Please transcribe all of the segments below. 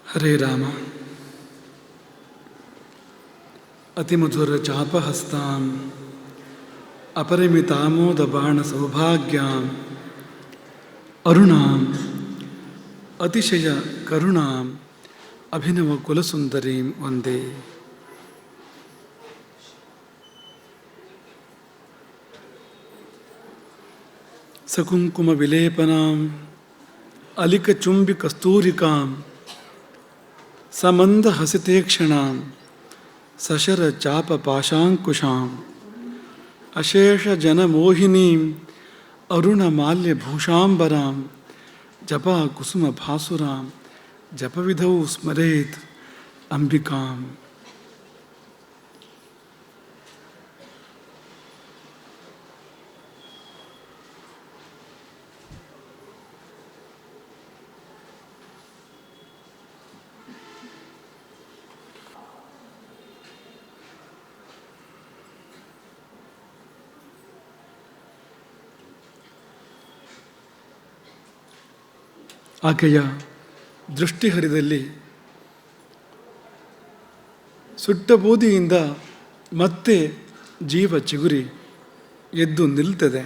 ಹರೇ ರಾಮ. ಅತಿಮಧುರ ಚಾಪಹಸ್ತಾಂ ಅಪರಿಮಿತಾಮೋದ ಬಾಣ ಸೌಭಾಗ್ಯಾಂ ಅರುಣಾಂ ಅತಿಶಯ ಕರುಣಾಂ ಅಭಿನವ ಕುಲಸುಂದರೀಂ ವಂದೇ. ಸಕುಂಕುಮ ವಿಲೇಪನಾಂ ಅಲಿಕಚುಂಬಿ ಕಸ್ತೂರಿಕಾಂ ಸಮಂದ ಹಸಿತೇಕ್ಷಣಾಂ ಸಶರ ಚಾಪ ಪಾಶಾಂಕುಶಾಂ ಅಶೇಷ ಜನಮೋಹಿನೀಂ ಅರುಣ ಮಾಲ್ಯ ಭೂಷಾಂಬರಾಂ ಜಪ ಕುಸುಮ ಭಾಸುರಾಂ ಜಪವಿಧೌ ಸ್ಮರೇತ್ ಅಂಬಿಕಾಂ. ಆಕೆಯ ದೃಷ್ಟಿಹರಿದಲ್ಲಿ ಸುಟ್ಟ ಬೂದಿಯಿಂದ ಮತ್ತೆ ಜೀವ ಚಿಗುರಿ ಎದ್ದು ನಿಲ್ತದೆ.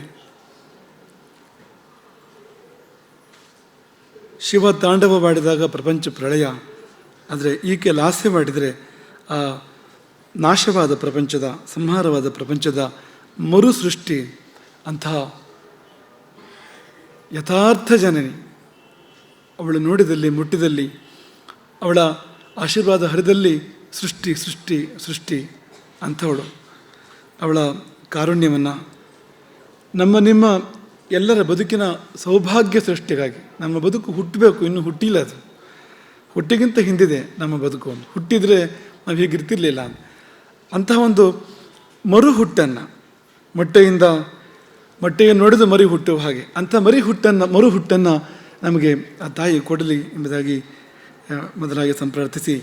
ಶಿವ ತಾಂಡವ ಮಾಡಿದಾಗ ಪ್ರಪಂಚ ಪ್ರಳಯ, ಆದರೆ ಈಕೆ ಲಾಸ್ಯ ಮಾಡಿದರೆ ಆ ನಾಶವಾದ ಪ್ರಪಂಚದ, ಸಂಹಾರವಾದ ಪ್ರಪಂಚದ ಮರು ಸೃಷ್ಟಿ. ಅಂತಹ ಯಥಾರ್ಥ ಜನನಿ. ಅವಳು ನೋಡಿದಲ್ಲಿ, ಮುಟ್ಟಿದಲ್ಲಿ, ಅವಳ ಆಶೀರ್ವಾದ ಹರಿದಲ್ಲಿ ಸೃಷ್ಟಿ ಸೃಷ್ಟಿ ಸೃಷ್ಟಿ ಅಂಥವಳು. ಅವಳ ಕಾರುಣ್ಯವನ್ನು ನಿಮ್ಮ ಎಲ್ಲರ ಬದುಕಿನ ಸೌಭಾಗ್ಯ ಸೃಷ್ಟಿಗಾಗಿ, ನಮ್ಮ ಬದುಕು ಹುಟ್ಟಬೇಕು, ಇನ್ನೂ ಹುಟ್ಟಿಲ್ಲ. ಅದು ಹುಟ್ಟಿಗಿಂತ ಹಿಂದಿದೆ ನಮ್ಮ ಬದುಕು. ಹುಟ್ಟಿದರೆ ನಾವು ಹೀಗಿರ್ತಿರ್ಲಿಲ್ಲ. ಅಂತಹ ಒಂದು ಮರು ಹುಟ್ಟನ್ನು, ಮೊಟ್ಟೆಯನ್ನು ನೋಡಿದ ಮರಿ ಹುಟ್ಟುವ ಹಾಗೆ ಅಂಥ ಮರು ಹುಟ್ಟನ್ನು ನಮಗೆ ಆ ತಾಯಿ ಕೊಡಲಿ ಎಂಬುದಾಗಿ ಮೊದಲಾಗಿ ಸಂಪ್ರಾರ್ಥಿಸಿ,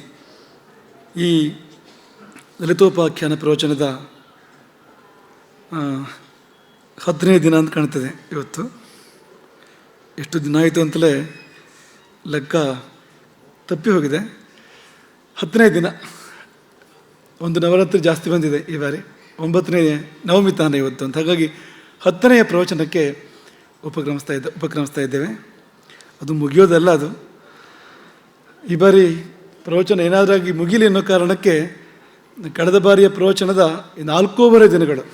ಈ ಲಲಿತೋಪಾಖ್ಯಾನ ಪ್ರವಚನದ 10ನೇ ದಿನ ಅಂತ ಕಾಣ್ತದೆ ಇವತ್ತು. ಎಷ್ಟು ದಿನ ಆಯಿತು ಅಂತಲೇ ಲೆಕ್ಕ ತಪ್ಪಿ ಹೋಗಿದೆ. 10ನೇ ದಿನ. ಒಂದು ನವರಾತ್ರಿ ಜಾಸ್ತಿ ಬಂದಿದೆ ಈ ಬಾರಿ. 9ನೇ ನವಮಿ ತಾನ ಇವತ್ತು ಅಂತ. ಹಾಗಾಗಿ 10ನೆಯ ಪ್ರವಚನಕ್ಕೆ ಉಪಕ್ರಮಿಸ್ತಾ ಇದ್ದೇವೆ. ಅದು ಮುಗಿಯೋದಲ್ಲ. ಅದು ಈ ಬಾರಿ ಪ್ರವಚನ ಏನಾದರಾಗಿ ಮುಗಿಲಿ ಅನ್ನೋ ಕಾರಣಕ್ಕೆ ಕಳೆದ ಬಾರಿಯ ಪ್ರವಚನದ 4.5 ದಿನಗಳು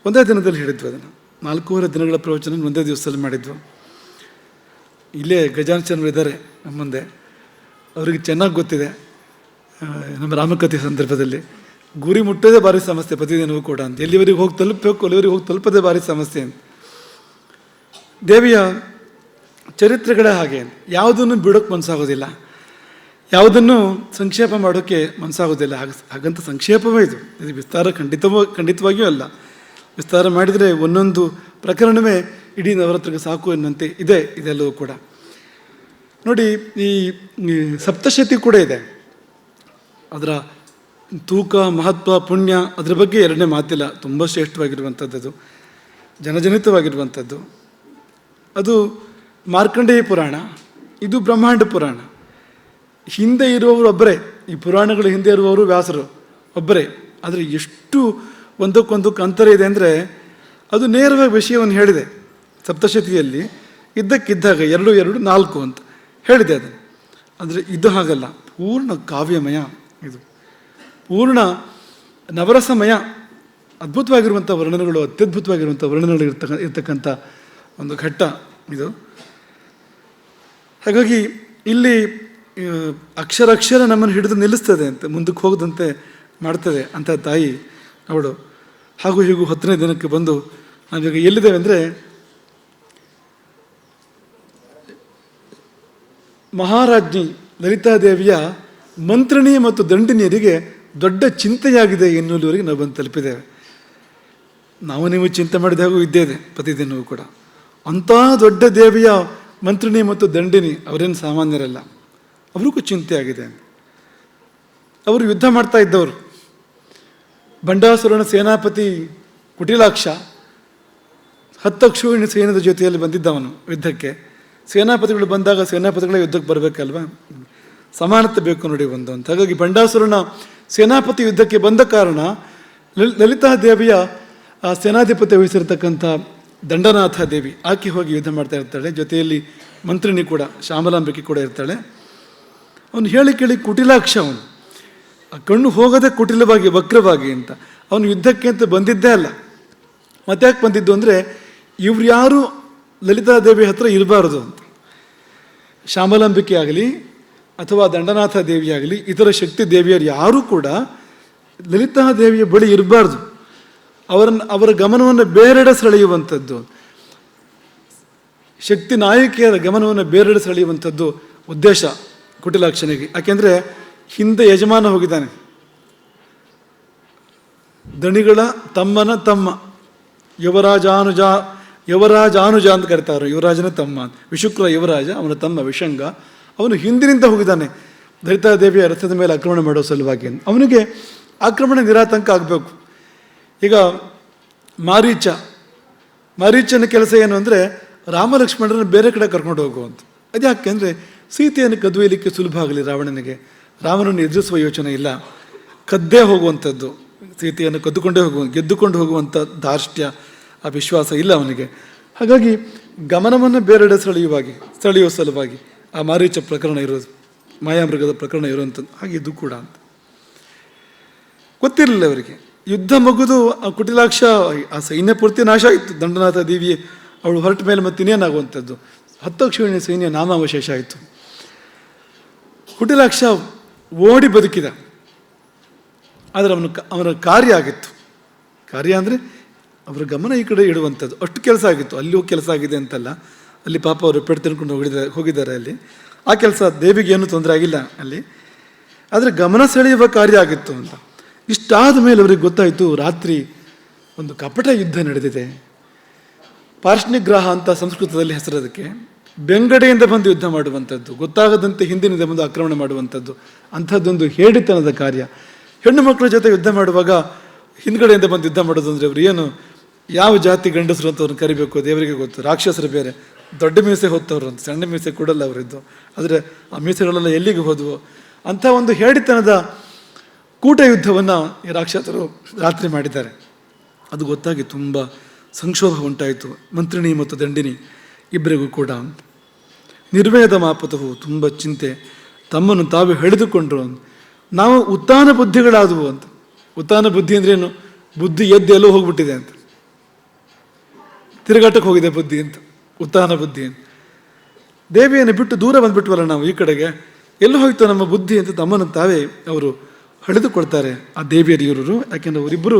ಒಂದೇ ದಿನದಲ್ಲಿ ಹೇಳಿದ್ವು. ಅದನ್ನು 4.5 ದಿನಗಳ ಪ್ರವಚನ ಒಂದೇ ದಿವಸದಲ್ಲಿ ಮಾಡಿದ್ವು. ಇಲ್ಲೇ ಗಜಾನಚಂದ್ರ ಇದ್ದಾರೆ ನಮ್ಮ ಮುಂದೆ. ಅವರಿಗೆ ಚೆನ್ನಾಗಿ ಗೊತ್ತಿದೆ ನಮ್ಮ ರಾಮಕಥೆ ಸಂದರ್ಭದಲ್ಲಿ ಗುರಿ ಮುಟ್ಟೋದೇ ಭಾರಿ ಸಮಸ್ಯೆ ಪ್ರತಿದಿನವೂ ಕೂಡ ಅಂತ. ಎಲ್ಲಿವರೆಗೆ ಹೋಗಿ ತಲುಪಬೇಕು, ಅಲ್ಲಿವರೆಗೆ ಹೋಗಿ ತಲುಪೋದೇ ಭಾರಿ ಸಮಸ್ಯೆ ಅಂತ. ದೇವಿಯ ಚರಿತ್ರೆಗಳೇ ಹಾಗೆ. ಯಾವುದನ್ನು ಬಿಡೋಕ್ಕೆ ಮನಸ್ಸಾಗೋದಿಲ್ಲ, ಯಾವುದನ್ನು ಸಂಕ್ಷೇಪ ಮಾಡೋಕ್ಕೆ ಮನಸ್ಸಾಗೋದಿಲ್ಲ. ಹಾಗಂತ ಸಂಕ್ಷೇಪವೇ ಇದು ವಿಸ್ತಾರ ಖಂಡಿತವಾಗಿಯೂ ಅಲ್ಲ. ವಿಸ್ತಾರ ಮಾಡಿದರೆ ಒಂದೊಂದು ಪ್ರಕರಣವೇ ಇಡೀ ನವರಾತ್ರಿಗೆ ಸಾಕು ಎನ್ನುವಂತೆ ಇದೆ ಇದೆಲ್ಲವೂ ಕೂಡ. ನೋಡಿ, ಈ ಸಪ್ತಶತಿ ಕೂಡ ಇದೆ. ಅದರ ತೂಕ, ಮಹತ್ವ, ಪುಣ್ಯ ಅದರ ಬಗ್ಗೆ ಎರಡನೇ ಮಾತಿಲ್ಲ. ತುಂಬ ಶ್ರೇಷ್ಠವಾಗಿರುವಂಥದ್ದು, ಜನಜನಿತವಾಗಿರುವಂಥದ್ದು. ಅದು ಮಾರ್ಕಂಡೇಯ ಪುರಾಣ, ಇದು ಬ್ರಹ್ಮಾಂಡ ಪುರಾಣ. ಹಿಂದೆ ಇರುವವರು ಒಬ್ಬರೇ, ಈ ಪುರಾಣಗಳು ಹಿಂದೆ ಇರುವವರು ವ್ಯಾಸರು ಒಬ್ಬರೇ. ಆದರೆ ಎಷ್ಟು ಒಂದಕ್ಕೊಂದಕ್ಕೆ ಅಂತರ ಇದೆ ಅಂದರೆ, ಅದು ನೇರವಾಗಿ ವಿಷಯವನ್ನು ಹೇಳಿದೆ. ಸಪ್ತಶತಿಯಲ್ಲಿ ಇದ್ದಕ್ಕಿದ್ದಾಗ 2 2 4 ಅಂತ ಹೇಳಿದೆ ಅದನ್ನು. ಆದರೆ ಇದು ಹಾಗಲ್ಲ, ಪೂರ್ಣ ಕಾವ್ಯಮಯ. ಇದು ಪೂರ್ಣ ನವರಸಮಯ. ಅದ್ಭುತವಾಗಿರುವಂಥ ವರ್ಣನೆಗಳು, ಅತ್ಯದ್ಭುತವಾಗಿರುವಂಥ ವರ್ಣನೆಗಳು ಇರ್ತಕ್ಕಂಥ ಒಂದು ಘಟ್ಟ ಇದು. ಹಾಗಾಗಿ ಇಲ್ಲಿ ಅಕ್ಷರ ನಮ್ಮನ್ನು ಹಿಡಿದು ನಿಲ್ಲಿಸ್ತದೆ ಅಂತ, ಮುಂದಕ್ಕೆ ಹೋಗದಂತೆ ಮಾಡ್ತದೆ ಅಂತ ತಾಯಿ ಅವಳು. ಹಾಗೂ ಹೀಗೂ 10ನೇ ದಿನಕ್ಕೆ ಬಂದು ನಾವೀಗ ಎಲ್ಲಿದ್ದೇವೆ ಅಂದರೆ, ಮಹಾರಾಜ್ಞಿ ಲಲಿತಾದೇವಿಯ ಮಂತ್ರಿಣಿ ಮತ್ತು ದಂಡಿನಿಯರಿಗೆ ದೊಡ್ಡ ಚಿಂತೆಯಾಗಿದೆ ಎನ್ನುವವರೆಗೆ ನಾವು ಬಂದು ತಲುಪಿದ್ದೇವೆ. ನೀವು ಚಿಂತೆ ಮಾಡಿದ ಹಾಗೂ ಇದ್ದೇ ಇದೆ ಪ್ರತಿದಿನವೂ ಕೂಡ. ಅಂಥ ದೊಡ್ಡ ದೇವಿಯ ಮಂತ್ರಿಣಿ ಮತ್ತು ದಂಡಿನಿ ಅವರೇನು ಸಾಮಾನ್ಯರಲ್ಲ. ಅವ್ರಿಗೂ ಚಿಂತೆ ಆಗಿದೆ. ಅವರು ಯುದ್ಧ ಮಾಡ್ತಾ ಇದ್ದವರು. ಬಂಡಾಸುರನ ಸೇನಾಪತಿ ಕುಟಿಲಾಕ್ಷ 10 ಅಕ್ಷೋಹಿಣಿ ಸೈನ್ಯದ ಜೊತೆಯಲ್ಲಿ ಬಂದಿದ್ದವನು ಯುದ್ಧಕ್ಕೆ. ಸೇನಾಪತಿಗಳು ಬಂದಾಗ ಸೇನಾಪತಿಗಳೇ ಯುದ್ಧಕ್ಕೆ ಬರಬೇಕಲ್ವ. ಸಮಾನತೆ ಬೇಕು ನೋಡಿ ಒಂದು ಅಂತ. ಹಾಗಾಗಿ ಬಂಡಾಸುರನ ಸೇನಾಪತಿ ಯುದ್ಧಕ್ಕೆ ಬಂದ ಕಾರಣ ಲಲಿತಾ ದೇವಿಯ ಸೇನಾಧಿಪತಿ ವಹಿಸಿರ್ತಕ್ಕಂಥ ದಂಡನಾಥ ದೇವಿ ಆಕೆ ಹೋಗಿ ಯುದ್ಧ ಮಾಡ್ತಾ ಇರ್ತಾಳೆ. ಜೊತೆಯಲ್ಲಿ ಮಂತ್ರಿನಿ ಕೂಡ ಶ್ಯಾಮಲಾಂಬಿಕೆ ಕೂಡ ಇರ್ತಾಳೆ. ಅವನು ಹೇಳಿ ಕೇಳಿ ಕುಟಿಲಾಕ್ಷ, ಅವನು ಕಣ್ಣು ಹೋಗದೆ ಕುಟಿಲವಾಗಿ ವಕ್ರವಾಗಿ ಅಂತ. ಅವನು ಯುದ್ಧಕ್ಕೆ ಅಂತ ಬಂದಿದ್ದೇ ಅಲ್ಲ. ಮತ್ತ್ಯಾಕೆ ಬಂದಿದ್ದು ಅಂದರೆ ಇವ್ರು ಯಾರು ಲಲಿತಾದೇವಿ ಹತ್ರ ಇರಬಾರ್ದು ಅಂತ. ಶ್ಯಾಮಲಾಂಬಿಕೆ ಆಗಲಿ ಅಥವಾ ದಂಡನಾಥ ದೇವಿಯಾಗಲಿ ಇತರ ಶಕ್ತಿ ದೇವಿಯರು ಯಾರೂ ಕೂಡ ಲಲಿತಾದೇವಿಯ ಬಳಿ ಇರಬಾರ್ದು. ಅವರ ಗಮನವನ್ನು ಬೇರೆಡೆ ಸೆಳೆಯುವಂಥದ್ದು, ಶಕ್ತಿ ನಾಯಕಿಯರ ಗಮನವನ್ನು ಬೇರೆಡೆ ಸೆಳೆಯುವಂಥದ್ದು ಉದ್ದೇಶ ಕುಟಿಲಾಕ್ಷನಿಗೆ. ಯಾಕೆಂದರೆ ಹಿಂದೆ ಯಜಮಾನ ಹೋಗಿದ್ದಾನೆ, ದಣಿಗಳ ತಮ್ಮನ ತಮ್ಮ, ಯುವರಾಜಾನುಜ ಅಂತ ಕರೀತಾರೆ. ಯುವರಾಜನ ತಮ್ಮ ವಿಶುಕ್ರ ಯುವರಾಜ, ಅವನ ತಮ್ಮ ವಿಷಂಗ. ಅವನು ಹಿಂದಿನಿಂದ ಹೋಗಿದ್ದಾನೆ ಲಲಿತಾದೇವಿಯ ರಥದ ಮೇಲೆ ಆಕ್ರಮಣ ಮಾಡೋ ಸಲುವಾಗಿ. ಅವನಿಗೆ ಆಕ್ರಮಣ ನಿರಾತಂಕ ಆಗಬೇಕು. ಈಗ ಮಾರೀಚನ ಕೆಲಸ ಏನು ಅಂದರೆ ರಾಮಲಕ್ಷ್ಮಣರನ್ನು ಬೇರೆ ಕಡೆ ಕರ್ಕೊಂಡು ಹೋಗುವಂಥ. ಅದು ಯಾಕೆ ಅಂದರೆ ಸೀತೆಯನ್ನು ಕದ್ವೊಯ್ಯಲಿಕ್ಕೆ ಸುಲಭ ಆಗಲಿ ರಾವಣನಿಗೆ. ರಾಮನನ್ನು ಎದುರಿಸುವ ಯೋಚನೆ ಇಲ್ಲ, ಕದ್ದೇ ಹೋಗುವಂಥದ್ದು, ಸೀತೆಯನ್ನು ಗೆದ್ದುಕೊಂಡು ಹೋಗುವಂಥ ಧಾರ್ಷ್ಟ್ಯ, ಆ ವಿಶ್ವಾಸ ಇಲ್ಲ ಅವನಿಗೆ. ಹಾಗಾಗಿ ಗಮನವನ್ನು ಬೇರೆಡೆ ಸೆಳೆಯುವ ಸಲುವಾಗಿ ಆ ಮಾರೀಚ ಪ್ರಕರಣ ಇರೋದು, ಮಾಯಾಮೃಗದ ಪ್ರಕರಣ ಇರುವಂಥದ್ದು. ಹಾಗೆ ಇದು ಕೂಡ ಅಂತ ಗೊತ್ತಿರಲಿಲ್ಲ ಅವರಿಗೆ. ಯುದ್ಧ ಮುಗಿದು ಆ ಕುಟಿಲಾಕ್ಷ ಆ ಸೈನ್ಯ ಪೂರ್ತಿ ನಾಶ ಆಯಿತು. ದಂಡನಾಥ ದೇವಿ ಅವಳು ಹೊರಟ ಮೇಲೆ ಮತ್ತೆ ಇನ್ನೇನಾಗುವಂಥದ್ದು, 10 ಅಕ್ಷೋಹಿಣಿ ಸೈನ್ಯ ನಾಮಾವಶೇಷ ಆಯಿತು. ಕುಟಿಲಾಕ್ಷ ಓಡಿ ಬದುಕಿದ. ಆದರೆ ಅವನ ಕಾರ್ಯ ಆಗಿತ್ತು. ಕಾರ್ಯ ಅಂದರೆ ಅವರ ಗಮನ ಈ ಕಡೆ ಇಡುವಂಥದ್ದು, ಅಷ್ಟು ಕೆಲಸ ಆಗಿತ್ತು. ಅಲ್ಲಿಯೂ ಕೆಲಸ ಆಗಿದೆ ಅಂತಲ್ಲ, ಅಲ್ಲಿ ಪಾಪ ಅವರು ಪೆಟ್ಟು ತಿನ್ಕೊಂಡು ಹೋಗಿದ್ದಾರೆ ಅಲ್ಲಿ. ಆ ಕೆಲಸ ದೇವಿಗೆ ಏನೂ ತೊಂದರೆ ಆಗಿಲ್ಲ ಅಲ್ಲಿ, ಆದರೆ ಗಮನ ಸೆಳೆಯುವ ಕಾರ್ಯ ಆಗಿತ್ತು ಅಂತ. ಇಷ್ಟಾದ ಮೇಲೆ ಅವರಿಗೆ ಗೊತ್ತಾಯಿತು, ರಾತ್ರಿ ಒಂದು ಕಪಟ ಯುದ್ಧ ನಡೆದಿದೆ. ಪಾರ್ಶ್ನಿಗ್ರಹ ಅಂತ ಸಂಸ್ಕೃತದಲ್ಲಿ ಹೆಸರದಕ್ಕೆ. ಬೆಂಗಡೆಯಿಂದ ಬಂದು ಯುದ್ಧ ಮಾಡುವಂಥದ್ದು, ಗೊತ್ತಾಗದಂತೆ ಹಿಂದಿನಿಂದ ಬಂದು ಆಕ್ರಮಣ ಮಾಡುವಂಥದ್ದು, ಅಂಥದ್ದೊಂದು ಹೇಡಿತನದ ಕಾರ್ಯ. ಹೆಣ್ಣು ಮಕ್ಕಳ ಜೊತೆ ಯುದ್ಧ ಮಾಡುವಾಗ ಹಿಂದ್ಗಡೆಯಿಂದ ಬಂದು ಯುದ್ಧ ಮಾಡೋದು ಅಂದರೆ ಅವರು ಏನು ಯಾವ ಜಾತಿ ಗಂಡಸರು ಅಂತ ಅವ್ರನ್ನ ಕರಿಬೇಕು ದೇವರಿಗೆ ಗೊತ್ತು. ರಾಕ್ಷಸರು ಬೇರೆ, ದೊಡ್ಡ ಮೀಸೆ ಹೊತ್ತವ್ರು ಅಂತ, ಸಣ್ಣ ಮೀಸೆ ಕೊಡಲ್ಲ ಅವರಿದ್ದು. ಆದರೆ ಆ ಮೀಸೆಗಳೆಲ್ಲ ಎಲ್ಲಿಗೆ ಹೋದವು? ಅಂಥ ಒಂದು ಹೇಡಿತನದ ಕೂಟ ಯುದ್ಧವನ್ನು ಈ ರಾಕ್ಷಸರು ರಾತ್ರಿ ಮಾಡಿದ್ದಾರೆ. ಅದು ಗೊತ್ತಾಗಿ ತುಂಬ ಸಂಕ್ಷೋಭ ಉಂಟಾಯಿತು ಮಂತ್ರಿಣಿ ಮತ್ತು ದಂಡಿನಿ ಇಬ್ಬರಿಗೂ ಕೂಡ. ನಿರ್ವೇದ ಮಾಪತವು, ತುಂಬ ಚಿಂತೆ, ತಮ್ಮನ್ನು ತಾವೇ ಹಿಡಿದುಕೊಂಡ್ರು. ನಾವು ಉತ್ತಾನ ಬುದ್ಧಿಗಳಾದವು ಅಂತ. ಉತ್ತಾನ ಬುದ್ಧಿ ಅಂದ್ರೇನು? ಬುದ್ಧಿ ಎದ್ದು ಎಲ್ಲೋ ಹೋಗ್ಬಿಟ್ಟಿದೆ ಅಂತ, ತಿರುಗಾಟಕ್ಕೆ ಹೋಗಿದೆ ಬುದ್ಧಿ ಅಂತ, ಉತ್ತಾನ ಬುದ್ಧಿ ಅಂತ. ದೇವಿಯನ್ನು ಬಿಟ್ಟು ದೂರ ಬಂದ್ಬಿಟ್ವಲ್ಲ ನಾವು ಈ ಕಡೆಗೆ, ಎಲ್ಲೂ ಹೋಯ್ತು ನಮ್ಮ ಬುದ್ಧಿ ಅಂತ ತಮ್ಮನ್ನು ತಾವೇ ಅವರು ಹಿಡಿದುಕೊಳ್ತಾರೆ ಆ ದೇವಿಯರು ಇವರು. ಯಾಕೆಂದರೆ ಅವರಿಬ್ಬರು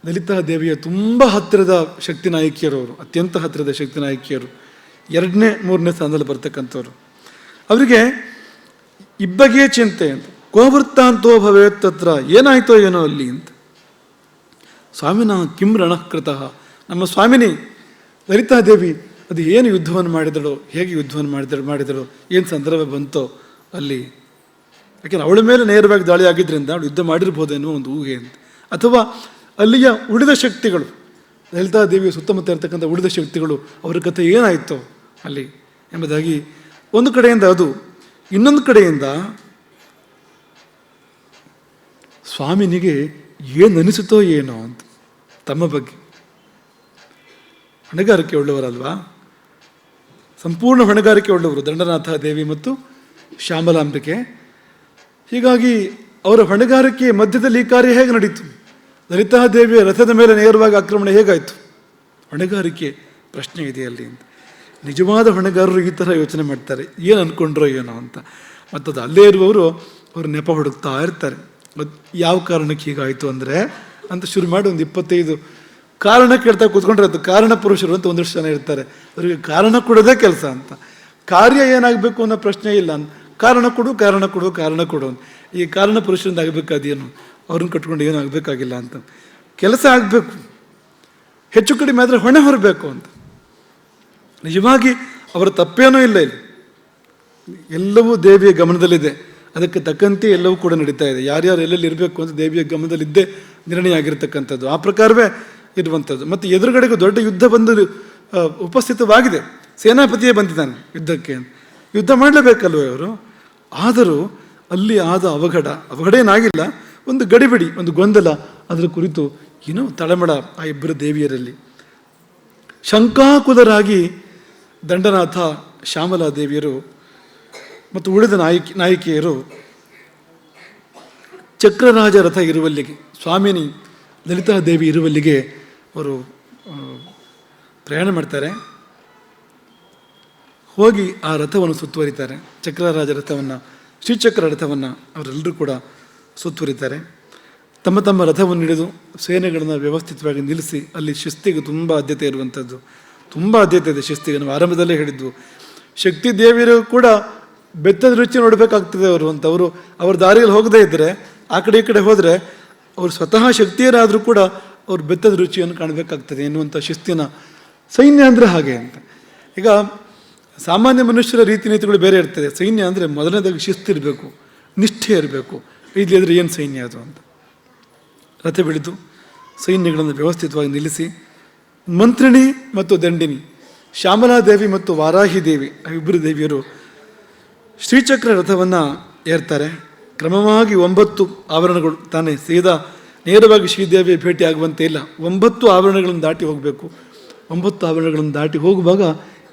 ಲಲಿತಾ ದೇವಿಯ ತುಂಬ ಹತ್ತಿರದ ಶಕ್ತಿ ನಾಯಕಿಯರು, ಅವರು ಅತ್ಯಂತ ಹತ್ತಿರದ ಶಕ್ತಿ ನಾಯಕಿಯರು, 2ನೇ 3ನೇ ಸ್ಥಾನದಲ್ಲಿ ಬರ್ತಕ್ಕಂಥವ್ರು. ಅವರಿಗೆ ಇಬ್ಬಗೆಯ ಚಿಂತೆ ಅಂತ. ಕೋವೃತ್ತಾಂತೋ ಭವೇತ್ ತತ್ರ, ಏನಾಯ್ತೋ ಏನೋ ಅಲ್ಲಿ ಅಂತ. ಸ್ವಾಮಿನ ಕಿಂ ರಣಕೃತಃ, ನಮ್ಮ ಸ್ವಾಮಿನಿ ಲಲಿತಾದೇವಿ ಅದು ಏನು ಯುದ್ಧವನ್ನು ಮಾಡಿದಳು, ಹೇಗೆ ಯುದ್ಧವನ್ನು ಮಾಡಿದಳು, ಏನು ಸಂದರ್ಭ ಬಂತೋ ಅಲ್ಲಿ. ಯಾಕೆಂದ್ರೆ ಅವಳ ಮೇಲೆ ನೇರವಾಗಿ ದಾಳಿ ಆಗಿದ್ದರಿಂದ ಅವಳು ಯುದ್ಧ ಮಾಡಿರ್ಬೋದು ಎನ್ನುವ ಒಂದು ಊಹೆ ಅಂತ. ಅಥವಾ ಅಲ್ಲಿಯ ಉಳಿದ ಶಕ್ತಿಗಳು, ಲಲಿತಾದೇವಿಯ ಸುತ್ತಮುತ್ತ ಇರತಕ್ಕಂಥ ಉಳಿದ ಶಕ್ತಿಗಳು, ಅವರ ಕಥೆ ಏನಾಯಿತೋ ಅಲ್ಲಿ ಎಂಬುದಾಗಿ ಒಂದು ಕಡೆಯಿಂದ ಅದು. ಇನ್ನೊಂದು ಕಡೆಯಿಂದ ಸ್ವಾಮಿನಿಗೆ ಏನು ಅನಿಸುತ್ತೋ ಏನೋ ಅಂತ ತಮ್ಮ ಬಗ್ಗೆ. ಹೊಣೆಗಾರಿಕೆ ಉಳ್ಳವರಲ್ವಾ, ಸಂಪೂರ್ಣ ಹೊಣೆಗಾರಿಕೆ ಉಳ್ಳವರು ದಂಡನಾಥ ದೇವಿ ಮತ್ತು ಶ್ಯಾಮಲಾಂಬಿಕೆ. ಹೀಗಾಗಿ ಅವರ ಹೊಣೆಗಾರಿಕೆ ಮಧ್ಯದಲ್ಲಿ ಈ ಕಾರ್ಯ ಹೇಗೆ ನಡೀತು? ಲಲಿತಾದೇವಿಯ ರಥದ ಮೇಲೆ ನೇರವಾಗಿ ಆಕ್ರಮಣ ಹೇಗಾಯಿತು? ಹೊಣೆಗಾರಿಕೆ ಪ್ರಶ್ನೆ ಇದೆ ಅಲ್ಲಿ ಅಂತ. ನಿಜವಾದ ಹೊಣೆಗಾರರು ಈ ಥರ ಯೋಚನೆ ಮಾಡ್ತಾರೆ, ಏನು ಅಂದ್ಕೊಂಡ್ರೋ ಏನೋ ಅಂತ. ಮತ್ತದು ಅಲ್ಲೇ ಇರುವವರು ಅವರು ನೆಪ ಹುಡುಕ್ತಾ ಇರ್ತಾರೆ. ಯಾವ ಕಾರಣಕ್ಕೆ ಹೀಗಾಯಿತು ಅಂದರೆ ಅಂತ ಶುರು ಮಾಡಿ ಒಂದು 25 ಕಾರಣ ಕೇಳ್ತಾ ಕೂತ್ಕೊಂಡ್ರೆ ಅದು ಕಾರಣ ಪುರುಷರು ಅಂತ ಒಂದಷ್ಟು ಜನ ಇರ್ತಾರೆ. ಅವರಿಗೆ ಕಾರಣ ಕೊಡೋದೇ ಕೆಲಸ ಅಂತ. ಕಾರ್ಯ ಏನಾಗಬೇಕು ಅನ್ನೋ ಪ್ರಶ್ನೆ ಇಲ್ಲ, ಕಾರಣ ಕೊಡು ಕಾರಣ ಕೊಡು ಕಾರಣ ಕೊಡು. ಈ ಕಾರಣ ಪುರುಷರಿಂದ ಆಗಬೇಕಾದೇನು, ಅವ್ರನ್ನ ಕಟ್ಕೊಂಡು ಏನೂ ಆಗಬೇಕಾಗಿಲ್ಲ ಅಂತ. ಕೆಲಸ ಆಗಬೇಕು, ಹೆಚ್ಚು ಕಡಿಮೆ ಆದರೆ ಹೊಣೆ ಹೊರಬೇಕು ಅಂತ. ನಿಜವಾಗಿ ಅವರ ತಪ್ಪೇನೂ ಇಲ್ಲ ಇಲ್ಲಿ, ಎಲ್ಲವೂ ದೇವಿಯ ಗಮನದಲ್ಲಿದೆ. ಅದಕ್ಕೆ ತಕ್ಕಂತೆ ಎಲ್ಲವೂ ಕೂಡ ನಡೀತಾ ಇದೆ. ಯಾರ್ಯಾರು ಎಲ್ಲೆಲ್ಲಿ ಇರಬೇಕು ಅಂತ ದೇವಿಯ ಗಮನದಲ್ಲಿದ್ದೇ ನಿರ್ಣಯ ಆಗಿರ್ತಕ್ಕಂಥದ್ದು, ಆ ಪ್ರಕಾರವೇ ಇರುವಂಥದ್ದು. ಮತ್ತು ಎದುರುಗಡೆಗೂ ದೊಡ್ಡ ಯುದ್ಧ ಬಂದು ಉಪಸ್ಥಿತವಾಗಿದೆ, ಸೇನಾಪತಿಯೇ ಬಂದಿದ್ದಾನೆ ಯುದ್ಧಕ್ಕೆ. ಯುದ್ಧ ಮಾಡಲೇಬೇಕಲ್ವೇ ಅವರು. ಆದರೂ ಅಲ್ಲಿ ಆದ ಅವಘಡ ಏನಾಗಿಲ್ಲ, ಒಂದು ಗಡಿಬಿಡಿ, ಒಂದು ಗೊಂದಲ, ಅದರ ಕುರಿತು ಏನೋ ತಳಮಳ ಆ ಇಬ್ಬರು ದೇವಿಯರಲ್ಲಿ. ಶಂಕಾಕುಲರಾಗಿ ದಂಡನಾಥ, ಶ್ಯಾಮಲಾ ದೇವಿಯರು ಮತ್ತು ಉಳಿದ ನಾಯಕಿಯರು ಚಕ್ರರಾಜ ರಥ ಇರುವಲ್ಲಿಗೆ, ಸ್ವಾಮಿನಿ ಲಲಿತಾದೇವಿ ಇರುವಲ್ಲಿಗೆ ಅವರು ಪ್ರಯಾಣ ಮಾಡ್ತಾರೆ. ಹೋಗಿ ಆ ರಥವನ್ನು ಸುತ್ತುವರಿತಾರೆ. ಚಕ್ರರಾಜ ರಥವನ್ನು, ಶ್ರೀಚಕ್ರ ರಥವನ್ನು ಅವರೆಲ್ಲರೂ ಕೂಡ ಸುತ್ತುವರಿತಾರೆ. ತಮ್ಮ ತಮ್ಮ ರಥವನ್ನು ಹಿಡಿದು ಸೇನೆಗಳನ್ನು ವ್ಯವಸ್ಥಿತವಾಗಿ ನಿಲ್ಲಿಸಿ, ಅಲ್ಲಿ ಶಿಸ್ತಿಗೆ ತುಂಬ ಆದ್ಯತೆ ಇರುವಂಥದ್ದು, ತುಂಬ ಆದ್ಯತೆ ಇದೆ ಶಿಸ್ತಿಗೆ. ನಾವು ಆರಂಭದಲ್ಲೇ ಹೇಳಿದ್ವು, ಶಕ್ತಿ ದೇವಿಯರು ಕೂಡ ಬೆತ್ತದ ರುಚಿ ನೋಡಬೇಕಾಗ್ತದೆ ಅವರು ಅಂತ. ಅವ್ರ ದಾರಿಯಲ್ಲಿ ಹೋಗದೇ ಇದ್ದರೆ, ಆ ಕಡೆ ಈ ಕಡೆ ಹೋದರೆ ಅವರು ಸ್ವತಃ ಶಕ್ತಿಯರಾದರೂ ಕೂಡ ಅವ್ರು ಬೆತ್ತದ ರುಚಿಯನ್ನು ಕಾಣಬೇಕಾಗ್ತದೆ ಎನ್ನುವಂಥ ಶಿಸ್ತಿನ ಸೈನ್ಯ ಅಂದರೆ ಹಾಗೆ ಅಂತ. ಈಗ ಸಾಮಾನ್ಯ ಮನುಷ್ಯರ ರೀತಿ ನೀತಿಗಳು ಬೇರೆ ಇರ್ತದೆ. ಸೈನ್ಯ ಅಂದರೆ ಮೊದಲನೇದಾಗಿ ಶಿಸ್ತಿರಬೇಕು, ನಿಷ್ಠೆ ಇರಬೇಕು. ಇಲ್ಲದ್ರೆ ಏನು ಸೈನ್ಯ ಅದು ಅಂತ. ರಥ ಬಿಡಿದು ಸೈನ್ಯಗಳನ್ನು ವ್ಯವಸ್ಥಿತವಾಗಿ ನಿಲ್ಲಿಸಿ, ಮಂತ್ರಿಣಿ ಮತ್ತು ದಂಡಿನಿ, ಶ್ಯಾಮಲಾದೇವಿ ಮತ್ತು ವಾರಾಹಿ ದೇವಿ, ಇಬ್ಬರು ದೇವಿಯರು ಶ್ರೀಚಕ್ರ ರಥವನ್ನು ಏರ್ತಾರೆ. ಕ್ರಮವಾಗಿ 9 ಆವರಣಗಳು, ತಾನೇ ಸೀದಾ ನೇರವಾಗಿ ಶ್ರೀದೇವಿಯ ಭೇಟಿ ಆಗುವಂತೆ ಇಲ್ಲ, 9 ಆವರಣಗಳನ್ನು ದಾಟಿ ಹೋಗಬೇಕು. 9 ಆವರಣಗಳನ್ನು ದಾಟಿ ಹೋಗುವಾಗ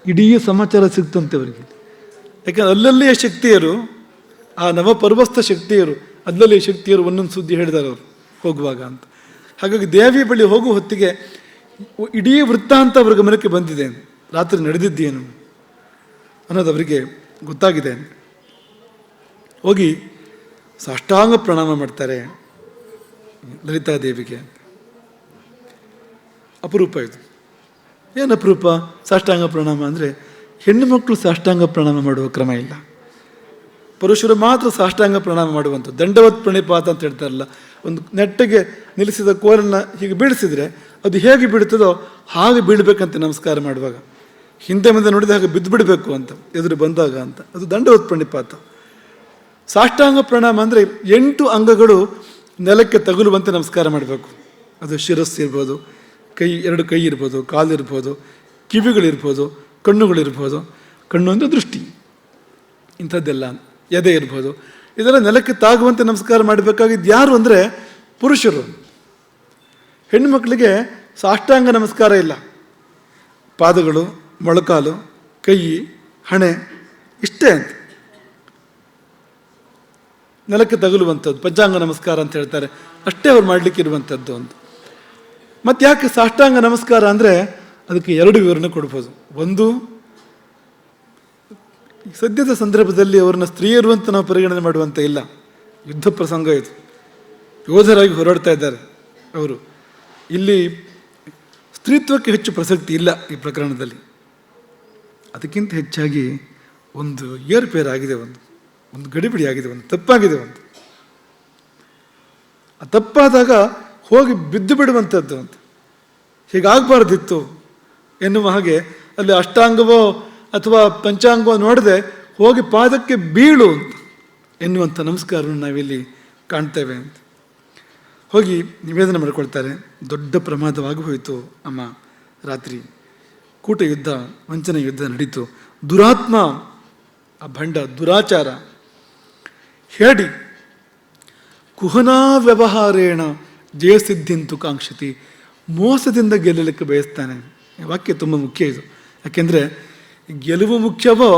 ಇಡೀ ಸಮಾಚಾರ ಸಿಗ್ತಂತೆ ಅವರಿಗೆ. ಯಾಕಂದ್ರೆ ಅಲ್ಲಲ್ಲಿಯ ಶಕ್ತಿಯರು, ಆ ನವಪರ್ವಸ್ಥ ಶಕ್ತಿಯರು, ಅಲ್ಲಲ್ಲಿ ಶಕ್ತಿಯರು ಒಂದೊಂದು ಸುದ್ದಿ ಹೇಳಿದ್ದಾರೆ ಅವರು ಹೋಗುವಾಗ ಅಂತ. ಹಾಗಾಗಿ ದೇವಿ ಬಳಿ ಹೋಗುವ ಹೊತ್ತಿಗೆ ಇಡೀ ವೃತ್ತಾಂತ ಅವರ ಗಮನಕ್ಕೆ ಬಂದಿದೆ. ರಾತ್ರಿ ನಡೆದಿದ್ದೇನು ಅನ್ನೋದು ಅವರಿಗೆ ಗೊತ್ತಾಗಿದೆ. ಹೋಗಿ ಸಾಷ್ಟಾಂಗ ಪ್ರಣಾಮ ಮಾಡ್ತಾರೆ ಲಲಿತಾದೇವಿಗೆ. ಅಪರೂಪ ಇದು. ಏನು ಅಪರೂಪ ಸಾಷ್ಟಾಂಗ ಪ್ರಣಾಮ ಅಂದರೆ? ಹೆಣ್ಣು ಮಕ್ಕಳು ಸಾಷ್ಟಾಂಗ ಪ್ರಣಾಮ ಮಾಡುವ ಕ್ರಮ ಇಲ್ಲ, ಪುರುಷರು ಮಾತ್ರ ಸಾಷ್ಟಾಂಗ ಪ್ರಣಾಮ ಮಾಡುವಂಥದ್ದು. ದಂಡವತ್ ಪ್ರಣಿಪಾತ ಅಂತ ಹೇಳ್ತಾರಲ್ಲ, ಒಂದು ನೆಟ್ಟಗೆ ನಿಲ್ಲಿಸಿದ ಕೋಲನ್ನು ಹೀಗೆ ಬೀಳಿಸಿದರೆ ಅದು ಹೇಗೆ ಬೀಳ್ತದೋ ಹಾಗೆ ಬೀಳಬೇಕಂತ ನಮಸ್ಕಾರ ಮಾಡುವಾಗ. ಹಿಂದೆ ಮುಂದೆ ನೋಡಿದ ಹಾಗೆ ಬಿದ್ದು ಬಿಡಬೇಕು ಅಂತ, ಎದುರು ಬಂದಾಗ ಅಂತ. ಅದು ದಂಡವತ್ ಪ್ರಣಿಪಾತ. ಸಾಷ್ಟಾಂಗ ಪ್ರಣಾಮ ಅಂದರೆ 8 ಅಂಗಗಳು ನೆಲಕ್ಕೆ ತಗುಲುವಂತೆ ನಮಸ್ಕಾರ ಮಾಡಬೇಕು. ಅದು ಶಿರಸ್ಸು ಇರ್ಬೋದು, 2 ಕೈ ಇರ್ಬೋದು, ಕಾಲಿರ್ಬೋದು, ಕಿವಿಗಳಿರ್ಬೋದು, ಕಣ್ಣುಗಳಿರ್ಬೋದು. ಕಣ್ಣು ಅಂದರೆ ದೃಷ್ಟಿ, ಇಂಥದ್ದೆಲ್ಲ, ಎದೆ ಇರ್ಬೋದು. ಇದೆಲ್ಲ ನೆಲಕ್ಕೆ ತಾಗುವಂತೆ ನಮಸ್ಕಾರ ಮಾಡಬೇಕಾಗಿದ್ದು ಯಾರು ಅಂದರೆ ಪುರುಷರು. ಹೆಣ್ಣು ಮಕ್ಕಳಿಗೆ ಸಾಷ್ಟಾಂಗ ನಮಸ್ಕಾರ ಇಲ್ಲ. ಪಾದಗಳು, ಮೊಳಕಾಲು, ಕೈ, ಹಣೆ ಇಷ್ಟೇ ಅಂತ ನೆಲಕ್ಕೆ ತಗುಲುವಂಥದ್ದು. ಪಂಚಾಂಗ ನಮಸ್ಕಾರ ಅಂತ ಹೇಳ್ತಾರೆ, ಅಷ್ಟೇ ಅವ್ರು ಮಾಡಲಿಕ್ಕೆ ಇರುವಂಥದ್ದು ಅಂತ. ಮತ್ತು ಯಾಕೆ ಸಾಷ್ಟಾಂಗ ನಮಸ್ಕಾರ ಅಂದರೆ ಅದಕ್ಕೆ 2 ವಿವರಣೆ ಕೊಡ್ಬೋದು. ಒಂದು, ಸದ್ಯದ ಸಂದರ್ಭದಲ್ಲಿ ಅವ್ರನ್ನ ಸ್ತ್ರೀಯರು ಅಂತ ನಾವು ಪರಿಗಣನೆ ಮಾಡುವಂತೆ ಇಲ್ಲ. ಯುದ್ಧ ಪ್ರಸಂಗ ಇದು, ಯೋಧರಾಗಿ ಹೋರಾಡ್ತಾ ಇದ್ದಾರೆ ಅವರು. ಇಲ್ಲಿ ಸ್ತ್ರೀತ್ವಕ್ಕೆ ಹೆಚ್ಚು ಪ್ರಸಕ್ತಿ ಇಲ್ಲ ಈ ಪ್ರಕರಣದಲ್ಲಿ. ಅದಕ್ಕಿಂತ ಹೆಚ್ಚಾಗಿ ಒಂದು ಏರ್ಪೇರ್ ಆಗಿದೆ, ಒಂದು ಗಡಿಬಿಡಿ ಆಗಿದೆ, ಒಂದು ತಪ್ಪಾಗಿದೆ. ಆ ತಪ್ಪಾದಾಗ ಹೋಗಿ ಬಿದ್ದು ಬಿಡುವಂಥದ್ದು ಅಂತ. ಹೀಗಾಗಬಾರ್ದಿತ್ತು ಎನ್ನುವ ಹಾಗೆ ಅಲ್ಲಿ ಅಷ್ಟಾಂಗವೋ ಅಥವಾ ಪಂಚಾಂಗವೋ ನೋಡದೆ ಹೋಗಿ ಪಾದಕ್ಕೆ ಬೀಳು ಅಂತ ಎನ್ನುವಂಥ ನಮಸ್ಕಾರವನ್ನು ನಾವಿಲ್ಲಿ ಕಾಣ್ತೇವೆ ಅಂತ. ಹೋಗಿ ನಿವೇದನೆ ಮಾಡಿಕೊಳ್ತಾರೆ. ದೊಡ್ಡ ಪ್ರಮಾದವಾಗಿ ಹೋಯಿತು ಅಮ್ಮ. ರಾತ್ರಿ ಕೂಟ ಯುದ್ಧ, ವಂಚನೆ ಯುದ್ಧ ನಡೀತು. ದುರಾತ್ಮ, ಆ ಭಂಡ, ದುರಾಚಾರ ಹೇಳಿ ಕುಹನಾ ವ್ಯವಹಾರೇಣ ಜಯಸಿದ್ಧಿಂತು ಕಾಂಕ್ಷತಿ, ಮೋಸದಿಂದ ಗೆಲ್ಲಲಿಕ್ಕೆ ಬಯಸ್ತಾನೆ. ವಾಕ್ಯ ತುಂಬ ಮುಖ್ಯ ಇದು. ಯಾಕೆಂದರೆ ಗೆಲುವು ಮುಖ್ಯವೋ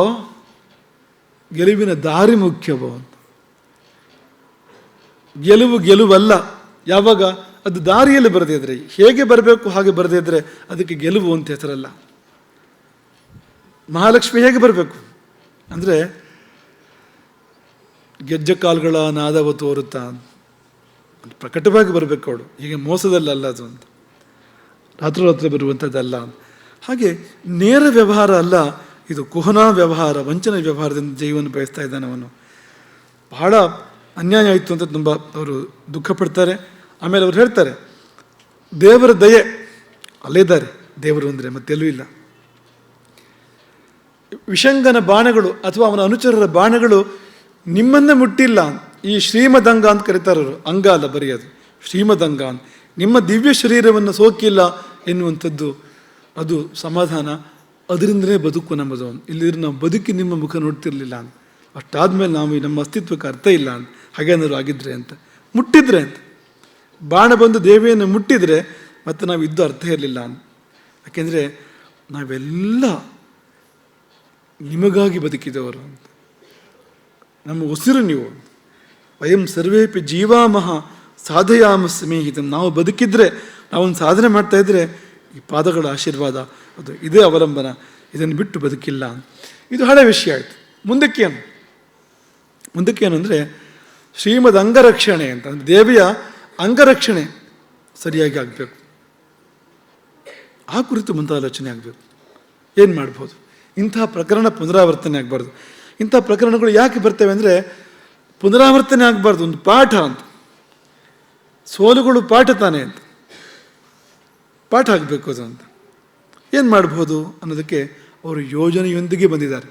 ಗೆಲುವಿನ ದಾರಿ ಮುಖ್ಯವೋ ಅಂತ. ಗೆಲುವಲ್ಲ ಯಾವಾಗ ಅದು ದಾರಿಯಲ್ಲಿ ಬರದೇ ಇದ್ರೆ, ಹೇಗೆ ಬರಬೇಕು ಹಾಗೆ ಬರದೇ ಇದ್ರೆ ಅದಕ್ಕೆ ಗೆಲುವು ಅಂತ ಹೆಸರಲ್ಲ. ಮಹಾಲಕ್ಷ್ಮಿ ಹೇಗೆ ಬರಬೇಕು ಅಂದರೆ ಗೆಜ್ಜೆ ಕಾಲುಗಳ ನಾದವ ತೋರುತ್ತಾ ಪ್ರಕಟವಾಗಿ ಬರಬೇಕು ಅವಳು. ಹೀಗೆ ಮೋಸದಲ್ಲ ಅದು ಅಂತ, ರಾತ್ರೋರಾತ್ರಿ ಬರುವಂಥದ್ದಲ್ಲ. ಹಾಗೆ ನೇರ ವ್ಯವಹಾರ ಅಲ್ಲ ಇದು, ಕುಹನಾ ವ್ಯವಹಾರ, ವಂಚನೆ ವ್ಯವಹಾರದಿಂದ ಜೀವನ ಬಯಸ್ತಾ ಇದ್ದಾನೆ ಅವನು. ಬಹಳ ಅನ್ಯಾಯ ಆಯಿತು ಅಂತ ತುಂಬ ಅವರು ದುಃಖ ಪಡ್ತಾರೆ. ಆಮೇಲೆ ಅವ್ರು ಹೇಳ್ತಾರೆ, ದೇವರ ದಯೆ, ಅಲ್ಲಿದ್ದಾರೆ ದೇವರು ಅಂದರೆ ಮತ್ತೆಲ್ಲೂ ಇಲ್ಲ. ವಿಷಂಗನ ಬಾಣಗಳು ಅಥವಾ ಅವನ ಅನುಚರರ ಬಾಣಗಳು ನಿಮ್ಮನ್ನೇ ಮುಟ್ಟಿಲ್ಲ. ಈ ಶ್ರೀಮದಂಗ ಅಂತ ಕರೀತಾರವರು, ಅಂಗ ಅಲ್ಲ ಬರೆಯೋದು, ಶ್ರೀಮದಂಗ ಅಂತ. ನಿಮ್ಮ ದಿವ್ಯ ಶರೀರವನ್ನು ಸೋಕಿಲ್ಲ ಎನ್ನುವಂಥದ್ದು ಅದು ಸಮಾಧಾನ. ಅದರಿಂದಲೇ ಬದುಕು ನಮ್ಮದು. ಇಲ್ಲಿದ್ರೆ ನಾವು ಬದುಕಿ ನಿಮ್ಮ ಮುಖ ನೋಡ್ತಿರ್ಲಿಲ್ಲ ಅಂತ. ಅಷ್ಟಾದ್ಮೇಲೆ ನಾವು ನಮ್ಮ ಅಸ್ತಿತ್ವಕ್ಕೆ ಅರ್ಥ ಇಲ್ಲ ಅಂತ. ಹಾಗೇನಾದ್ರು ಆಗಿದ್ರೆ ಅಂತ, ಮುಟ್ಟಿದ್ರೆ ಅಂತ, ಬಾಣ ಬಂದು ದೇವಿಯನ್ನು ಮುಟ್ಟಿದರೆ ಮತ್ತೆ ನಾವು ಇದ್ದು ಅರ್ಥ ಇರಲಿಲ್ಲ ಅಂತ. ಯಾಕೆಂದರೆ ನಾವೆಲ್ಲ ನಿಮಗಾಗಿ ಬದುಕಿದವರು ಅಂತ. ನಮ್ಮ ಉಸಿರು ನೀವು. ವಯಂ ಸರ್ವೇಪಿ ಜೀವಾಮಹ ಸಾಧಯಾಮ ಸ್ನೇಹಿತಂ. ನಾವು ಬದುಕಿದ್ರೆ, ನಾವೊಂದು ಸಾಧನೆ ಮಾಡ್ತಾಯಿದ್ರೆ ಈ ಪಾದಗಳ ಆಶೀರ್ವಾದ, ಅದು ಇದೇ ಅವಲಂಬನ. ಇದನ್ನು ಬಿಟ್ಟು ಬದುಕಿಲ್ಲ. ಇದು ಹಳೆ ವಿಷಯ ಆಯಿತು. ಮುಂದಕ್ಕೇನು ಅಂದರೆ ಶ್ರೀಮದ್ ಅಂಗರಕ್ಷಣೆ ಅಂತ. ಅಂದರೆ ದೇವಿಯ ಅಂಗರಕ್ಷಣೆ ಸರಿಯಾಗಿ ಆಗಬೇಕು. ಆ ಕುರಿತು ಮುಂದಾಲೋಚನೆ ಆಗಬೇಕು. ಏನು ಮಾಡ್ಬೋದು? ಇಂಥ ಪ್ರಕರಣ ಪುನರಾವರ್ತನೆ ಆಗಬಾರ್ದು. ಇಂಥ ಪ್ರಕರಣಗಳು ಯಾಕೆ ಬರ್ತವೆ ಅಂದರೆ ಪುನರಾವರ್ತನೆ ಆಗಬಾರ್ದು, ಒಂದು ಪಾಠ ಅಂತ. ಸೋಲುಗಳು ಪಾಠ ತಾನೇ ಅಂತ, ಪಾಠ ಆಗಬೇಕು ಅದು ಅಂತ. ಏನು ಮಾಡ್ಬೋದು ಅನ್ನೋದಕ್ಕೆ ಅವರು ಯೋಜನೆಯೊಂದಿಗೆ ಬಂದಿದ್ದಾರೆ.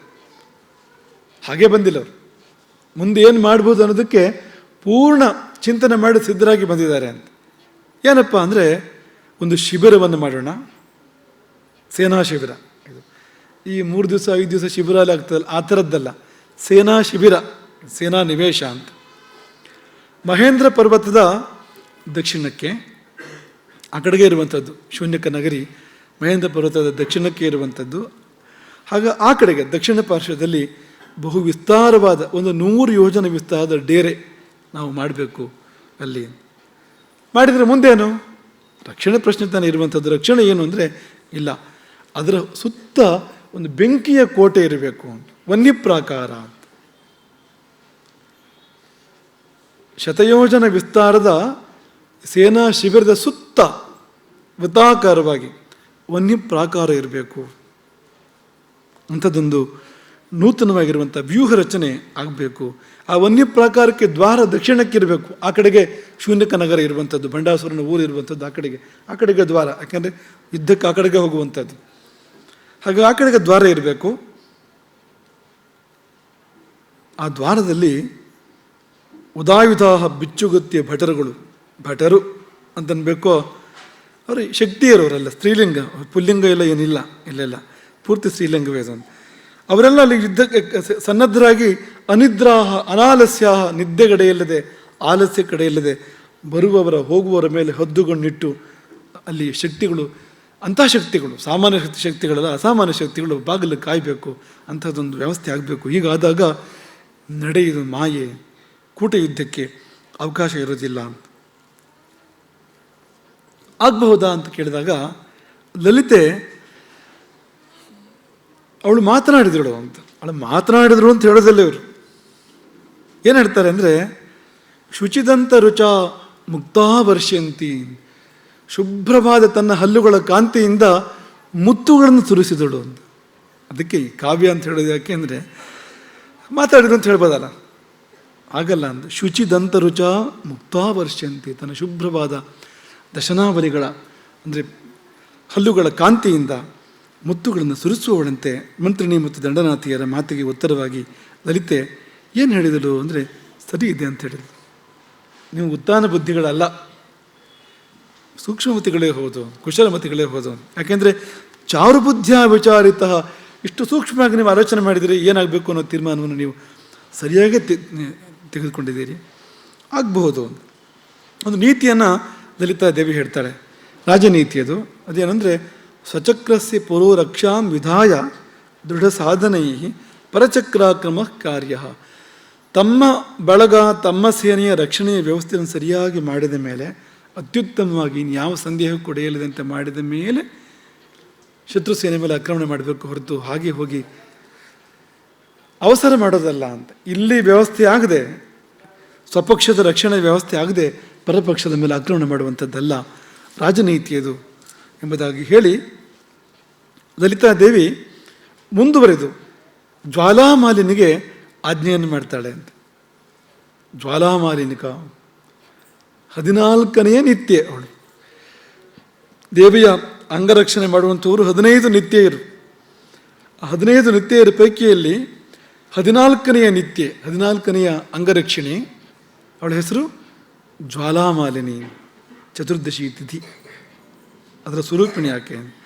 ಹಾಗೆ ಬಂದಿಲ್ಲ ಅವರು. ಮುಂದೆ ಏನು ಮಾಡ್ಬೋದು ಅನ್ನೋದಕ್ಕೆ ಪೂರ್ಣ ಚಿಂತನೆ ಮಾಡಿ ಸಿದ್ಧರಾಗಿ ಬಂದಿದ್ದಾರೆ ಅಂತ. ಏನಪ್ಪ ಅಂದರೆ ಒಂದು ಶಿಬಿರವನ್ನು ಮಾಡೋಣ, ಸೇನಾ ಶಿಬಿರ. ಇದು ಈ 3 ದಿವಸ 5 ದಿವಸ ಶಿಬಿರ ಅಲ್ಲಿ ಆಗ್ತದಲ್ಲ, ಆ ಥರದ್ದಲ್ಲ. ಸೇನಾ ಶಿಬಿರ, ಸೇನಾ ನಿವೇಶ ಅಂತ. ಮಹೇಂದ್ರ ಪರ್ವತದ ದಕ್ಷಿಣಕ್ಕೆ ಆ ಕಡೆಗೆ ಇರುವಂಥದ್ದು ಶೂನ್ಯಕ ನಗರಿ. ಮಹೇಂದ್ರ ಪರ್ವತದ ದಕ್ಷಿಣಕ್ಕೆ ಇರುವಂಥದ್ದು. ಹಾಗೆ ಆ ಕಡೆಗೆ ದಕ್ಷಿಣ ಪಾರ್ಶ್ವದಲ್ಲಿ ಬಹು ವಿಸ್ತಾರವಾದ ಒಂದು 100 ಯೋಜನೆ ವಿಸ್ತಾರದ ಡೇರೆ ನಾವು ಮಾಡಬೇಕು ಅಲ್ಲಿ. ಮಾಡಿದರೆ ಮುಂದೇನು? ರಕ್ಷಣೆ ಪ್ರಶ್ನೆ ತಾನೇ ಇರುವಂಥದ್ದು. ರಕ್ಷಣೆ ಏನು ಅಂದರೆ ಇಲ್ಲ, ಅದರ ಸುತ್ತ ಒಂದು ಬೆಂಕಿಯ ಕೋಟೆ ಇರಬೇಕು, ವನ್ಯಪ್ರಾಕಾರ ಅಂತ. ಶತಯೋಜನ ವಿಸ್ತಾರದ ಸೇನಾ ಶಿಬಿರದ ಸುತ್ತ ವೃತ್ತಾಕಾರವಾಗಿ ವನ್ಯಪ್ರಾಕಾರ ಇರಬೇಕು. ಅಂಥದ್ದೊಂದು ನೂತನವಾಗಿರುವಂಥ ವ್ಯೂಹ ರಚನೆ ಆಗಬೇಕು. ಆ ವನ್ಯಪ್ರಾಕಾರಕ್ಕೆ ದ್ವಾರ ದಕ್ಷಿಣಕ್ಕಿರಬೇಕು. ಆ ಕಡೆಗೆ ಶೂನ್ಯಕ ನಗರ ಇರುವಂಥದ್ದು, ಬಂಡಾಸುರನ ಊರು ಇರುವಂಥದ್ದು. ಆ ಕಡೆಗೆ ದ್ವಾರ, ಯಾಕೆಂದರೆ ಯುದ್ಧಕ್ಕೆ ಆ ಕಡೆಗೆ ಹೋಗುವಂಥದ್ದು. ಹಾಗೆ ಆ ಕಡೆಗೆ ದ್ವಾರ ಇರಬೇಕು. ಆ ದ್ವಾರದಲ್ಲಿ ಉದಾಯುಧಾಹ ಬಿಚ್ಚುಗತ್ತಿಯ ಭಟರು ಅಂತನ್ಬೇಕೋ, ಅವರು ಶಕ್ತಿಯರವರೆಲ್ಲ, ಸ್ತ್ರೀಲಿಂಗ, ಪುಲ್ಲಿಂಗ ಎಲ್ಲ ಏನಿಲ್ಲ, ಇಲ್ಲೆಲ್ಲ ಪೂರ್ತಿ ಸ್ತ್ರೀಲಿಂಗವೇ ಅದೊಂದು. ಅವರೆಲ್ಲ ಅಲ್ಲಿ ಯುದ್ಧಕ್ಕೆ ಸನ್ನದ್ಧರಾಗಿ ಅನಿದ್ರಾಹ ಅನಾಲಸ್ಯಾಹ, ನಿದ್ದೆಗಡೆಯಿಲ್ಲದೆ ಆಲಸ್ಯ ಕಡೆಯಿಲ್ಲದೆ ಬರುವವರ ಹೋಗುವವರ ಮೇಲೆ ಹದ್ದುಗೊಂಡಿಟ್ಟು ಅಲ್ಲಿ ಶಕ್ತಿಗಳು, ಅಂಥ ಶಕ್ತಿಗಳು, ಸಾಮಾನ್ಯ ಶಕ್ತಿಗಳಲ್ಲ, ಅಸಾಮಾನ್ಯ ಶಕ್ತಿಗಳು ಬಾಗಿಲು ಕಾಯಬೇಕು. ಅಂಥದ್ದೊಂದು ವ್ಯವಸ್ಥೆ ಆಗಬೇಕು. ಹೀಗಾದಾಗ ನಡೆಯುವುದು ಮಾಯೆ, ಕೂಟ ಯುದ್ಧಕ್ಕೆ ಅವಕಾಶ ಇರೋದಿಲ್ಲ. ಆಗಬಹುದಾ ಅಂತ ಕೇಳಿದಾಗ ಲಲಿತೆ ಅವಳು ಮಾತನಾಡಿದಳು ಅಂತ. ಅವಳು ಮಾತನಾಡಿದಳು ಅಂತ ಹೇಳೋದಲ್ಲೇ ಇವರು ಏನು ಹೇಳ್ತಾರೆ ಅಂದರೆ ಶುಚಿದಂತ ರುಚ ಮುಕ್ತಾ ವರ್ಷಂತಿ. ಶುಭ್ರವಾದ ತನ್ನ ಹಲ್ಲುಗಳ ಕಾಂತಿಯಿಂದ ಮುತ್ತುಗಳನ್ನು ಸುರಿಸಿದಳು ಅಂತ. ಅದಕ್ಕೆ ಈ ಕಾವ್ಯ ಅಂತ ಹೇಳೋದು ಯಾಕೆ ಅಂದರೆ ಮಾತಾಡಿದ್ರು ಅಂತ ಹೇಳ್ಬೋದಲ್ಲ, ಆಗಲ್ಲ ಅಂತ. ಶುಚಿದಂತ ರುಚ ಮುಕ್ತಾ ವರ್ಷಂತಿ, ತನ್ನ ಶುಭ್ರವಾದ ದಶನಾವಲಿಗಳ ಅಂದರೆ ಹಲ್ಲುಗಳ ಕಾಂತಿಯಿಂದ ಮುತ್ತುಗಳನ್ನು ಸುರಿಸುವವಳಂತೆ ಮಂತ್ರಿಣಿ ಮತ್ತು ದಂಡನಾಥಿಯರ ಮಾತಿಗೆ ಉತ್ತರವಾಗಿ ಲಲಿತೆ ಏನು ಹೇಳಿದಳು ಅಂದರೆ ಸರಿ ಇದೆ ಅಂತ ಹೇಳಿದ್ರು. ನೀವು ಉತ್ತಾನ ಬುದ್ಧಿಗಳಲ್ಲ, ಸೂಕ್ಷ್ಮಮತಿಗಳೇ ಹೌದು, ಕುಶಲಮತಿಗಳೇ ಹೌದು. ಯಾಕೆಂದರೆ ಚಾರುಬುದ್ಧಿಯ ವಿಚಾರಿತ, ಇಷ್ಟು ಸೂಕ್ಷ್ಮವಾಗಿ ನೀವು ಆಲೋಚನೆ ಮಾಡಿದರೆ ಏನಾಗಬೇಕು ಅನ್ನೋ ತೀರ್ಮಾನವನ್ನು ನೀವು ಸರಿಯಾಗಿ ತೆಗೆದುಕೊಂಡಿದ್ದೀರಿ. ಆಗಬಹುದು. ಒಂದು ನೀತಿಯನ್ನು ಲಲಿತಾ ದೇವಿ ಹೇಳ್ತಾಳೆ, ರಾಜನೀತಿ ಅದು. ಅದೇನೆಂದರೆ ಸ್ವಚಕ್ರಸ್ಯ ಪುರೋರಕ್ಷಾಂ ವಿಧಾಯ ದೃಢ ಸಾಧನೈ ಪರಚಕ್ರಾಕ್ರಮ ಕಾರ್ಯ. ತಮ್ಮ ಬಳಗ, ತಮ್ಮ ಸೇನೆಯ ರಕ್ಷಣೆಯ ವ್ಯವಸ್ಥೆಯನ್ನು ಸರಿಯಾಗಿ ಮಾಡಿದ ಮೇಲೆ, ಅತ್ಯುತ್ತಮವಾಗಿ ಇನ್ಯಾವ ಸಂದೇಹಕ್ಕೂ ಕೊಡೆಯಲಿದಂತೆ ಮಾಡಿದ ಮೇಲೆ ಶತ್ರು ಸೇನೆ ಮೇಲೆ ಆಕ್ರಮಣ ಮಾಡಬೇಕು, ಹೊರತು ಹಾಗೆ ಹೋಗಿ ಅವಸರ ಮಾಡೋದಲ್ಲ ಅಂತ. ಇಲ್ಲಿ ವ್ಯವಸ್ಥೆ ಆಗದೆ, ಸ್ವಪಕ್ಷದ ರಕ್ಷಣೆ ವ್ಯವಸ್ಥೆ ಆಗದೆ ಪರಪಕ್ಷದ ಮೇಲೆ ಆಕ್ರಮಣ ಮಾಡುವಂಥದ್ದಲ್ಲ ರಾಜನೀತಿಯದು ಎಂಬುದಾಗಿ ಹೇಳಿ ಲಲಿತಾದೇವಿ ಮುಂದುವರೆದು ಜ್ವಾಲಾಮಾಲಿನಿಗೆ ಆಜ್ಞೆಯನ್ನು ಮಾಡ್ತಾಳೆ ಅಂತ. ಜ್ವಾಲಾಮಾಲಿನಿಕ 14ನೇ ನಿತ್ಯ. ಅವಳು ದೇವಿಯ ಅಂಗರಕ್ಷಣೆ ಮಾಡುವಂಥವರು 15 ನಿತ್ಯೆಯರು. ಆ 15 ನಿತ್ಯೆಯರ ಪೈಕಿಯಲ್ಲಿ 14ನೆಯ ನಿತ್ಯ, 14ನೆಯ ಅಂಗರಕ್ಷಣೆ, ಅವಳ ಹೆಸರು ಜ್ವಾಲಾಮಾಲಿನಿ. ಚತುರ್ದಶಿ ತಿಥಿ ಅದರ ಸ್ವರೂಪಿಣಿ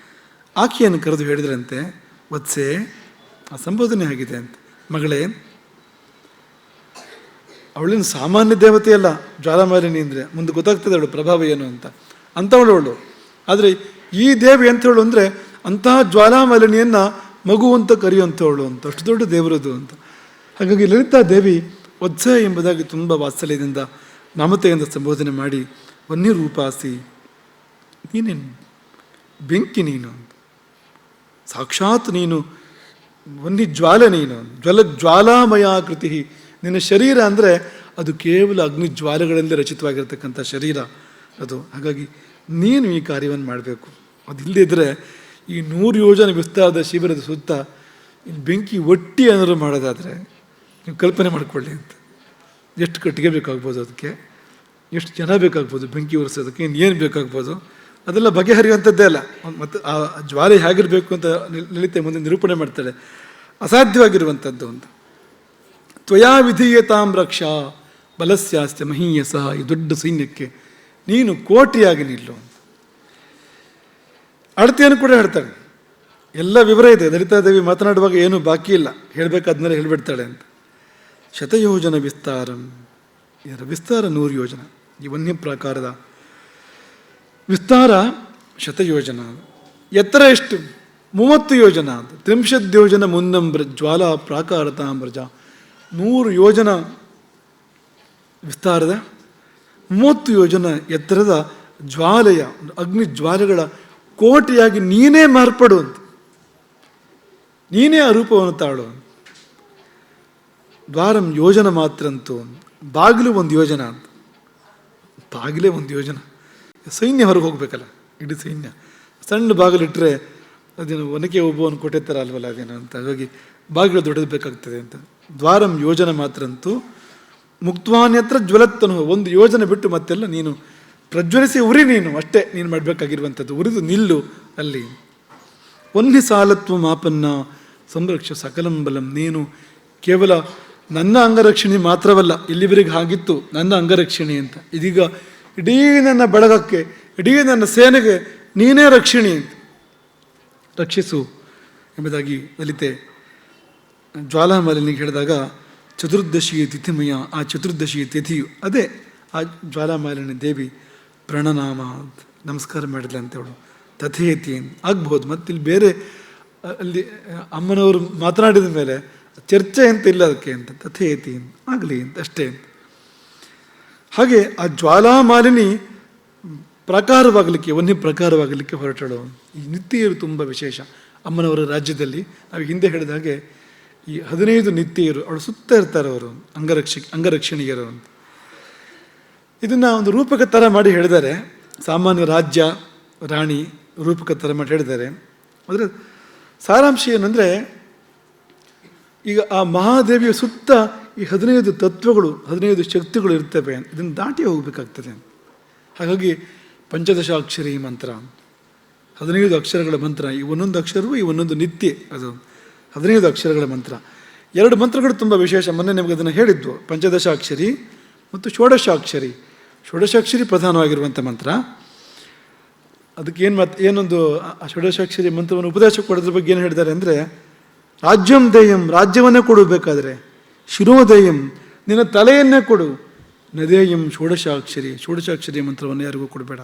ಆಕೆಯನ್ನು ಕರೆದು ಹೇಳಿದ್ರಂತೆ, ವತ್ಸೆ, ಆ ಸಂಬೋಧನೆ ಆಗಿದೆ ಅಂತ. ಮಗಳೇ, ಅವಳಿನ ಸಾಮಾನ್ಯ ದೇವತೆ ಅಲ್ಲ ಜ್ವಾಲಾಮಾಲಿನಿ ಅಂದರೆ, ಮುಂದೆ ಗೊತ್ತಾಗ್ತದೆ ಅವಳು ಪ್ರಭಾವ ಏನು ಅಂತ, ಅಂಥವಳು ಅವಳು. ಆದರೆ ಈ ದೇವಿ ಅಂಥವಳು ಅಂದರೆ ಅಂತಹ ಜ್ವಾಲಾಮಾಲಿನಿಯನ್ನು ಮಗು ಅಂತ ಕರೆಯುವಂಥವಳು ಅಂತ, ಅಷ್ಟು ದೊಡ್ಡ ದೇವರದು ಅಂತ. ಹಾಗಾಗಿ ಲಲಿತಾ ದೇವಿ ವತ್ಸ ಎಂಬುದಾಗಿ ತುಂಬ ವಾತ್ಸಲ್ಯದಿಂದ ಮಮತೆಯಿಂದ ಸಂಬೋಧನೆ ಮಾಡಿ, ವನ್ಯ ರೂಪಾಸಿ, ನೀನೇನು ಬೆಂಕಿ ನೀನು, ಸಾಕ್ಷಾತ್ ನೀನು ವನ್ಯ ಜ್ವಾಲೆ, ನೀನು ಜ್ವಾಲಾಮಯಾಕೃತಿ. ನಿನ್ನ ಶರೀರ ಅಂದರೆ ಅದು ಕೇವಲ ಅಗ್ನಿ ಜ್ವಾಲೆಗಳಲ್ಲಿ ರಚಿತವಾಗಿರ್ತಕ್ಕಂಥ ಶರೀರ ಅದು. ಹಾಗಾಗಿ ನೀನು ಈ ಕಾರ್ಯವನ್ನು ಮಾಡಬೇಕು. ಅದಿಲ್ಲದಿದ್ದರೆ ಈ 100 ಯೋಜನೆ ವಿಸ್ತಾರದ ಶಿಬಿರದ ಸುತ್ತ ಬೆಂಕಿ ಒಟ್ಟಿ ಏನಾದ್ರು ಮಾಡೋದಾದರೆ ನೀವು ಕಲ್ಪನೆ ಮಾಡಿಕೊಳ್ಳಿ ಅಂತ. ಎಷ್ಟು ಕಟ್ಟಿಗೆ ಬೇಕಾಗ್ಬೋದು, ಅದಕ್ಕೆ ಎಷ್ಟು ಜನ ಬೇಕಾಗ್ಬೋದು, ಬೆಂಕಿ ಉರಿಸೋದಕ್ಕೆ ಇನ್ನೇನು ಬೇಕಾಗ್ಬೋದು, ಅದೆಲ್ಲ ಬಗೆಹರಿಯುವಂಥದ್ದೇ ಅಲ್ಲ. ಮತ್ತು ಆ ಜ್ವಾಲೆ ಹೇಗಿರಬೇಕು ಅಂತ ಲಲಿತೆ ಮುಂದೆ ನಿರೂಪಣೆ ಮಾಡ್ತಾಳೆ. ಅಸಾಧ್ಯವಾಗಿರುವಂಥದ್ದು ಅಂತ. ತ್ವಯಾ ವಿಧೀಯತಾಂ ರಕ್ಷಾ ಬಲಸ್ಯಾಸ್ತ್ಯ ಮಹೀಯಸ, ಈ ದೊಡ್ಡ ಸೈನ್ಯಕ್ಕೆ ನೀನು ಕೋಟಿಯಾಗಿ ನಿಲ್ಲು ಅಂತ. ಅಳತೆಯನ್ನು ಕೂಡ ಹೇಳ್ತಾಳೆ. ಎಲ್ಲ ವಿವರ ಇದೆ. ಲಲಿತಾದೇವಿ ಮಾತನಾಡುವಾಗ ಏನೂ ಬಾಕಿ ಇಲ್ಲ, ಹೇಳಬೇಕಾದ್ಮೇಲೆ ಹೇಳಿಬಿಡ್ತಾಳೆ ಅಂತ. ಶತಯೋಜನ ವಿಸ್ತಾರಂ, ಇದರ ವಿಸ್ತಾರ 100 ಯೋಜನ. ಈ ವನ್ಯ ಪ್ರಾಕಾರದ ವಿಸ್ತಾರ ಶತಯೋಜನ. ಎತ್ತರ ಎಷ್ಟು? 30 ಯೋಜನ ಅಂತ. 30 ಯೋಜನ ಮುನ್ನಂಬ್ರ ಜ್ವಾಲಾ ಪ್ರಾಕಾರತಾಮ್ರಜ. 100 ಯೋಜನ ವಿಸ್ತಾರದ 30 ಯೋಜನ ಎತ್ತರದ ಜ್ವಾಲೆಯ ಅಗ್ನಿ ಜ್ವಾಲೆಗಳ ಕೋಟೆಯಾಗಿ ನೀನೇ ಮಾರ್ಪಡು ಅಂತ, ನೀನೇ ಆ ರೂಪವನ್ನು ತಾಳು. ದ್ವಾರಂ ಯೋಜನ ಮಾತ್ರ ಅಂತೂ, ಬಾಗಿಲು 1 ಯೋಜನ ಅಂತ. ಬಾಗಿಲೇ 1 ಯೋಜನ. ಸೈನ್ಯ ಹೊರಗೆ ಹೋಗ್ಬೇಕಲ್ಲ, ಇಡೀ ಸೈನ್ಯ. ಸಣ್ಣ ಬಾಗಿಲಿಟ್ಟರೆ ಅದೇನು ಒನಕೆ ಒಬ್ಬವನ್ನು ಕೋಟೆ ಥರ ಅಲ್ವಲ್ಲ ಅದೇನು ಅಂತ. ಹಾಗಾಗಿ ಬಾಗಿಲು ದೊಡ್ಡದು ಬೇಕಾಗ್ತದೆ ಅಂತ. ದ್ವಾರಂ ಯೋಜನ ಮಾತ್ರ ಅಂತೂ ಮುಕ್ತವಾನ್ಯತ್ರ ಜ್ವಲತ್ತನು. 1 ಯೋಜನೆ ಬಿಟ್ಟು ಮತ್ತೆಲ್ಲ ನೀನು ಪ್ರಜ್ವಲಿಸಿ ಉರಿ, ನೀನು ಅಷ್ಟೇ ನೀನು ಮಾಡಬೇಕಾಗಿರುವಂಥದ್ದು. ಉರಿದು ನಿಲ್ಲು ಅಲ್ಲಿ. ವನ್ಯ ಸಾಲತ್ವ ಮಾಪನ್ನ ಸಂರಕ್ಷ ಸಕಲಂಬಲಂ. ನೀನು ಕೇವಲ ನನ್ನ ಅಂಗರಕ್ಷಣೆ ಮಾತ್ರವಲ್ಲ, ಇಲ್ಲಿವರೆಗೆ ಹಾಗಿತ್ತು ನನ್ನ ಅಂಗರಕ್ಷಣೆ ಅಂತ. ಇದೀಗ ಇಡೀ ನನ್ನ ಬಳಗಕ್ಕೆ, ಇಡೀ ನನ್ನ ಸೇನೆಗೆ ನೀನೇ ರಕ್ಷಣೆ ಅಂತ. ರಕ್ಷಿಸು ಎಂಬುದಾಗಿ ಲಲಿತೆ ಜ್ವಾಲಾಮಾಲಿನಿಗೆ ಹೇಳಿದಾಗ, ಚತುರ್ದಶಿಯ ತಿಥಿಮಯ, ಆ ಚತುರ್ದಶಿಯ ತಿಥಿಯು ಅದೇ ಆ ಜ್ವಾಲಾಮಾಲಿನಿ ದೇವಿ ಪ್ರಣನಾಮ ಅಂತ ನಮಸ್ಕಾರ ಮಾಡಿಲ್ಲ ಅಂತೇಳು. ತಥೇತಿ ಆಗ್ಬೋದು. ಮತ್ತಿಲ್ಲಿ ಬೇರೆ ಅಲ್ಲಿ ಅಮ್ಮನವರು ಮಾತನಾಡಿದ ಮೇಲೆ ಚರ್ಚೆ ಅಂತ ಇಲ್ಲ ಅದಕ್ಕೆ ಅಂತ. ತಥೇತಿ ಆಗಲಿ ಅಂತ ಅಷ್ಟೇ. ಹಾಗೆ ಆ ಜ್ವಾಲಾಮಾಲಿನಿ ಪ್ರಕಾರವಾಗಲಿಕ್ಕೆ, ವನ್ಯ ಪ್ರಕಾರವಾಗಲಿಕ್ಕೆ ಹೊರಟಳು. ಈ ನಿತ್ಯರು ತುಂಬ ವಿಶೇಷ. ಅಮ್ಮನವರ ರಾಜ್ಯದಲ್ಲಿ ನಾವು ಹಿಂದೆ ಹೇಳಿದ ಹಾಗೆ ಈ 15 ನಿತ್ಯರು ಅವಳು ಸುತ್ತ ಇರ್ತಾರೆ. ಅವರು ಅಂಗರಕ್ಷಣಿಯರು ಅಂತ. ಇದನ್ನು ಒಂದು ರೂಪಕ ಥರ ಮಾಡಿ ಹೇಳಿದ್ದಾರೆ. ಸಾಮಾನ್ಯ ರಾಜ್ಯ ರಾಣಿ ರೂಪಕ ಥರ ಮಾಡಿ ಹೇಳಿದ್ದಾರೆ. ಅದರ ಸಾರಾಂಶ ಏನಂದರೆ, ಈಗ ಆ ಮಹಾದೇವಿಯ ಸುತ್ತ ಈ 15 ತತ್ವಗಳು, 15 ಶಕ್ತಿಗಳು ಇರ್ತವೆ. ಇದನ್ನು ದಾಟಿ ಹೋಗಬೇಕಾಗ್ತದೆ. ಹಾಗಾಗಿ ಪಂಚದಶಾಕ್ಷರಿ ಮಂತ್ರ, 15 ಅಕ್ಷರಗಳ ಮಂತ್ರ. ಈ ಒಂದೊಂದು ಅಕ್ಷರವೂ ಈ ಒಂದೊಂದು ನಿತ್ಯ, ಅದು 15 ಅಕ್ಷರಗಳ ಮಂತ್ರ. 2 ಮಂತ್ರಗಳು ತುಂಬ ವಿಶೇಷ. ಮೊನ್ನೆ ನಿಮಗೆ ಅದನ್ನು ಹೇಳಿದ್ವು, ಪಂಚದಶಾಕ್ಷರಿ ಮತ್ತು ಷೋಡಶಾಕ್ಷರಿ. ಷೋಡಶಾಕ್ಷರಿ ಪ್ರಧಾನವಾಗಿರುವಂಥ ಮಂತ್ರ. ಅದಕ್ಕೆ ಏನೊಂದು ಆ ಷೋಡಶಾಕ್ಷರಿ ಮಂತ್ರವನ್ನು ಉಪದೇಶ ಕೊಡೋದ್ರ ಬಗ್ಗೆ ಏನು ಹೇಳಿದ್ದಾರೆ ಅಂದರೆ, ರಾಜ್ಯಂ ದೇಯಂ, ರಾಜ್ಯವನ್ನೇ ಕೊಡಬೇಕಾದ್ರೆ, ಶಿರೋದೇಯಂ, ನಿನ್ನ ತಲೆಯನ್ನೇ ಕೊಡು, ನದೇಯಂ ಷೋಡಶಾಕ್ಷರಿ, ಷೋಡಶಾಕ್ಷರಿ ಮಂತ್ರವನ್ನು ಯಾರಿಗೂ ಕೊಡಬೇಡ,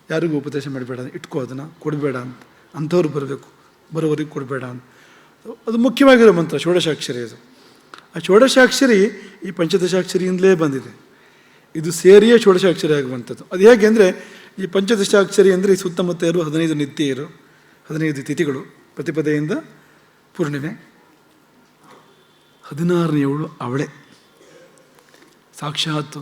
ಯಾರಿಗೂ ಉಪದೇಶ ಮಾಡಬೇಡ, ಇಟ್ಕೋ, ಅದನ್ನು ಕೊಡಬೇಡ ಅಂತ. ಅಂಥವ್ರು ಬರಬೇಕು, ಬರೋವರಿಗೆ ಕೊಡಬೇಡ ಅಂತ. ಅದು ಮುಖ್ಯವಾಗಿರೋ ಮಂತ್ರ ಷೋಡಶಾಕ್ಷರಿ. ಅದು ಆ ಷೋಡಶಾಕ್ಷರಿ ಈ ಪಂಚದಶಾಕ್ಷರಿಯಿಂದಲೇ ಬಂದಿದೆ. ಇದು ಸೇರಿಯೇ ಷೋಡಶಾಕ್ಷರಿ ಆಗುವಂಥದ್ದು. ಅದು ಹೇಗೆ ಅಂದರೆ, ಈ ಪಂಚದಶಾಕ್ಷರಿ ಅಂದರೆ ಈ ಸುತ್ತಮುತ್ತ ಇರುವ 15 ನಿತ್ಯರು, 15 ತಿಥಿಗಳು, ಪ್ರತಿಪದೆಯಿಂದ ಪೂರ್ಣಿಮೆ. 16ನೇವಳು ಅವಳೇ, ಸಾಕ್ಷಾತ್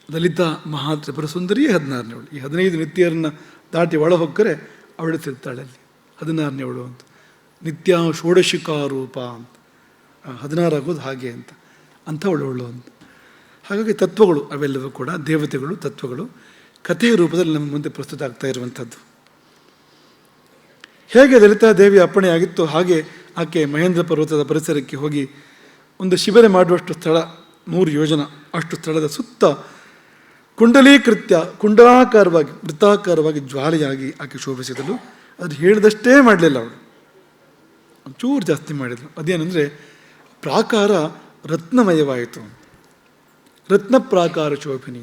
ಲಲಿತಾ ಮಹಾತ್ರಿಪುರ ಸುಂದರಿಯೇ 16ನೇವಳು. ಈ 15 ನಿತ್ಯರನ್ನು ದಾಟಿ ಒಳ ಹೊಕ್ಕರೆ ಅವಳು ಸಿಗ್ತಾಳೆ ಅಲ್ಲಿ 16ನೇವಳು ಅಂತ. ನಿತ್ಯ ಷೋಡಶಿಕಾರೂಪ ಅಂತ, 16 ಆಗೋದು ಹಾಗೆ ಅಂತ, ಅಂಥವಳು ಅಂತ. ಹಾಗಾಗಿ ತತ್ವಗಳು ಅವೆಲ್ಲವೂ ಕೂಡ ದೇವತೆಗಳು, ತತ್ವಗಳು ಕಥೆಯ ರೂಪದಲ್ಲಿ ನಮ್ಮ ಮುಂದೆ ಪ್ರಸ್ತುತ ಆಗ್ತಾ ಇರುವಂಥದ್ದು. ಹೇಗೆ ಲಲಿತಾ ದೇವಿ ಅಪ್ಪಣೆ ಆಗಿತ್ತು, ಹಾಗೆ ಆಕೆ ಮಹೇಂದ್ರ ಪರ್ವತದ ಪರಿಸರಕ್ಕೆ ಹೋಗಿ ಒಂದು ಶಿಬಿರ ಮಾಡುವಷ್ಟು ಸ್ಥಳ, 100 ಯೋಜನ ಅಷ್ಟು ಸ್ಥಳದ ಸುತ್ತ ಕುಂಡಲೀಕೃತ್ಯ, ಕುಂಡಲಾಕಾರವಾಗಿ, ವೃತ್ತಾಕಾರವಾಗಿ ಜ್ವಾಲೆಯಾಗಿ ಆಕೆ ಶೋಭಿಸಿದಳು. ಅದು ಹೇಳಿದಷ್ಟೇ ಮಾಡಲಿಲ್ಲ ಅವಳು. ಒಂಚೂರು ಜಾಸ್ತಿ ಮಾಡಿದರು. ಅದೇನೆಂದರೆ ಪ್ರಾಕಾರ ರತ್ನಮಯವಾಯಿತು. ರತ್ನ ಪ್ರಾಕಾರ ಶೋಭಿನಿ,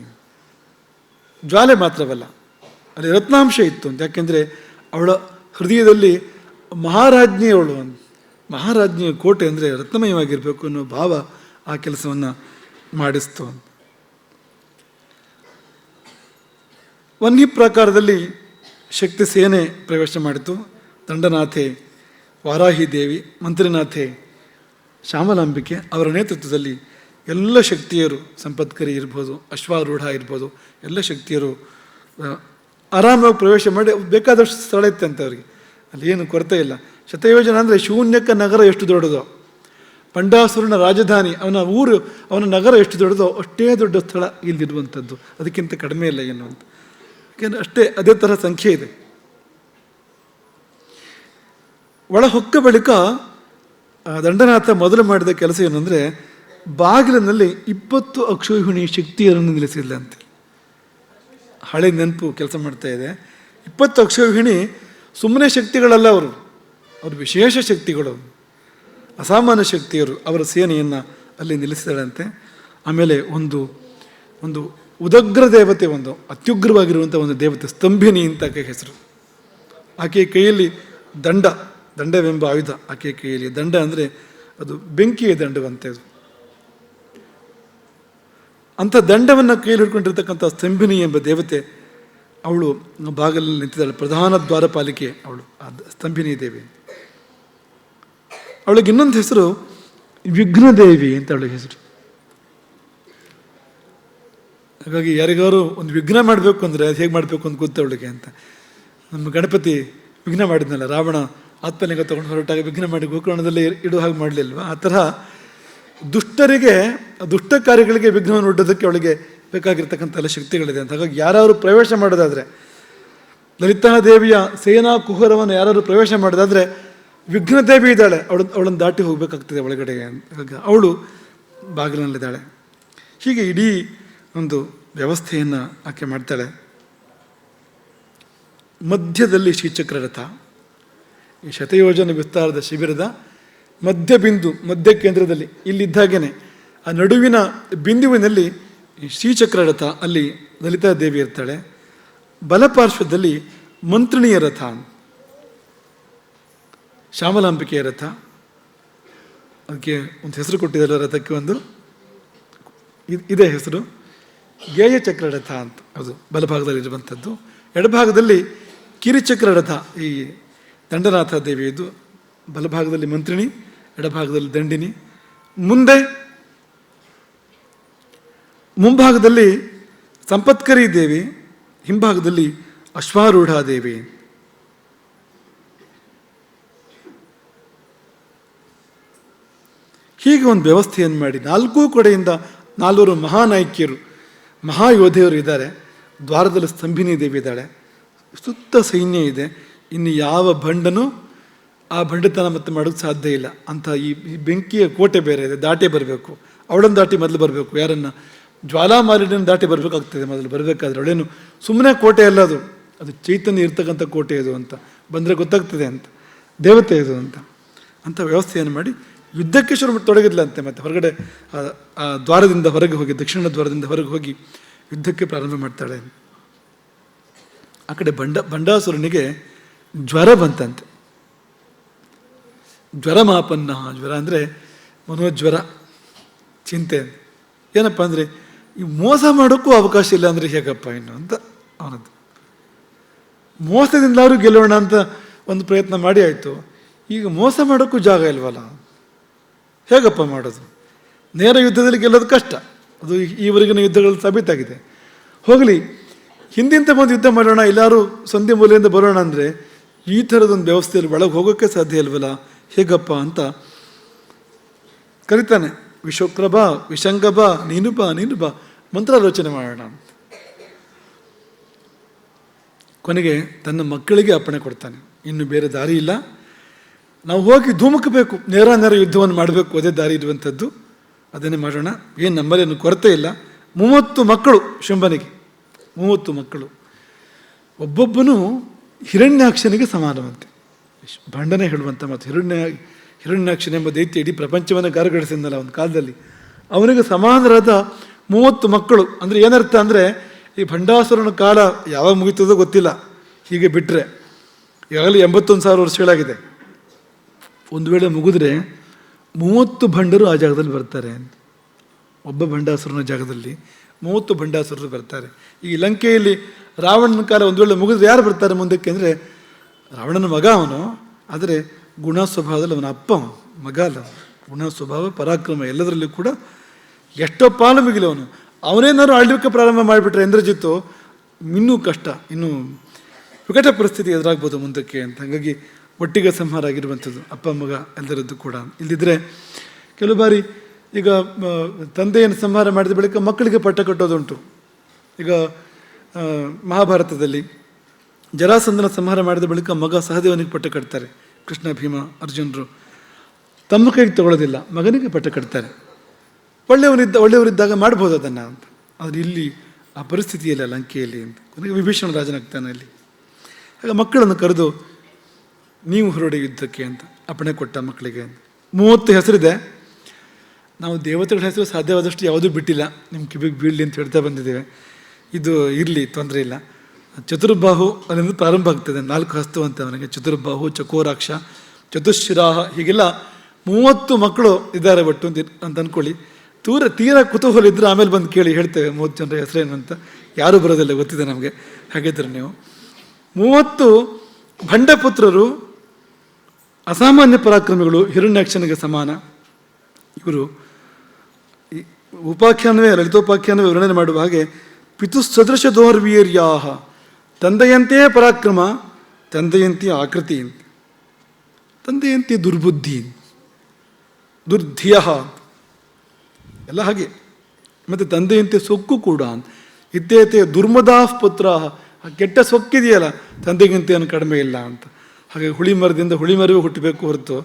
ಜ್ವಾಲೆ ಮಾತ್ರವಲ್ಲ, ಅಲ್ಲಿ ರತ್ನಾಂಶ ಇತ್ತು ಅಂತ. ಯಾಕೆಂದರೆ ಅವಳ ಹೃದಯದಲ್ಲಿ ಮಹಾರಾಜ್ಞಿಯವಳು, ಮಹಾರಾಜ್ಞಿಯ ಕೋಟೆ ಅಂದರೆ ರತ್ನಮಯವಾಗಿರಬೇಕು ಅನ್ನೋ ಭಾವ ಆ ಕೆಲಸವನ್ನು ಮಾಡಿಸ್ತು. ವನ್ನಿ ಪ್ರಾಕಾರದಲ್ಲಿ ಶಕ್ತಿ ಸೇನೆ ಪ್ರವೇಶ ಮಾಡಿತು. ದಂಡನಾಥೆ, ವಾರಾಹಿ ದೇವಿ, ಮಂತ್ರಿನಾಥೆ, ಶ್ಯಾಮಲಾಂಬಿಕೆ ಅವರ ನೇತೃತ್ವದಲ್ಲಿ ಎಲ್ಲ ಶಕ್ತಿಯರು, ಸಂಪತ್ಕರಿ ಇರ್ಬೋದು, ಅಶ್ವಾರೂಢ ಇರ್ಬೋದು, ಎಲ್ಲ ಶಕ್ತಿಯರು ಆರಾಮಾಗಿ ಪ್ರವೇಶ ಮಾಡಿ ಬೇಕಾದಷ್ಟು ಸ್ಥಳ ಇತ್ತಂತೆ ಅವರಿಗೆ, ಅಲ್ಲಿ ಏನು ಕೊರತೆ ಇಲ್ಲ. ಶತಯೋಜನ ಅಂದರೆ ಶೂನ್ಯಕ ನಗರ ಎಷ್ಟು ದೊಡ್ಡದೋ, ಪಂಡಾಸುರನ ರಾಜಧಾನಿ, ಅವನ ಊರು, ಅವನ ನಗರ ಎಷ್ಟು ದೊಡ್ಡದೋ ಅಷ್ಟೇ ದೊಡ್ಡ ಸ್ಥಳ ಇಲ್ಲಿರುವಂಥದ್ದು, ಅದಕ್ಕಿಂತ ಕಡಿಮೆ ಇಲ್ಲ ಏನು ಅಂತ. ಯಾಕೆಂದರೆ ಅಷ್ಟೇ ಅದೇ ಥರ ಸಂಖ್ಯೆ ಇದೆ. ಒಳ ಹೊಕ್ಕ ಬಳಿಕ ದಂಡನಾಥ ಮೊದಲು ಮಾಡಿದ ಕೆಲಸ ಏನಂದರೆ ಬಾಗಿಲಿನಲ್ಲಿ 20 ಅಕ್ಷೋಹಿಣಿ ಶಕ್ತಿಯರನ್ನು ನಿಲ್ಲಿಸಿಲ್ಲಂತೆ. ಹಳೆ ನೆನಪು ಕೆಲಸ ಮಾಡ್ತಾ ಇದೆ. 20 ಅಕ್ಷೋಹಿಣಿ ಸುಮ್ಮನೆ ಶಕ್ತಿಗಳಲ್ಲ, ಅವರು ವಿಶೇಷ ಶಕ್ತಿಗಳು, ಅಸಾಮಾನ್ಯ ಶಕ್ತಿಯರು. ಅವರ ಸೇನೆಯನ್ನು ಅಲ್ಲಿ ನಿಲ್ಲಿಸಿದಳಂತೆ. ಆಮೇಲೆ ಒಂದು ಉದಗ್ರ ದೇವತೆ, ಒಂದು ಅತ್ಯುಗ್ರವಾಗಿರುವಂಥ ಒಂದು ದೇವತೆ, ಸ್ತಂಭಿನಿ ಅಂತ ಆಕೆ ಹೆಸರು. ಆಕೆಯ ಕೈಯಲ್ಲಿ ದಂಡವೆಂಬ ಆಯುಧ ಆಕೆಯ ಕೈಯಲ್ಲಿ. ದಂಡ ಅಂದರೆ ಅದು ಬೆಂಕಿಯ ದಂಡವಂತೆ. ಅದು ಅಂಥ ದಂಡವನ್ನು ಕೈಯಲ್ಲಿ ಹಿಡ್ಕೊಂಡಿರ್ತಕ್ಕಂಥ ಸ್ತಂಭಿನಿ ಎಂಬ ದೇವತೆ ಅವಳು ಬಾಗಿಲಲ್ಲಿ ನಿಂತಿದ್ದಾಳೆ. ಪ್ರಧಾನ ದ್ವಾರಪಾಲಿಕೆ ಅವಳು, ಆ ಸ್ತಂಭಿನಿ ದೇವಿ. ಅವಳಿಗೆ ಇನ್ನೊಂದು ಹೆಸರು ವಿಘ್ನದೇವಿ ಅಂತ ಅವಳಿಗೆ ಹೆಸರು. ಹಾಗಾಗಿ ಯಾರಿಗಾರು ಒಂದು ವಿಘ್ನ ಮಾಡಬೇಕು ಅಂದರೆ ಅದು ಹೇಗೆ ಮಾಡಬೇಕು ಅಂತ ಗೊತ್ತ ಅವಳಿಗೆ ಅಂತ. ನಮ್ಮ ಗಣಪತಿ ವಿಘ್ನ ಮಾಡಿದ್ನಲ್ಲ, ರಾವಣ ಆತ್ಮಲಿಂಗ ತೊಗೊಂಡು ಹೊರಟಾಗ ವಿಘ್ನ ಮಾಡಿ ಗೋಕರ್ಣದಲ್ಲಿ ಇಡೋ ಹಾಗೆ ಮಾಡಲಿಲ್ವ, ಆ ತರಹ ದುಷ್ಟರಿಗೆ, ದುಷ್ಟ ಕಾರ್ಯಗಳಿಗೆ ವಿಘ್ನವನ್ನು ಒಡ್ಡೋದಕ್ಕೆ ಅವಳಿಗೆ ಬೇಕಾಗಿರ್ತಕ್ಕಂಥ ಎಲ್ಲ ಶಕ್ತಿಗಳಿದೆ ಅಂತ. ಹಾಗಾಗಿ ಯಾರು ಪ್ರವೇಶ ಮಾಡೋದಾದರೆ, ಲಲಿತಾದೇವಿಯ ಸೇನಾ ಕುಹರವನ್ನು ಯಾರು ಪ್ರವೇಶ ಮಾಡೋದಾದರೆ ವಿಘ್ನದೇವಿ ಇದ್ದಾಳೆ, ಅವಳನ್ನು ದಾಟಿ ಹೋಗಬೇಕಾಗ್ತದೆ ಒಳಗಡೆ. ಹಾಗಾಗಿ ಅವಳು ಬಾಗಿಲಿನಲ್ಲಿದ್ದಾಳೆ. ಹೀಗೆ ಇಡೀ ಒಂದು ವ್ಯವಸ್ಥೆಯನ್ನು ಆಕೆ ಮಾಡ್ತಾಳೆ. ಮಧ್ಯದಲ್ಲಿ ಶ್ರೀಚಕ್ರ ರಥ, ಈ ಶತಯೋಜನ ವಿಸ್ತಾರದ ಶಿಬಿರದ ಮಧ್ಯ ಕೇಂದ್ರದಲ್ಲಿ ಇಲ್ಲಿದ್ದಾಗೇನೆ ಆ ನಡುವಿನ ಬಿಂದುವಿನಲ್ಲಿ ಶ್ರೀಚಕ್ರ ರಥ, ಅಲ್ಲಿ ಲಲಿತಾದೇವಿ ಇರ್ತಾಳೆ. ಬಲಪಾರ್ಶ್ವದಲ್ಲಿ ಮಂತ್ರಿಣಿಯ ರಥ, ಶ್ಯಾಮಲಾಂಬಿಕೆಯ ರಥ. ಅದಕ್ಕೆ ಒಂದು ಹೆಸರು ಕೊಟ್ಟಿದ್ದಲ್ಲ ರಥಕ್ಕೆ, ಒಂದು ಇದೇ ಹೆಸರು, ಗೇಯಚಕ್ರ ರಥ ಅಂತ. ಅದು ಬಲಭಾಗದಲ್ಲಿ ಇರುವಂಥದ್ದು. ಎಡಭಾಗದಲ್ಲಿ ಕಿರಿಚಕ್ರ ರಥ, ಈ ದಂಡನಾಥ ದೇವಿಯದು. ಬಲಭಾಗದಲ್ಲಿ ಮಂತ್ರಿಣಿ, ಎಡಭಾಗದಲ್ಲಿ ದಂಡಿನಿ. ಮುಂಭಾಗದಲ್ಲಿ ಸಂಪತ್ಕರಿ ದೇವಿ, ಹಿಂಭಾಗದಲ್ಲಿ ಅಶ್ವಾರೂಢ ದೇವಿ. ಹೀಗೆ ಒಂದು ವ್ಯವಸ್ಥೆಯನ್ನು ಮಾಡಿ 4 ಕಡೆಯಿಂದ 4 ಮಹಾನಾಯಕಿಯರು, ಮಹಾಯೋಧೆಯರು ಇದ್ದಾರೆ. ದ್ವಾರದಲ್ಲಿ ಸ್ತಂಭಿನಿ ದೇವಿ ಇದ್ದಾಳೆ. ಸುತ್ತ ಸೈನ್ಯ ಇದೆ. ಇನ್ನು ಯಾವ ಭಂಡನೂ ಆ ಭಂಡತನ ಮತ್ತೆ ಮಾಡೋಕ್ಕೆ ಸಾಧ್ಯ ಇಲ್ಲ. ಅಂಥ ಈ ಬೆಂಕಿಯ ಕೋಟೆ ಬೇರೆ ಇದೆ, ದಾಟಿ ಬರಬೇಕು. ಅವಳನ್ನು ದಾಟಿ ಮೊದಲು ಬರಬೇಕು. ಯಾರನ್ನು? ಜ್ವಾಲಾಮಾಲಿನ ದಾಟಿ ಬರಬೇಕಾಗ್ತದೆ ಮೊದಲು ಬರಬೇಕಾದ್ರೆ. ಅವಳೇನು ಸುಮ್ಮನೆ ಕೋಟೆ ಅಲ್ಲ, ಅದು ಚೈತನ್ಯ ಇರ್ತಕ್ಕಂಥ ಕೋಟೆ ಇದು ಅಂತ ಬಂದರೆ ಗೊತ್ತಾಗ್ತದೆ ಅಂತ, ದೇವತೆ ಇದು ಅಂತ ವ್ಯವಸ್ಥೆಯನ್ನು ಮಾಡಿ ಯುದ್ಧಕ್ಕೆ ಶುರು ತೊಡಗಿದ್ಲಂತೆ. ಮತ್ತು ಹೊರಗಡೆ ಆ ದ್ವಾರದಿಂದ ಹೊರಗೆ ಹೋಗಿ, ದಕ್ಷಿಣ ದ್ವಾರದಿಂದ ಹೊರಗೆ ಹೋಗಿ ಯುದ್ಧಕ್ಕೆ ಪ್ರಾರಂಭ ಮಾಡ್ತಾಳೆ. ಆ ಕಡೆ ಬಂಡಾಸುರನಿಗೆ ಜ್ವರ ಬಂತಂತೆ. ಜ್ವರ ಮಾಪನ್ನ, ಜ್ವರ ಅಂದರೆ ಮನೋಜ್ವರ, ಚಿಂತೆ. ಏನಪ್ಪ ಅಂದರೆ ಈ ಮೋಸ ಮಾಡೋಕ್ಕೂ ಅವಕಾಶ ಇಲ್ಲ ಅಂದರೆ ಹೇಗಪ್ಪ ಇನ್ನು ಅಂತ ಅವನದ್ದು. ಮೋಸದಿಂದಾದ್ರೂ ಗೆಲ್ಲೋಣ ಅಂತ ಒಂದು ಪ್ರಯತ್ನ ಮಾಡಿ ಆಯಿತು. ಈಗ ಮೋಸ ಮಾಡೋಕ್ಕೂ ಜಾಗ ಇಲ್ವಲ್ಲ, ಹೇಗಪ್ಪ ಮಾಡೋದು? ನೇರ ಯುದ್ಧದಲ್ಲಿ ಗೆಲ್ಲೋದು ಕಷ್ಟ, ಅದು ಈವರೆಗಿನ ಯುದ್ಧಗಳಲ್ಲಿ ಸಾಬೀತಾಗಿದೆ. ಹೋಗಲಿ, ಹಿಂದಿಂತ ಬಂದು ಯುದ್ಧ ಮಾಡೋಣ, ಎಲ್ಲರೂ ಸಂಧಿ ಮೂಲೆಯಿಂದ ಬರೋಣ ಅಂದರೆ ಈ ಥರದೊಂದು ವ್ಯವಸ್ಥೆಯಲ್ಲಿ ಒಳಗೆ ಹೋಗೋಕ್ಕೆ ಸಾಧ್ಯ ಇಲ್ವಲ್ಲ, ಹೇಗಪ್ಪ ಅಂತ ಕರಿತಾನೆ. ವಿಶ್ವಕ್ರ ಬಾ, ವಿಶಂಗ ಬಾ, ನೀನು ಬಾ, ಮಂತ್ರಾಲೋಚನೆ ಮಾಡೋಣ. ಕೊನೆಗೆ ತನ್ನ ಮಕ್ಕಳಿಗೆ ಅಪ್ಪಣೆ ಕೊಡ್ತಾನೆ, ಇನ್ನು ಬೇರೆ ದಾರಿ ಇಲ್ಲ, ನಾವು ಹೋಗಿ ಧೂಮುಕಬೇಕು, ನೇರ ಯುದ್ಧವನ್ನು ಮಾಡಬೇಕು, ಅದೇ ದಾರಿ ಇರುವಂಥದ್ದು, ಅದನ್ನೇ ಮಾಡೋಣ. ಏನು ನಮ್ಮಲ್ಲೇನು ಕೊರತೆ ಇಲ್ಲ. 30 ಮಕ್ಕಳು ಶಂಭನಿಗೆ, 30 ಮಕ್ಕಳು. ಒಬ್ಬೊಬ್ಬನು ಹಿರಣ್ಯಾಕ್ಷನಿಗೆ ಸಮಾನವಂತೆ. ಭಂಡನೆ ಹೇಳುವಂಥ ಮತ್ತು ಹಿರಣ್ಯಾಕ್ಷನೆಂಬ ದೈತ್ಯ ಇಡೀ ಪ್ರಪಂಚವನ್ನು ಗಾರಗಡಿಸಿದ್ನಲ್ಲ ಒಂದು ಕಾಲದಲ್ಲಿ, ಅವನಿಗೆ ಸಮಾನರಾದ 30 ಮಕ್ಕಳು. ಅಂದರೆ ಏನರ್ಥ ಅಂದರೆ, ಈ ಭಂಡಾಸುರನ ಕಾಲ ಯಾವಾಗ ಮುಗಿತದೋ ಗೊತ್ತಿಲ್ಲ, ಹೀಗೆ ಬಿಟ್ಟರೆ ಈಗಾಗಲೇ 81,000 ವರ್ಷಗಳಾಗಿದೆ. ಒಂದು ವೇಳೆ ಮುಗಿದ್ರೆ 30 ಭಂಡರು ಆ ಜಾಗದಲ್ಲಿ ಬರ್ತಾರೆ. ಒಬ್ಬ ಭಂಡಾಸುರನ ಜಾಗದಲ್ಲಿ 30 ಭಂಡಾಸುರರು ಬರ್ತಾರೆ. ಈ ಲಂಕೆಯಲ್ಲಿ ರಾವಣನ ಕಾಲ ಒಂದು ವೇಳೆ ಮುಗಿದ್ರೆ ಯಾರು ಬರ್ತಾರೆ ಮುಂದಕ್ಕೆ ಅಂದರೆ, ರಾವಣನ ಮಗ ಅವನು, ಆದರೆ ಗುಣ ಸ್ವಭಾವದಲ್ಲಿ ಅವನ ಅಪ್ಪ, ಮಗ ಅಲ್ಲ. ಗುಣ ಸ್ವಭಾವ ಪರಾಕ್ರಮ ಎಲ್ಲದರಲ್ಲೂ ಕೂಡ ಎಷ್ಟೋ ಪಾಲು ಮಿಗಿಲವನು. ಅವನೇನಾದ್ರು ಆಳ್ವಿಕೆ ಪ್ರಾರಂಭ ಮಾಡಿಬಿಟ್ರೆ ಇಂದ್ರಜಿತ್ತು ಇನ್ನೂ ಕಷ್ಟ, ಇನ್ನೂ ವಿಕಟ ಪರಿಸ್ಥಿತಿ ಎದುರಾಗ್ಬೋದು ಮುಂದಕ್ಕೆ ಅಂತ. ಹಾಗಾಗಿ ಒಟ್ಟಿಗೆ ಸಂಹಾರ ಆಗಿರುವಂಥದ್ದು ಅಪ್ಪ ಮಗ ಎಲ್ಲರದ್ದು ಕೂಡ. ಇಲ್ಲದಿದ್ದರೆ ಕೆಲವು ಬಾರಿ ಈಗ ತಂದೆಯನ್ನು ಸಂಹಾರ ಮಾಡಿದ ಬಳಿಕ ಮಕ್ಕಳಿಗೆ ಪಟ್ಟ ಕಟ್ಟೋದುಂಟು. ಈಗ ಮಹಾಭಾರತದಲ್ಲಿ ಜರಾಸಂಧನ ಸಂಹಾರ ಮಾಡಿದ ಬಳಿಕ ಮಗ ಸಹದೇವನಿಗೆ ಪಟ್ಟ ಕಟ್ತಾರೆ. ಕೃಷ್ಣ, ಭೀಮ, ಅರ್ಜುನರು ತಮ್ಮ ಕೈಗೆ ತಗೊಳ್ಳೋದಿಲ್ಲ, ಮಗನಿಗೆ ಪಟ್ಟ ಕಟ್ತಾರೆ. ಒಳ್ಳೆಯವರಿದ್ದಾಗ ಮಾಡ್ಬೋದು ಅದನ್ನು ಅಂತ. ಆದರೆ ಇಲ್ಲಿ ಆ ಪರಿಸ್ಥಿತಿಯಲ್ಲ ಲಂಕೆಯಲ್ಲಿ ಅಂತ. ಕೊನೆಗೆ ವಿಭೀಷಣ ರಾಜನಾಗ್ತಾನೆ ಅಲ್ಲಿ. ಆಗ ಮಕ್ಕಳನ್ನು ಕರೆದು ನೀವು ಹೊರಡಿ ಯುದ್ಧಕ್ಕೆ ಅಂತ ಅಪ್ಪಣೆ ಕೊಟ್ಟ ಮಕ್ಕಳಿಗೆ. 30 ಹೆಸರಿದೆ. ನಾವು ದೇವತೆಗಳ ಹೆಸರು ಸಾಧ್ಯವಾದಷ್ಟು ಯಾವುದೂ ಬಿಟ್ಟಿಲ್ಲ, ನಿಮ್ಮ ಕಿವಿಗೆ ಬೀಳಲಿ ಅಂತ ಹೇಳ್ತಾ ಬಂದಿದ್ದೇವೆ. ಇದು ಇರಲಿ, ತೊಂದರೆ ಇಲ್ಲ. ಚತುರ್ಬಾಹು ಅಲ್ಲಿಂದ ಪ್ರಾರಂಭ ಆಗ್ತದೆ. 4 ಹಸ್ತು ಅಂತ ಅವನಿಗೆ. ಚತುರ್ಬಾಹು, ಚಕೋರಾಕ್ಷ, ಚತುಶ್ಶಿರಾಹ, ಹೀಗೆಲ್ಲ 30 ಮಕ್ಕಳು ಇದ್ದಾರೆ ಒಟ್ಟು ಅಂತ ಅಂದ್ಕೊಳ್ಳಿ. ತೀರಾ ಕುತೂಹಲ ಇದ್ದರೆ ಆಮೇಲೆ ಬಂದು ಕೇಳಿ ಹೇಳ್ತೇವೆ 30 ಜನರ ಹೆಸರೇನು ಅಂತ. ಯಾರೂ ಬರೋದಿಲ್ಲ, ಗೊತ್ತಿದೆ ನಮಗೆ. ಹಾಗಿದ್ರೆ ನೀವು 30 ಭಂಡಪುತ್ರರು, ಅಸಾಮಾನ್ಯ ಪರಾಕ್ರಮಿಗಳು, ಹಿರಣ್ಯಾಕ್ಷನಿಗೆ ಸಮಾನ. ಇವರು ಉಪಾಖ್ಯಾನವೇ, ಲಲಿತೋಪಾಖ್ಯಾನವೇ ವರ್ಣನೆ ಮಾಡುವ ಹಾಗೆ ಪಿತುಸದೃಶ ದೋರ್ವೀರ್ಯಾಹ, ತಂದೆಯಂತೆಯೇ ಪರಾಕ್ರಮ, ತಂದೆಯಂತೆಯೇ ಆಕೃತಿ, ತಂದೆಯಂತೆಯೇ ದುರ್ಬುದ್ಧಿ, ದುರ್ಧಿಯ ಎಲ್ಲ ಹಾಗೆ. ಮತ್ತು ತಂದೆಯಂತೆ ಸೊಕ್ಕು ಕೂಡ. ಇತ್ಯೇತೆ ದುರ್ಮದಾಃ ಪುತ್ರ, ಕೆಟ್ಟ ಸೊಕ್ಕಿದೆಯಲ್ಲ ತಂದೆಗಿಂತ ಏನು ಕಡಿಮೆ ಇಲ್ಲ ಅಂತ. ಹಾಗೆ ಹುಳಿ ಮರದಿಂದ ಹುಳಿ ಮರವೇ ಹುಟ್ಟಬೇಕು ಹೊರತು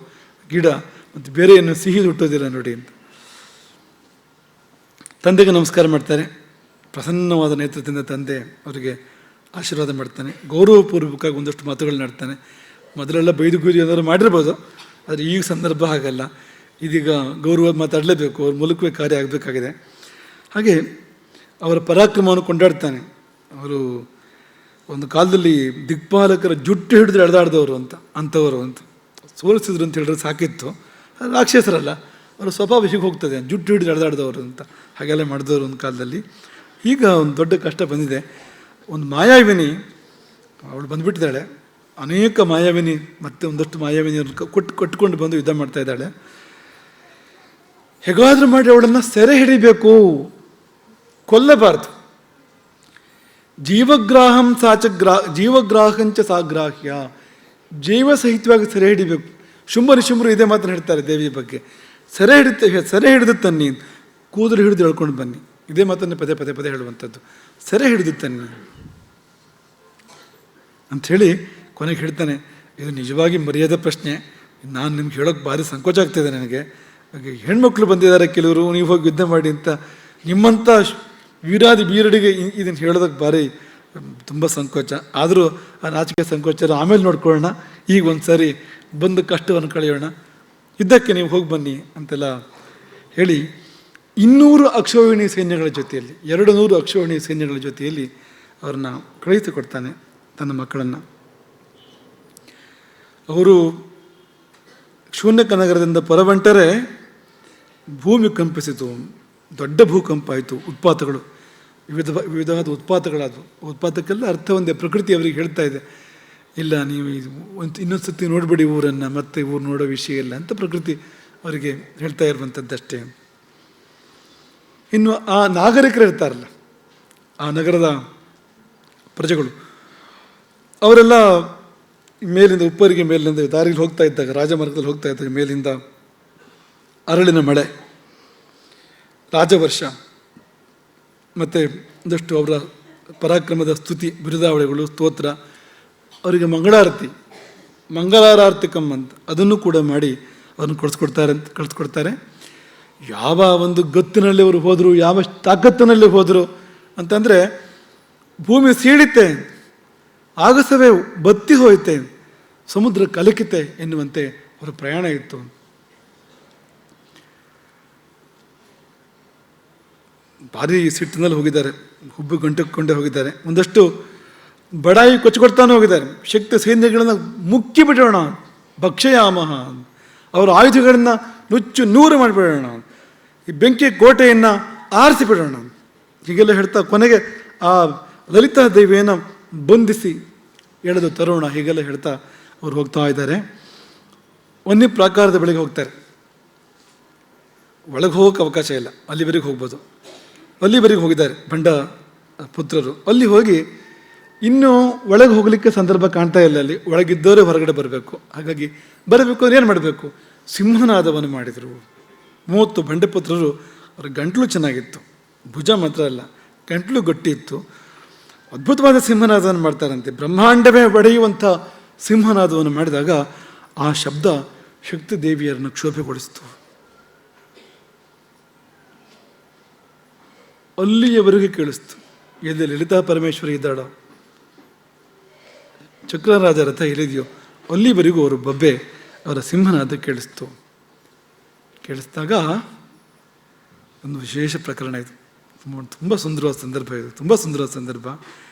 ಗಿಡ ಮತ್ತು ಬೇರೆ ಏನು ಸಿಹಿ ಹುಟ್ಟೋದಿಲ್ಲ ನೋಡಿ ಅಂತ. ತಂದೆಗೆ ನಮಸ್ಕಾರ ಮಾಡ್ತಾರೆ. ಪ್ರಸನ್ನವಾದ ನೇತೃತ್ವದಿಂದ ತಂದೆ ಅವರಿಗೆ ಆಶೀರ್ವಾದ ಮಾಡ್ತಾನೆ. ಗೌರವಪೂರ್ವಕವಾಗಿ ಒಂದಷ್ಟು ಮಾತುಗಳು ನಾಡ್ತಾನೆ. ಮೊದಲೆಲ್ಲ ಬೈದು ಗುಯ್ದು ಏನಾದ್ರು ಮಾಡಿರ್ಬೋದು, ಆದರೆ ಈಗ ಸಂದರ್ಭ ಹಾಗಲ್ಲ. ಇದೀಗ ಗೌರವ ಮಾತಾಡಲೇಬೇಕು, ಅವ್ರ ಮೂಲಕವೇ ಕಾರ್ಯ ಆಗಬೇಕಾಗಿದೆ. ಹಾಗೆ ಅವರ ಪರಾಕ್ರಮವನ್ನು ಕೊಂಡಾಡ್ತಾನೆ. ಅವರು ಒಂದು ಕಾಲದಲ್ಲಿ ದಿಕ್ಪಾಲಕರ ಜುಟ್ಟು ಹಿಡಿದು ಎಳೆದಾಡ್ದವರು ಅಂಥವರು ಅಂತ ಸೋಲಿಸಿದ್ರು ಅಂತ ಹೇಳಿದ್ರೆ ಸಾಕಿತ್ತು. ರಾಕ್ಷಸರಲ್ಲ, ಅವರ ಸ್ವಭಾವ ಹೀಗೆ ಹೋಗ್ತದೆ, ಜುಟ್ಟು ಹಿಡಿದು ಎಳೆದಾಡ್ದವರು ಅಂತ. ಹಾಗೆಲ್ಲ ಮಾಡಿದವರು ಒಂದು ಕಾಲದಲ್ಲಿ. ಈಗ ಒಂದು ದೊಡ್ಡ ಕಷ್ಟ ಬಂದಿದೆ. ಒಂದು ಮಾಯಾವಿನಿ ಅವಳು ಬಂದುಬಿಟ್ಟಿದ್ದಾಳೆ. ಅನೇಕ ಮಾಯಾವಿನಿ ಮತ್ತು ಒಂದಷ್ಟು ಮಾಯಾವಿನಿಯನ್ನು ಕೊಟ್ಕೊಂಡು ಬಂದು ಯುದ್ಧ ಮಾಡ್ತಾ ಇದ್ದಾಳೆ. ಹೇಗಾದರೂ ಮಾಡಿ ಅವಳನ್ನು ಸೆರೆ ಹಿಡಿಬೇಕು, ಕೊಲ್ಲಬಾರ್ದು. ಜೀವಗ್ರಾಹಂಚ ಸಾಗ್ರಾಹ್ಯ, ಜೀವ ಸಹಿತವಾಗಿ ಸೆರೆ ಹಿಡಿಬೇಕು. ಶುಂಭರು ಇದೇ ಮಾತನ್ನು ಹೇಳ್ತಾರೆ ದೇವಿಯ ಬಗ್ಗೆ. ಸೆರೆ ಹಿಡಿದು ತನ್ನಿ, ಕೂದಲು ಹಿಡಿದು ಹೇಳ್ಕೊಂಡು ಬನ್ನಿ. ಇದೇ ಮಾತನ್ನು ಪದೇ ಪದೇ ಪದೇ ಹೇಳುವಂಥದ್ದು. ಸೆರೆ ಹಿಡಿದು ತನ್ನಿ ಅಂಥೇಳಿ ಕೊನೆಗೆ ಹೇಳ್ತಾನೆ. ಇದು ನಿಜವಾಗಿ ಮರ್ಯಾದೆ ಪ್ರಶ್ನೆ. ನಾನು ನಿಮ್ಗೆ ಹೇಳೋಕ್ಕೆ ಭಾರಿ ಸಂಕೋಚ ಆಗ್ತಿದೆ ನನಗೆ. ಹೆಣ್ಮಕ್ಳು ಬಂದಿದ್ದಾರೆ ಕೆಲವರು, ನೀವು ಹೋಗಿ ಯುದ್ಧ ಮಾಡಿ ಅಂತ. ನಿಮ್ಮಂಥ ವೀರಾದಿ ವೀರಡಿಗೆ ಇದನ್ನು ಹೇಳೋದಕ್ಕೆ ಭಾರಿ ತುಂಬ ಸಂಕೋಚ. ಆದರೂ ಆ ನಾಚಿಕೆ ಸಂಕೋಚ ಆಮೇಲೆ ನೋಡ್ಕೊಳ್ಳೋಣ, ಈಗ ಒಂದು ಸಾರಿ ಬಂದು ಕಷ್ಟವನ್ನು ಕಳೆಯೋಣ, ಯುದ್ಧಕ್ಕೆ ನೀವು ಹೋಗಿ ಬನ್ನಿ ಅಂತೆಲ್ಲ ಹೇಳಿ 200 ಅಕ್ಷೋಹಿಣಿ ಸೈನ್ಯಗಳ ಜೊತೆಯಲ್ಲಿ, 200 ಅಕ್ಷೋಹಿಣಿ ಸೈನ್ಯಗಳ ಜೊತೆಯಲ್ಲಿ ಅವ್ರನ್ನ ಕಳುಹಿಸಿಕೊಡ್ತಾನೆ ತನ್ನ ಮಕ್ಕಳನ್ನು. ಅವರು ಶೂನ್ಯಕ ನಗರದಿಂದ ಹೊರಬಂಟರೆ ಭೂಮಿ ಕಂಪಿಸಿತು. ದೊಡ್ಡ ಭೂಕಂಪ ಆಯಿತು. ಉತ್ಪಾತಗಳು, ವಿವಿಧವಾದ ಉತ್ಪಾತಗಳಾದವು. ಉತ್ಪಾತಕ್ಕೆಲ್ಲ ಅರ್ಥ ಒಂದೇ. ಪ್ರಕೃತಿ ಅವರಿಗೆ ಹೇಳ್ತಾ ಇದೆ, ಇಲ್ಲ ನೀವು ಇನ್ನೊಂದು ಸತಿ ನೋಡಿಬಿಡಿ ಊರನ್ನು, ಮತ್ತೆ ಊರು ನೋಡೋ ವಿಷಯ ಇಲ್ಲ ಅಂತ ಪ್ರಕೃತಿ ಅವರಿಗೆ ಹೇಳ್ತಾ ಇರುವಂಥದ್ದಷ್ಟೇ. ಇನ್ನು ಆ ನಾಗರಿಕರು ಇರ್ತಾರಲ್ಲ, ಆ ನಗರದ ಪ್ರಜೆಗಳು, ಅವರೆಲ್ಲ ಮೇಲಿಂದ ಉಪ್ಪರಿಗೆ ಮೇಲಿನಿಂದ ದಾರಿಲಿ ಹೋಗ್ತಾ ಇದ್ದಾಗ, ರಾಜಮಾರ್ಗದಲ್ಲಿ ಹೋಗ್ತಾ ಇದ್ದಾಗ ಮೇಲಿಂದ ಅರಳಿನ ಮಳೆ, ರಾಜವರ್ಷ ಮತ್ತು ಒಂದಷ್ಟು ಅವರ ಪರಾಕ್ರಮದ ಸ್ತುತಿ, ಬಿರುದಾವಳಿಗಳು, ಸ್ತೋತ್ರ, ಅವರಿಗೆ ಮಂಗಳಾರಾರ್ತಿಕಂ ಅಂತ ಅದನ್ನು ಕೂಡ ಮಾಡಿ ಅವ್ರನ್ನ ಕಳಿಸ್ಕೊಡ್ತಾರೆ. ಯಾವ ಒಂದು ಗತ್ತಿನಲ್ಲಿ ಅವರು ಹೋದರು, ಯಾವ ತಾಕತ್ತಿನಲ್ಲಿ ಹೋದರು ಅಂತಂದರೆ ಭೂಮಿ ಸೀಳಿತೆ, ಆಗಸವೇ ಬತ್ತಿ ಹೋಯಿತೆ, ಸಮುದ್ರ ಕಲಕಿತೆ ಎನ್ನುವಂತೆ ಅವರ ಪ್ರಯಾಣ ಇತ್ತು. ಭಾರಿ ಸಿಟ್ಟಿನಲ್ಲಿ ಹೋಗಿದ್ದಾರೆ, ಹುಬ್ಬು ಗಂಟುಕೊಂಡೇ ಹೋಗಿದ್ದಾರೆ. ಒಂದಷ್ಟು ಬಡಾಯಿ ಕೊಚ್ಚಿಕೊಡ್ತಾನೆ ಹೋಗಿದ್ದಾರೆ. ಶಕ್ತಿ ಸೈನ್ಯಗಳನ್ನು ಮುಕ್ಕಿ ಬಿಡೋಣ, ಭಕ್ಷಯಾಮಹ, ಅವರ ಆಯುಧಗಳನ್ನು ನುಚ್ಚು ನೂರು ಮಾಡಿಬಿಡೋಣ, ಈ ಬೆಂಕಿ ಕೋಟೆಯನ್ನು ಆರಿಸಿಬಿಡೋಣ, ಹೀಗೆಲ್ಲ ಹೇಳ್ತಾ ಕೊನೆಗೆ ಆ ಲಲಿತಾ ದೇವಿಯನ್ನು ಬಂಧಿಸಿ ಎಳೆದು ತರೋಣ, ಹೀಗೆಲ್ಲ ಹೇಳ್ತಾ ಅವ್ರು ಹೋಗ್ತಾ ಇದ್ದಾರೆ. ವನ್ಯ ಪ್ರಾಕಾರದ ಬಳಿಗೆ ಹೋಗ್ತಾರೆ. ಒಳಗೆ ಹೋಗೋಕ್ಕೆ ಅವಕಾಶ ಇಲ್ಲ, ಅಲ್ಲಿವರೆಗೆ ಹೋಗ್ಬೋದು. ಅಲ್ಲಿವರೆಗೆ ಹೋಗಿದ್ದಾರೆ ಭಂಡ ಪುತ್ರರು. ಅಲ್ಲಿ ಹೋಗಿ ಇನ್ನೂ ಒಳಗೆ ಹೋಗಲಿಕ್ಕೆ ಸಂದರ್ಭ ಕಾಣ್ತಾ ಇಲ್ಲ. ಅಲ್ಲಿ ಒಳಗಿದ್ದವರೇ ಹೊರಗಡೆ ಬರಬೇಕು. ಹಾಗಾಗಿ ಬರಬೇಕು ಅಂದ್ರೆ ಏನು ಮಾಡಬೇಕು? ಸಿಂಹನಾದವನ್ನು ಮಾಡಿದರು. 30 ಬಂಡೆಪುತ್ರರು. ಅವ್ರ ಗಂಟಲು ಚೆನ್ನಾಗಿತ್ತು, ಭುಜ ಮಾತ್ರ ಅಲ್ಲ, ಗಂಟಲು ಗಟ್ಟಿ ಇತ್ತು. ಅದ್ಭುತವಾದ ಸಿಂಹನಾದವನ್ನು ಮಾಡ್ತಾರಂತೆ. ಬ್ರಹ್ಮಾಂಡವೇ ಒಡೆಯುವಂಥ ಸಿಂಹನಾದವನ್ನು ಮಾಡಿದಾಗ ಆ ಶಬ್ದ ಶಕ್ತಿ ದೇವಿಯರನ್ನು ಕ್ಷೋಭೆಗೊಳಿಸಿತು. ಅಲ್ಲಿಯವರೆಗೆ ಕೇಳಿಸ್ತು. ಎಲ್ಲಿ ಲಲಿತಾ ಪರಮೇಶ್ವರಿ ಇದ್ದಾಳೋ, ಚಕ್ರರಾಜ ರಥ ಎಲ್ಲಿದೆಯೋ ಅಲ್ಲಿವರೆಗೂ ಅವರು ಬಬ್ಬೆ, ಅವರ ಸಿಂಹನಾದ ಕೇಳಿಸ್ತು. ಕೇಳಿಸಿದಾಗ ಒಂದು ವಿಶೇಷ ಪ್ರಕರಣ ಇದು. ತುಂಬ ಸುಂದರವಾದ ಸಂದರ್ಭ ಇದು, ತುಂಬ ಸುಂದರವಾದ ಸಂದರ್ಭ.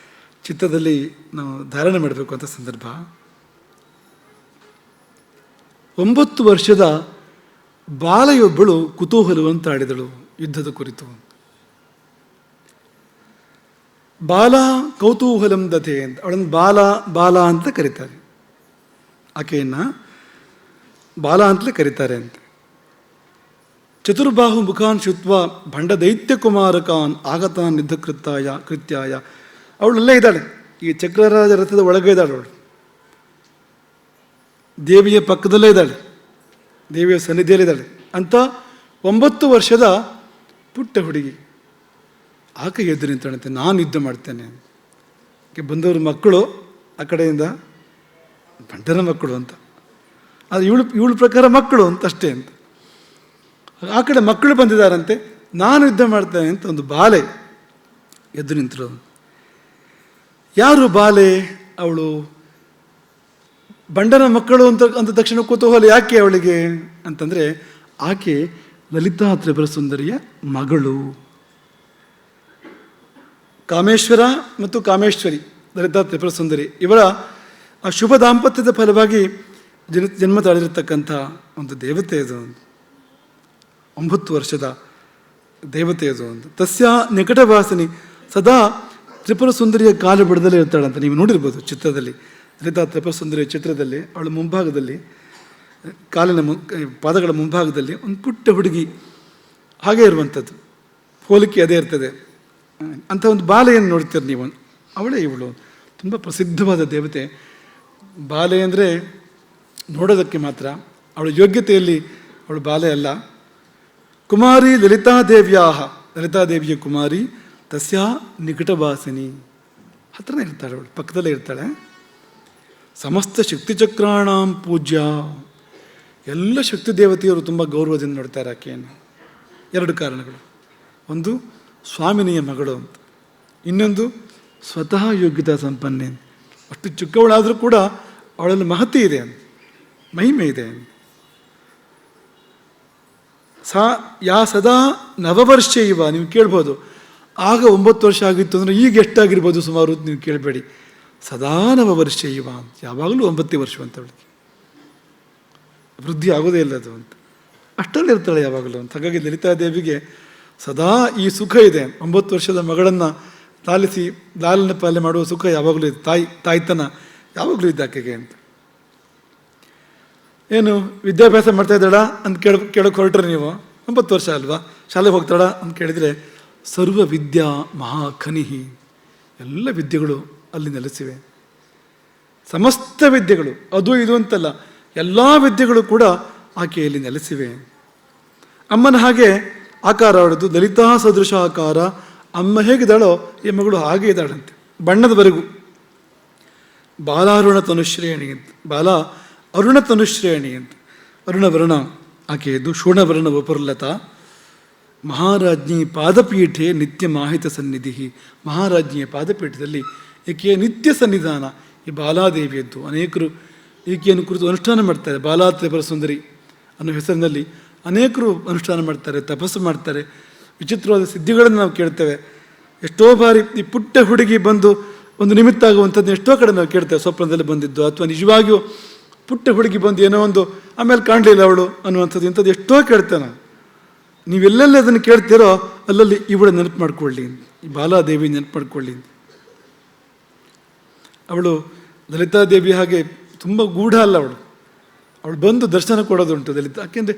ಚಿತ್ತದಲ್ಲಿ ನಾವು ಧಾರಣೆ ಮಾಡಬೇಕು ಅಂತ ಸಂದರ್ಭ. 9 ವರ್ಷದ ಬಾಲೆಯೊಬ್ಬಳು ಕುತೂಹಲವಂತ ಆಡಿದಳು ಯುದ್ಧದ ಕುರಿತು. ಬಾಲ ಕೌತೂಹಲಂ ದತೆ ಅಂತ, ಅವಳನ್ನು ಬಾಲ ಅಂತ ಕರೀತಾರೆ. ಆಕೆಯನ್ನು ಬಾಲ ಅಂತಲೇ ಕರೀತಾರೆ ಅಂತ. ಚತುರ್ಬಾಹು ಮುಖಾನ್ ಶುತ್ವ ಭಂಡ ದೈತ್ಯ ಕುಮಾರಕಾನ್ ಆಗತಾನ್ ನಿದ್ಧ ಕೃತ್ಯಾಯ. ಅವಳಲ್ಲೇ ಇದ್ದಾಳೆ, ಈ ಚಕ್ರರಾಜ ರಥದ ಒಳಗೆ ಇದ್ದಾಳೆ ಅವಳು. ದೇವಿಯ ಪಕ್ಕದಲ್ಲೇ ಇದ್ದಾಳೆ, ದೇವಿಯ ಸನ್ನಿಧಿಯಲ್ಲಿದ್ದಾಳೆ ಅಂತ 9 ವರ್ಷದ ಪುಟ್ಟ ಹುಡುಗಿ. ಆಕೆ ಎದ್ದು ನಿಂತಾಳಂತೆ, ನಾನು ಯುದ್ಧ ಮಾಡ್ತೇನೆ. ಆಕೆ ಬಂದವ್ರ ಮಕ್ಕಳು ಆ ಕಡೆಯಿಂದ ಬಂಡನ ಮಕ್ಕಳು ಅಂತ, ಅದು ಇವಳ ಪ್ರಕಾರ ಮಕ್ಕಳು ಅಂತ ಅಷ್ಟೇ ಅಂತ. ಆ ಕಡೆ ಮಕ್ಕಳು ಬಂದಿದ್ದಾರಂತೆ, ನಾನು ಯುದ್ಧ ಮಾಡ್ತೇನೆ ಅಂತ ಒಂದು ಬಾಲೆ ಎದ್ದು ನಿಂತರು. ಯಾರು ಬಾಲೆ? ಅವಳು ಬಂಡನ ಮಕ್ಕಳು ಅಂತ ತಕ್ಷಣ ಕುತೂಹಲ ಯಾಕೆ ಅವಳಿಗೆ ಅಂತಂದರೆ, ಆಕೆ ಲಲಿತಾ ತ್ರಿಪುರ ಸುಂದರಿಯ ಮಗಳು. ಕಾಮೇಶ್ವರ ಮತ್ತು ಕಾಮೇಶ್ವರಿ, ಲಲಿತಾ ತ್ರಿಪುರ ಸುಂದರಿ, ಇವರ ಆ ಶುಭ ದಾಂಪತ್ಯದ ಫಲವಾಗಿ ಜನ್ಮ ತಾಳಿರತಕ್ಕಂಥ ಒಂದು ದೇವತೆ ಅದು. 9 ವರ್ಷದ ದೇವತೆ ಅದು ಒಂದು. ತಸ್ಯ ನಿಕಟವಾಸಿನಿ ಸದಾ ತ್ರಿಪುರ ಸುಂದರಿಯ ಕಾಲು ಬಿಡದಲ್ಲೇ ಇರ್ತಾಳಂತ. ನೀವು ನೋಡಿರ್ಬೋದು ಚಿತ್ರದಲ್ಲಿ, ಲಲಿತಾ ತ್ರಿಪುರ ಸುಂದರಿಯ ಚಿತ್ರದಲ್ಲಿ ಅವಳ ಮುಂಭಾಗದಲ್ಲಿ, ಪಾದಗಳ ಮುಂಭಾಗದಲ್ಲಿ ಒಂದು ಪುಟ್ಟ ಹುಡುಗಿ ಹಾಗೆ ಇರುವಂಥದ್ದು, ಹೋಲಿಕೆ ಅದೇ ಇರ್ತದೆ ಅಂಥ ಒಂದು ಬಾಲೆಯನ್ನು ನೋಡ್ತೀರಿ ನೀವು. ಅವಳೇ ಇವಳು, ತುಂಬ ಪ್ರಸಿದ್ಧವಾದ ದೇವತೆ. ಬಾಲೆ ಅಂದರೆ ನೋಡೋದಕ್ಕೆ ಮಾತ್ರ, ಅವಳ ಯೋಗ್ಯತೆಯಲ್ಲಿ ಅವಳು ಬಾಲೆ ಅಲ್ಲ. ಕುಮಾರಿ ಲಲಿತಾದೇವ್ಯಾಹ, ಲಲಿತಾದೇವಿಯ ಕುಮಾರಿ, ತಸ್ಯ ನಿಕಟವಾಸಿನಿ, ಹತ್ರನೇ ಇರ್ತಾಳೆ ಅವಳು, ಪಕ್ಕದಲ್ಲೇ ಇರ್ತಾಳೆ. ಸಮಸ್ತ ಶಕ್ತಿಚಕ್ರಾಣಾಂ ಪೂಜ್ಯ, ಎಲ್ಲ ಶಕ್ತಿ ದೇವತೆಯರು ತುಂಬ ಗೌರವದಿಂದ ನೋಡ್ತಾರೆ ಆಕೆಯನ್ನು. 2 ಕಾರಣಗಳು. ಒಂದು ಸ್ವಾಮಿನಿಯ ಮಗಳು ಅಂತ, ಇನ್ನೊಂದು ಸ್ವತಃ ಯೋಗ್ಯತಾ ಸಂಪನ್ನೆ. ಅಷ್ಟು ಚಿಕ್ಕವಳಾದರೂ ಕೂಡ ಅವಳಲ್ಲಿ ಮಹತಿ ಇದೆ, ಮಹಿಮೆ ಇದೆ. ಯಾ ಸದಾ ನವವರ್ಷ ಇವ. ನೀವು ಕೇಳ್ಬೋದು, ಆಗ 9 ವರ್ಷ ಆಗಿತ್ತು ಅಂದರೆ ಈಗ ಎಷ್ಟಾಗಿರ್ಬೋದು ಸುಮಾರು, ನೀವು ಕೇಳಬೇಡಿ. ಸದಾ ನವವರ್ಷ ಇವ, ಯಾವಾಗಲೂ 9 ವರ್ಷ ಅಂತ ಅವಳಿಗೆ ವೃದ್ಧಿ ಆಗೋದೇ ಇಲ್ಲ ಅದು ಅಂತ, ಅಷ್ಟರಲ್ಲಿ ಇರ್ತಾಳೆ ಯಾವಾಗಲೂ ಅಂತ. ಹಾಗಾಗಿ ಲಲಿತಾದೇವಿಗೆ ಸದಾ ಈ ಸುಖ ಇದೆ. 9 ವರ್ಷದ ಮಗಳನ್ನು ಲಾಲಿಸಿ ಲಾಲನೆ ಪಾಲನೆ ಮಾಡುವ ಸುಖ ಯಾವಾಗಲೂ ಇದೆ, ತಾಯ್ತನ ಯಾವಾಗಲೂ ಇದೆ ಆಕೆಗೆ ಅಂತ. ಏನು ವಿದ್ಯಾಭ್ಯಾಸ ಮಾಡ್ತಾ ಇದ್ದಾಳ ಅಂತ ಕೇಳೋಕೆ ಹೊರಟ್ರೆ ನೀವು, 9 ವರ್ಷ ಅಲ್ವಾ, ಶಾಲೆಗೆ ಹೋಗ್ತಾಳ ಅಂತ ಕೇಳಿದರೆ, ಸರ್ವ ವಿದ್ಯಾ ಮಹಾಖನಿಹಿ, ಎಲ್ಲ ವಿದ್ಯೆಗಳು ಅಲ್ಲಿ ನೆಲೆಸಿವೆ. ಸಮಸ್ತ ವಿದ್ಯೆಗಳು, ಅದು ಇದು ಅಂತಲ್ಲ, ಎಲ್ಲ ವಿದ್ಯೆಗಳು ಕೂಡ ಆಕೆಯಲ್ಲಿ ನೆಲೆಸಿವೆ. ಅಮ್ಮನ ಹಾಗೆ ಆಕಾರ ಹೊಡೆದು ಲಲಿತಾ ಸದೃಶ ಆಕಾರ. ಅಮ್ಮ ಹೇಗಿದ್ದಾಳೋ ಈ ಮಗಳು ಹಾಗೆ ಇದ್ದಾಳಂತೆ, ಬಣ್ಣದವರೆಗೂ. ಬಾಲಾರುಣ ತನುಶ್ರೇಣಿ ಅಂತ, ಬಾಲ ಅರುಣ ತನುಶ್ರೇಣಿ ಅಂತ, ಅರುಣವರ್ಣ ಆಕೆಯದು. ಶೂರ್ಣವರ್ಣ ಉಪರ್ಲತಾ ಮಹಾರಾಜ್ಞಿ ಪಾದಪೀಠೆ ನಿತ್ಯ ಮಾಹಿತ ಸನ್ನಿಧಿ. ಮಹಾರಾಜ್ಞಿಯ ಪಾದಪೀಠದಲ್ಲಿ ಈಕೆಯ ನಿತ್ಯ ಸನ್ನಿಧಾನ ಈ ಬಾಲಾದೇವಿಯದ್ದು. ಅನೇಕರು ಈಕೆಯನ್ನು ಕುರಿತು ಅನುಷ್ಠಾನ ಮಾಡ್ತಾರೆ. ಬಾಲಾ ತ್ರಿಪುರ ಸುಂದರಿ ಅನ್ನೋ ಹೆಸರಿನಲ್ಲಿ ಅನೇಕರು ಅನುಷ್ಠಾನ ಮಾಡ್ತಾರೆ, ತಪಸ್ಸು ಮಾಡ್ತಾರೆ, ವಿಚಿತ್ರವಾದ ಸಿದ್ಧಿಗಳನ್ನು ನಾವು ಕೇಳ್ತೇವೆ. ಎಷ್ಟೋ ಬಾರಿ ಈ ಪುಟ್ಟ ಹುಡುಗಿ ಬಂದು ಒಂದು ನಿಮಿತ್ತ ಆಗುವಂಥದ್ದು ಎಷ್ಟೋ ಕಡೆ ನಾವು ಕೇಳ್ತೇವೆ. ಸ್ವಪ್ನದಲ್ಲಿ ಬಂದಿದ್ದು ಅಥವಾ ನಿಜವಾಗಿಯೂ ಪುಟ್ಟ ಹುಡುಗಿ ಬಂದು ಏನೋ ಒಂದು ಆಮೇಲೆ ಕಾಣಲಿಲ್ಲ ಅವಳು ಅನ್ನುವಂಥದ್ದು ಇಂಥದ್ದು ಎಷ್ಟೋ ಕೇಳ್ತೇವೆ ನಾವು. ನೀವೆಲ್ಲೆಲ್ಲಿ ಅದನ್ನು ಕೇಳ್ತೀರೋ ಅಲ್ಲಲ್ಲಿ ಇವಳ ನೆನಪು ಮಾಡ್ಕೊಳ್ಳಿ, ಈ ಬಾಲಾದೇವಿ ನೆನಪು ಮಾಡ್ಕೊಳ್ಳಿ. ಅವಳು ಲಲಿತಾದೇವಿ ಹಾಗೆ ತುಂಬ ಗೂಢ ಅಲ್ಲ ಅವಳು ಬಂದು ದರ್ಶನ ಕೊಡೋದುಂಟು ಲಲಿತ. ಯಾಕೆಂದರೆ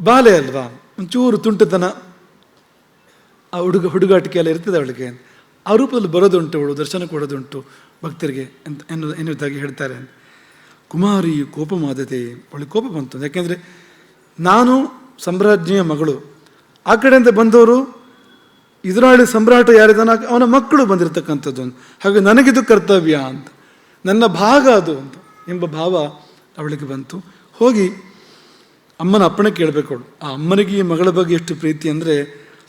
ಬಾಲೆ ಅಲ್ವಾ, ಒಂಚೂರು ತುಂಟತನ, ಆ ಹುಡುಗಾಟಿಕೆ ಎಲ್ಲ ಇರ್ತದೆ ಅವಳಿಗೆ. ಆ ರೂಪದಲ್ಲಿ ಬರೋದುಂಟು, ಅವಳು ದರ್ಶನ ಕೊಡೋದುಂಟು ಭಕ್ತರಿಗೆ ಅಂತ ಎನ್ನುವುದಾಗಿ ಹೇಳ್ತಾರೆ. ಕುಮಾರಿ ಕೋಪ ಮಾದತೆ, ಅವಳಿಗೆ ಕೋಪ ಬಂತು. ಯಾಕೆಂದರೆ ನಾನು ಸಾಮ್ರಾಜ್ಞಿಯ ಮಗಳು, ಆ ಕಡೆಯಿಂದ ಬಂದವರು ಇದ್ರಾಳಿ ಸಮ್ರಾಟ ಯಾರಿದ್ದಾನ ಅವನ ಮಕ್ಕಳು ಬಂದಿರತಕ್ಕಂಥದ್ದು, ಹಾಗೆ ನನಗಿದು ಕರ್ತವ್ಯ ಅಂತ, ನನ್ನ ಭಾಗ ಅದು ಅಂತ ಎಂಬ ಭಾವ ಅವಳಿಗೆ ಬಂತು. ಹೋಗಿ ಅಮ್ಮನ ಅಪ್ಪಣೆ ಕೇಳಬೇಕು ಅವಳು. ಆ ಅಮ್ಮನಿಗೆ ಈ ಮಗಳ ಬಗ್ಗೆ ಎಷ್ಟು ಪ್ರೀತಿ ಅಂದರೆ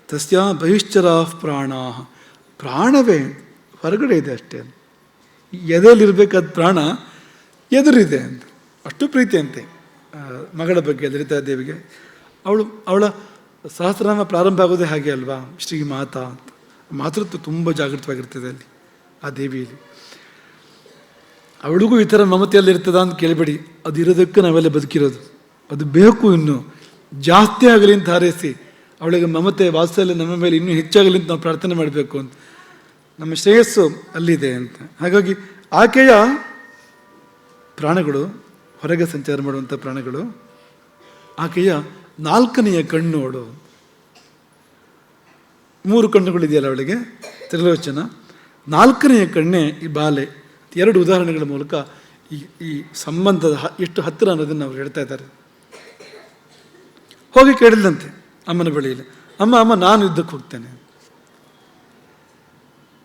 ತಸ್ಯಾ ಬಹಿಶ್ಚರಾ ಪ್ರಾಣ, ಪ್ರಾಣವೇ ಹೊರಗಡೆ ಇದೆ ಅಷ್ಟೇ, ಎದೆಯಲ್ಲಿರಬೇಕಾದ ಪ್ರಾಣ ಎದುರಿದೆ ಅಂತ, ಅಷ್ಟು ಪ್ರೀತಿ ಅಂತೆ ಮಗಳ ಬಗ್ಗೆ ಲಲಿತಾದೇವಿಗೆ. ಅವಳ ಸಹಸ್ರನಾಮ ಪ್ರಾರಂಭ ಆಗೋದೇ ಹಾಗೆ ಅಲ್ವಾ, ಶ್ರೀ ಮಾತಾ ಅಂತ. ಮಾತೃತ್ವ ತುಂಬ ಜಾಗೃತವಾಗಿರ್ತದೆ ಅಲ್ಲಿ ಆ ದೇವಿಯಲ್ಲಿ. ಅವಳಿಗೂ ಈ ಥರ ಮಮತೆಯಲ್ಲಿ ಇರ್ತದ ಅಂತ ಕೇಳಬೇಡಿ, ಅದು ಇರೋದಕ್ಕೆ ನಾವೆಲ್ಲ ಬದುಕಿರೋದು. ಅದು ಬೇಕು, ಇನ್ನೂ ಜಾಸ್ತಿ ಆಗಲಿ ಅಂತ ಹಾರೈಸಿ ಅವಳಿಗೆ ಮಮತೆ ವಾತ್ಸಲ್ಯ ನಮ್ಮ ಮೇಲೆ ಇನ್ನೂ ಹೆಚ್ಚಾಗಲಿ ಅಂತ ನಾವು ಪ್ರಾರ್ಥನೆ ಮಾಡಬೇಕು ಅಂತ. ನಮ್ಮ ಶ್ರೇಯಸ್ಸು ಅಲ್ಲಿದೆ ಅಂತ. ಹಾಗಾಗಿ ಆಕೆಯ ಪ್ರಾಣಗಳು, ಹೊರಗೆ ಸಂಚಾರ ಮಾಡುವಂಥ ಪ್ರಾಣಗಳು, ಆಕೆಯ 4ನೆಯ ಕಣ್ಣು ಅವಳು. 3 ಕಣ್ಣುಗಳಿದೆಯಲ್ಲ ಅವಳಿಗೆ, ತ್ರಿಲೋಚನ. 4ನೆಯ ಕಣ್ಣೇ ಈ ಬಾಲೆ. 2 ಉದಾಹರಣೆಗಳ ಮೂಲಕ ಈ ಸಂಬಂಧದ ಎಷ್ಟು ಹತ್ತಿರ ಅನ್ನೋದನ್ನು ಅವ್ರು ಹೇಳ್ತಾ ಇದ್ದಾರೆ. ಹೋಗಿ ಕೇಳಿದಂತೆ ಅಮ್ಮನ ಬಳಿಯಲ್ಲಿ, ಅಮ್ಮ ನಾನು ಯುದ್ಧಕ್ಕೆ ಹೋಗ್ತೇನೆ,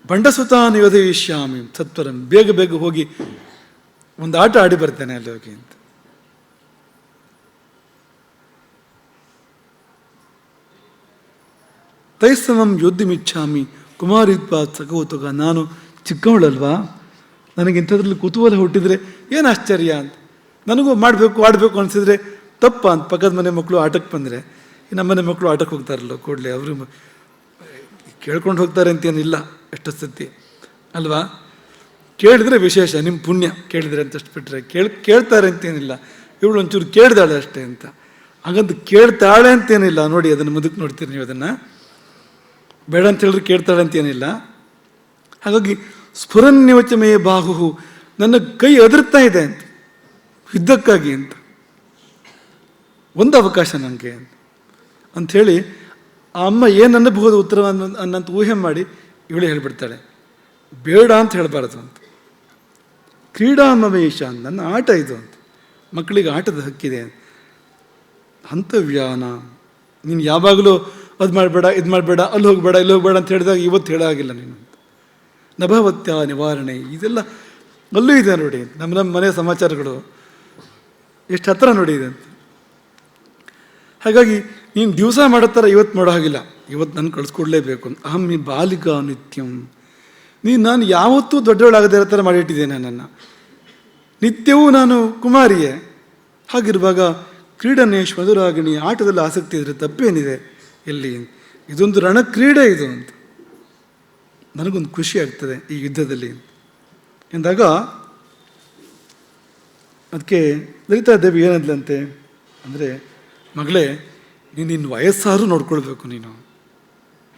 ಬಂಡಸುತಾನ್ ಯೋಧಯಿಷ್ಯಾಮಿ ಸತ್ವರಂ, ಬೇಗ ಬೇಗ ಹೋಗಿ ಒಂದು ಆಟ ಆಡಿ ಬರ್ತೇನೆ ಅಲ್ಲಿ ಹೋಗಿ ಅಂತ. ತೈಸ್ತಮಂ ಯೋದ್ಧಮಿಚ್ಛಾಮಿ ಕುಮಾರಿತ್ವ ಸಕೌತುಕ, ನಾನು ಚಿಕ್ಕವಳಲ್ವಾ, ನನಗಿಂಥದ್ರಲ್ಲಿ ಕುತೂಹಲ ಹುಟ್ಟಿದರೆ ಏನು ಆಶ್ಚರ್ಯ ಅಂತ, ನನಗೂ ಮಾಡಬೇಕು ಆಡಬೇಕು ಅನಿಸಿದ್ರೆ ತಪ್ಪ ಅಂತ. ಪಕ್ಕದ ಮನೆ ಮಕ್ಕಳು ಆಟಕ್ಕೆ ಬಂದರೆ, ನಮ್ಮನೆ ಮಕ್ಕಳು ಆಟಕ್ಕೆ ಹೋಗ್ತಾರಲ್ಲ ಕೂಡಲೇ ಅವರು ಕೇಳ್ಕೊಂಡು ಹೋಗ್ತಾರೆ ಅಂತೇನಿಲ್ಲ, ಎಷ್ಟು ಸತಿ ಅಲ್ವಾ, ಕೇಳಿದ್ರೆ ವಿಶೇಷ, ನಿಮ್ಮ ಪುಣ್ಯ ಕೇಳಿದ್ರೆ ಅಂತಷ್ಟು ಬಿಟ್ಟರೆ ಕೇಳ್ತಾರೆ ಅಂತೇನಿಲ್ಲ. ಇವಳು ಒಂಚೂರು ಕೇಳ್ದಾಳೆ ಅಷ್ಟೇ ಅಂತ, ಹಾಗಂತ ಕೇಳ್ತಾಳೆ ಅಂತೇನಿಲ್ಲ. ನೋಡಿ ಅದನ್ನು ಮುಂದಕ್ಕೆ ನೋಡ್ತೀರಿ ನೀವು, ಅದನ್ನು ಬೇಡ ಅಂತ ಹೇಳಿದ್ರೆ ಕೇಳ್ತಾಳೆ ಅಂತೇನಿಲ್ಲ. ಹಾಗಾಗಿ ಸ್ಫುರನ್ಯವಚಮೇ ಬಾಹು, ನನ್ನ ಕೈ ಅದರ್ತಾ ಇದೆ ಅಂತ, ಯುದ್ಧಕ್ಕಾಗಿ ಅಂತ, ಒಂದು ಅವಕಾಶ ನನಗೆ ಅಂಥೇಳಿ ಆ ಅಮ್ಮ ಏನು ಅನ್ನಬಹುದು ಉತ್ತರ ಅನ್ನಂತ ಊಹೆ ಮಾಡಿ ಇವಳೇ ಹೇಳಿಬಿಡ್ತಾಳೆ, ಬೇಡ ಅಂತ ಹೇಳಬಾರದು ಅಂತ. ಕ್ರೀಡಾಮವೇಶ, ನನ್ನ ಆಟ ಇದು ಅಂತ, ಮಕ್ಕಳಿಗೆ ಆಟದ ಹಕ್ಕಿದೆ. ಹಂತವ್ಯಾನ, ನೀನು ಯಾವಾಗಲೂ ಅದು ಮಾಡಬೇಡ, ಇದು ಮಾಡಬೇಡ, ಅಲ್ಲಿ ಹೋಗಬೇಡ, ಇಲ್ಲಿ ಹೋಗಬೇಡ ಅಂತ ಹೇಳಿದಾಗ ಇವತ್ತು ಹೇಳಾಗಿಲ್ಲ ನೀನು ಅಂತ. ನಭವತ್ಯ ನಿವಾರಣೆ, ಇದೆಲ್ಲ ಅಲ್ಲೂ ಇದೆ ನೋಡಿ, ನಮ್ಮ ಮನೆಯ ಸಮಾಚಾರಗಳು ಎಷ್ಟು ಹತ್ರ ನೋಡಿ ಇದೆ ಅಂತ. ಹಾಗಾಗಿ ನೀನು ದಿವಸ ಮಾಡೋ ಥರ ಇವತ್ತು ಮಾಡೋ ಹಾಗಿಲ್ಲ, ಇವತ್ತು ನಾನು ಕಳಿಸ್ಕೊಡ್ಲೇಬೇಕು. ಅಹಂ ಈ ಬಾಲಿಕಾ ನಿತ್ಯಂ, ನಾನು ಯಾವತ್ತೂ ದೊಡ್ಡವಳಾಗದೇ ಇರೋ ಥರ ಮಾಡಿಟ್ಟಿದ್ದೇನೆ ನನ್ನನ್ನು, ನಿತ್ಯವೂ ನಾನು ಕುಮಾರಿಯೇ. ಹಾಗಿರುವಾಗ ಕ್ರೀಡನೇಶ್ ಮಧುರಾಗಿಣಿ, ಆಟದಲ್ಲಿ ಆಸಕ್ತಿ ಇದ್ದರೆ ತಪ್ಪೇನಿದೆ ಎಲ್ಲಿ, ಇದೊಂದು ರಣಕ್ರೀಡೆ ಇದು ಅಂತ, ನನಗೊಂದು ಖುಷಿ ಆಗ್ತದೆ ಈ ಯುದ್ಧದಲ್ಲಿ ಎಂದಾಗ. ಅದಕ್ಕೆ ಲಲಿತಾದೇವಿ ಏನಂದ್ಲಂತೆ ಅಂದರೆ, ಮಗಳೇ ನೀನು ನಿನ್ನ ವಯಸ್ಸಾರು ನೋಡ್ಕೊಳ್ಬೇಕು,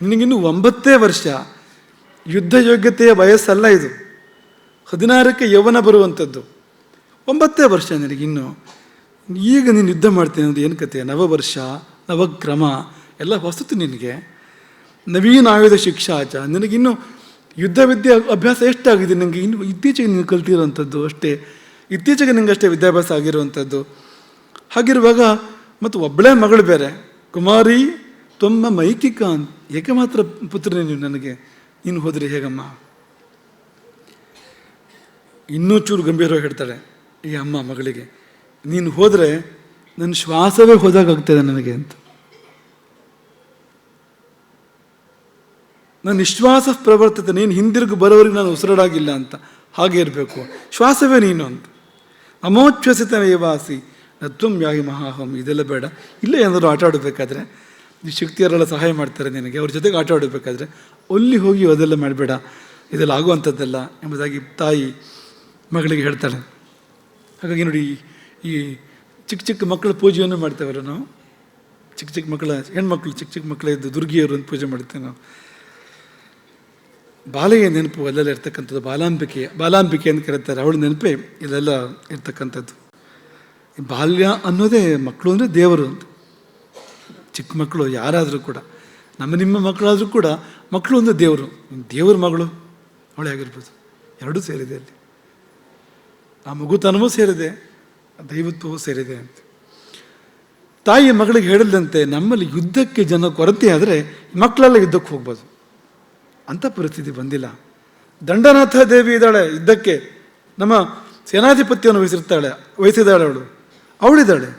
ನಿನಗಿನ್ನು 9 ವರ್ಷ, ಯುದ್ಧ ಯೋಗ್ಯತೆಯ ವಯಸ್ಸಲ್ಲ ಇದು, 16ಕ್ಕೆ ಯೌವನ ಬರುವಂಥದ್ದು, 9 ವರ್ಷ ನಿನಗಿನ್ನು. ಈಗ ನೀನು ಯುದ್ಧ ಮಾಡ್ತೇನೆ ಅಂದರೆ ಏನು ಕತೆ, ನವವರ್ಷ ನವಕ್ರಮ ಎಲ್ಲ ಹೊಸತು ನಿನಗೆ, ನವೀನ ಆಯುಧ ಶಿಕ್ಷಾಚ, ನಿನಗಿನ್ನು ಯುದ್ಧ ವಿದ್ಯೆ ಅಭ್ಯಾಸ ಎಷ್ಟಾಗಿದೆ ನನಗೆ, ಇನ್ನು ಇತ್ತೀಚೆಗೆ ನೀನು ಕಲ್ತಿರೋವಂಥದ್ದು ಅಷ್ಟೇ, ಇತ್ತೀಚೆಗೆ ನಿನಗೆ ಅಷ್ಟೇ ವಿದ್ಯಾಭ್ಯಾಸ ಆಗಿರುವಂಥದ್ದು. ಹಾಗಿರುವಾಗ ಮತ್ತು ಒಬ್ಬಳೇ ಮಗಳು ಬೇರೆ, ಕುಮಾರಿ ತೊಮ್ಮ ಮೈಕಿಕ ಅಂತ, ಏಕೆ ಮಾತ್ರ ಪುತ್ರನೇ ನೀವು ನನಗೆ, ನೀನು ಹೋದರೆ ಹೇಗಮ್ಮ. ಇನ್ನೂ ಚೂರು ಗಂಭೀರವಾಗಿ ಹೇಳ್ತಾಳೆ ಈ ಅಮ್ಮ ಮಗಳಿಗೆ, ನೀನು ಹೋದರೆ ನನ್ನ ಶ್ವಾಸವೇ ಹೋದಾಗ್ತದೆ ನನಗೆ ಅಂತ, ನನ್ನ ನಿಶ್ವಾಸ ಪ್ರವರ್ತತೆ, ನೀನು ಹಿಂದಿರುಗಿ ಬರೋವರೆಗೆ ನಾನು ಉಸಿರಾಡಾಗಿಲ್ಲ ಅಂತ, ಹಾಗೆ ಇರಬೇಕು, ಶ್ವಾಸವೇ ನೀನು ಅಂತ. ಅಮೋಚ್ಛ್ವಸಿತ ವೇವಾಸಿ ನತ್ವಂ ಯಾಗಿ ಮಹಾಹಂ, ಇದೆಲ್ಲ ಬೇಡ, ಇಲ್ಲೇ ಏನಾದರೂ ಆಟ ಆಡಬೇಕಾದ್ರೆ ಈ ಶಕ್ತಿಯರೆಲ್ಲ ಸಹಾಯ ಮಾಡ್ತಾರೆ ನಿನಗೆ, ಅವ್ರ ಜೊತೆಗೆ ಆಟ ಆಡಬೇಕಾದ್ರೆ ಅಲ್ಲಿ ಹೋಗಿ ಅದೆಲ್ಲ ಮಾಡಬೇಡ, ಇದೆಲ್ಲ ಆಗುವಂಥದ್ದಲ್ಲ ಎಂಬುದಾಗಿ ತಾಯಿ ಮಗಳಿಗೆ ಹೇಳ್ತಾಳೆ. ಹಾಗಾಗಿ ನೋಡಿ, ಈ ಚಿಕ್ಕ ಚಿಕ್ಕ ಮಕ್ಕಳ ಪೂಜೆಯನ್ನು ಮಾಡ್ತೇವಲ್ಲ ನಾವು, ಚಿಕ್ಕ ಚಿಕ್ಕ ಮಕ್ಕಳ ಹೆಣ್ಮಕ್ಳು ಚಿಕ್ಕ ಚಿಕ್ಕ ಮಕ್ಕಳ ಇದ್ದು ದುರ್ಗಿಯವರು ಅಂತ ಪೂಜೆ ಮಾಡ್ತೇವೆ ನಾವು. ಬಾಲೆಯ ನೆನಪು ಅಲ್ಲೆಲ್ಲ ಇರ್ತಕ್ಕಂಥದ್ದು, ಬಾಲಾಂಬಿಕೆ ಅಂತ ಕರೀತಾರೆ, ಅವಳ ನೆನಪೇ ಇಲ್ಲೆಲ್ಲ ಇರ್ತಕ್ಕಂಥದ್ದು. ಬಾಲ್ಯ ಅನ್ನೋದೇ ಮಕ್ಕಳು ಅಂದರೆ ದೇವರು ಅಂತ. ಚಿಕ್ಕ ಮಕ್ಕಳು ಯಾರಾದರೂ ಕೂಡ, ನಿಮ್ಮ ಮಕ್ಕಳಾದರೂ ಕೂಡ ಮಕ್ಕಳು ಅಂದರೆ ದೇವರು. ದೇವ್ರ ಮಗಳು ಅವಳೇ ಆಗಿರ್ಬೋದು, ಎರಡೂ ಸೇರಿದೆ ಅಲ್ಲಿ. ಆ ಮಗುತನವೂ ಸೇರಿದೆ, ದೈವತ್ವವೂ ಸೇರಿದೆ ಅಂತ. ತಾಯಿಯ ಮಗಳಿಗೆ ಹೇಳಿದಂತೆ ನಮ್ಮಲ್ಲಿ ಯುದ್ಧಕ್ಕೆ ಜನ ಕೊರತೆ ಆದರೆ ಮಕ್ಕಳೆಲ್ಲ ಯುದ್ಧಕ್ಕೆ ಹೋಗ್ಬೋದು, ಅಂಥ ಪರಿಸ್ಥಿತಿ ಬಂದಿಲ್ಲ. ದಂಡನಾಥ ದೇವಿ ಇದ್ದಾಳೆ ಯುದ್ಧಕ್ಕೆ, ನಮ್ಮ ಸೇನಾಧಿಪತ್ಯವನ್ನು ವಹಿಸಿದ್ದಾಳೆ ಅವಳಿದ್ದಾಳೆ.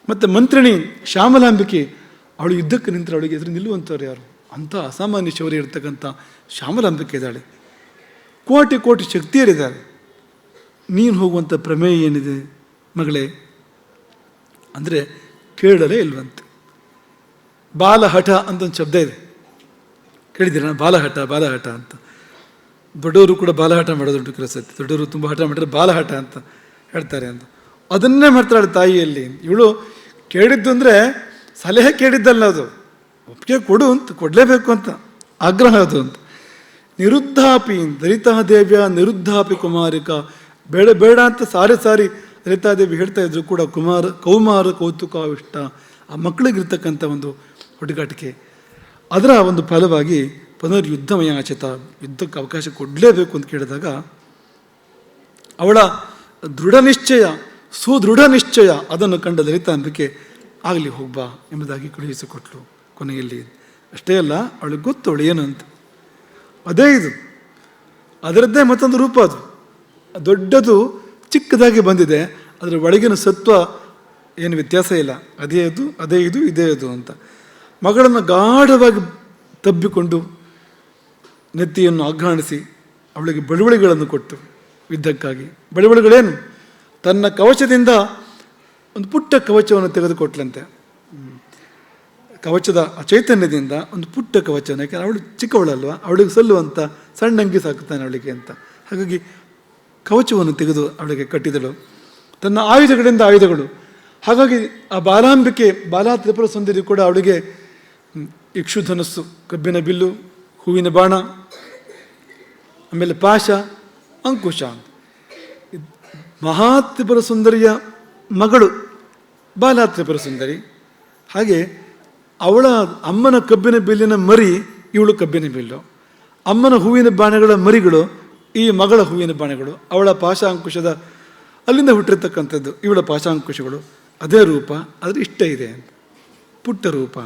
ಮತ್ತು ಮಂತ್ರಿಣಿ ಶ್ಯಾಮಲಾಂಬಿಕೆ ಅವಳು ಯುದ್ಧಕ್ಕೆ ನಿಂತರೆ ಅವಳಿಗೆ ಎದುರು ನಿಲ್ಲುವಂಥವ್ರು ಯಾರು? ಅಂಥ ಅಸಾಮಾನ್ಯ ಶೌರ್ಯ ಇರ್ತಕ್ಕಂಥ ಶ್ಯಾಮಲಾಂಬಿಕೆ ಇದ್ದಾಳೆ. ಕೋಟಿ ಕೋಟಿ ಶಕ್ತಿಯರಿದ್ದಾರೆ. ನೀನು ಹೋಗುವಂಥ ಪ್ರಮೇಯ ಏನಿದೆ ಮಗಳೇ ಅಂದರೆ ಕೇಳಲೇ ಇಲ್ವಂತೆ. ಬಾಲಹಠ ಅಂತ ಒಂದು ಶಬ್ದ ಇದೆ, ಕೇಳಿದ್ದೀರ? ಬಾಲಹಠ ಅಂತ. ದೊಡ್ಡವರು ಕೂಡ ಬಾಲಹಠ ಮಾಡೋದುಂಟು ಕೆಲಸ. ದೊಡ್ಡವರು ತುಂಬ ಹಠ ಮಾಡಿದ್ರೆ ಬಾಲಹಠ ಅಂತ ಹೇಳ್ತಾರೆ ಅಂತ. ಅದನ್ನೇ ಮಾಡ್ತಾಳೆ ತಾಯಿಯಲ್ಲಿ. ಇವಳು ಕೇಳಿದ್ದು ಅಂದರೆ ಸಲಹೆ ಕೇಳಿದ್ದಲ್ಲ, ಅದು ಒಪ್ಪಿಗೆ ಕೊಡು ಅಂತ, ಕೊಡಲೇಬೇಕು ಅಂತ ಆಗ್ರಹ ಅದು ಅಂತ. ನಿರುದ್ಧಾಪಿ ದಲಿತಾದೇವಿಯ ನಿರುದ್ಧಾಪಿ ಕುಮಾರಿಕ, ಬೇಡ ಅಂತ ಸಾರಿ ದಲಿತಾದೇವಿ ಹೇಳ್ತಾ ಇದ್ರು ಕೂಡ ಕೌಮಾರ ಕೌತುಕ ಇಷ್ಟ, ಆ ಮಕ್ಕಳಿಗಿರ್ತಕ್ಕಂಥ ಒಂದು ಹುಡುಗಾಟಿಕೆ, ಅದರ ಒಂದು ಫಲವಾಗಿ ಪುನರ್ಯುದ್ಧಮಯ ಆಚತ, ಯುದ್ಧಕ್ಕೆ ಅವಕಾಶ ಕೊಡಲೇಬೇಕು ಅಂತ ಕೇಳಿದಾಗ ಅವಳ ಸುದೃಢ ನಿಶ್ಚಯ ಅದನ್ನು ಕಂಡ ದಲಿತಾಂಬಿಕೆ ಆಗಲಿ ಹೋಗ್ಬಾ ಎಂಬುದಾಗಿ ಕಳುಹಿಸಿಕೊಟ್ಲು. ಕೊನೆಯಲ್ಲಿ ಅಷ್ಟೇ ಅಲ್ಲ, ಅವಳಿಗೆ ಗೊತ್ತು ಅವಳು ಏನು ಅಂತ. ಅದೇ ಇದು, ಅದರದ್ದೇ ಮತ್ತೊಂದು ರೂಪ. ಅದು ದೊಡ್ಡದು ಚಿಕ್ಕದಾಗಿ ಬಂದಿದೆ, ಅದರ ಒಳಗಿನ ಸತ್ವ ಏನು ವ್ಯತ್ಯಾಸ ಇಲ್ಲ. ಅದೇ ಇದು ಇದೇ ಅದು ಅಂತ. ಮಗಳನ್ನು ಗಾಢವಾಗಿ ತಬ್ಬಿಕೊಂಡು ನೆತ್ತಿಯನ್ನು ಆಘ್ರಾಣಿಸಿ ಅವಳಿಗೆ ಬಳುವಳಿಗಳನ್ನು ಕೊಟ್ಟು ಯುದ್ಧಕ್ಕಾಗಿ. ಬಳುವಳಿಗಳೇನು? ತನ್ನ ಕವಚದಿಂದ ಒಂದು ಪುಟ್ಟ ಕವಚವನ್ನು ತೆಗೆದುಕೊಟ್ಲಂತೆ. ಕವಚದ ಚೈತನ್ಯದಿಂದ ಒಂದು ಪುಟ್ಟ ಕವಚವನ್ನು, ಯಾಕೆಂದರೆ ಅವಳು ಚಿಕ್ಕವಳಲ್ವ, ಅವಳಿಗೆ ಸಲ್ಲುವಂಥ ಸಣ್ಣ ಅಂಗಿ ಸಾಕುತ್ತಾನೆ ಅವಳಿಗೆ ಅಂತ. ಹಾಗಾಗಿ ಕವಚವನ್ನು ತೆಗೆದು ಅವಳಿಗೆ ಕಟ್ಟಿದಳು. ತನ್ನ ಆಯುಧಗಳು. ಹಾಗಾಗಿ ಆ ಬಾಲಾ ತ್ರಿಪುರ ಸುಂದರಿ ಕೂಡ ಅವಳಿಗೆ ಇಕ್ಷುಧನಸ್ಸು, ಕಬ್ಬಿನ ಬಿಲ್ಲು, ಹೂವಿನ ಬಾಣ, ಆಮೇಲೆ ಪಾಶ, ಅಂಕುಶ. ಮಹಾತ್ರಿಪುರ ಸುಂದರಿಯ ಮಗಳು ಬಾಲಾ ತ್ರಿಪುರ ಸುಂದರಿ. ಹಾಗೆ ಅವಳ ಅಮ್ಮನ ಕಬ್ಬಿನ ಬಿಲ್ಲಿನ ಮರಿ ಇವಳು ಕಬ್ಬಿನ ಬಿಲ್ಲು, ಅಮ್ಮನ ಹೂವಿನ ಬಾಣಗಳ ಮರಿಗಳು ಈ ಮಗಳ ಹೂವಿನ ಬಾಣಗಳು, ಅವಳ ಪಾಶಾಂಕುಶದ ಅಲ್ಲಿಂದ ಹುಟ್ಟಿರ್ತಕ್ಕಂಥದ್ದು ಇವಳ ಪಾಶಾಂಕುಶಗಳು. ಅದೇ ರೂಪ, ಆದರೆ ಇಷ್ಟ ಇದೆ, ಪುಟ್ಟ ರೂಪ.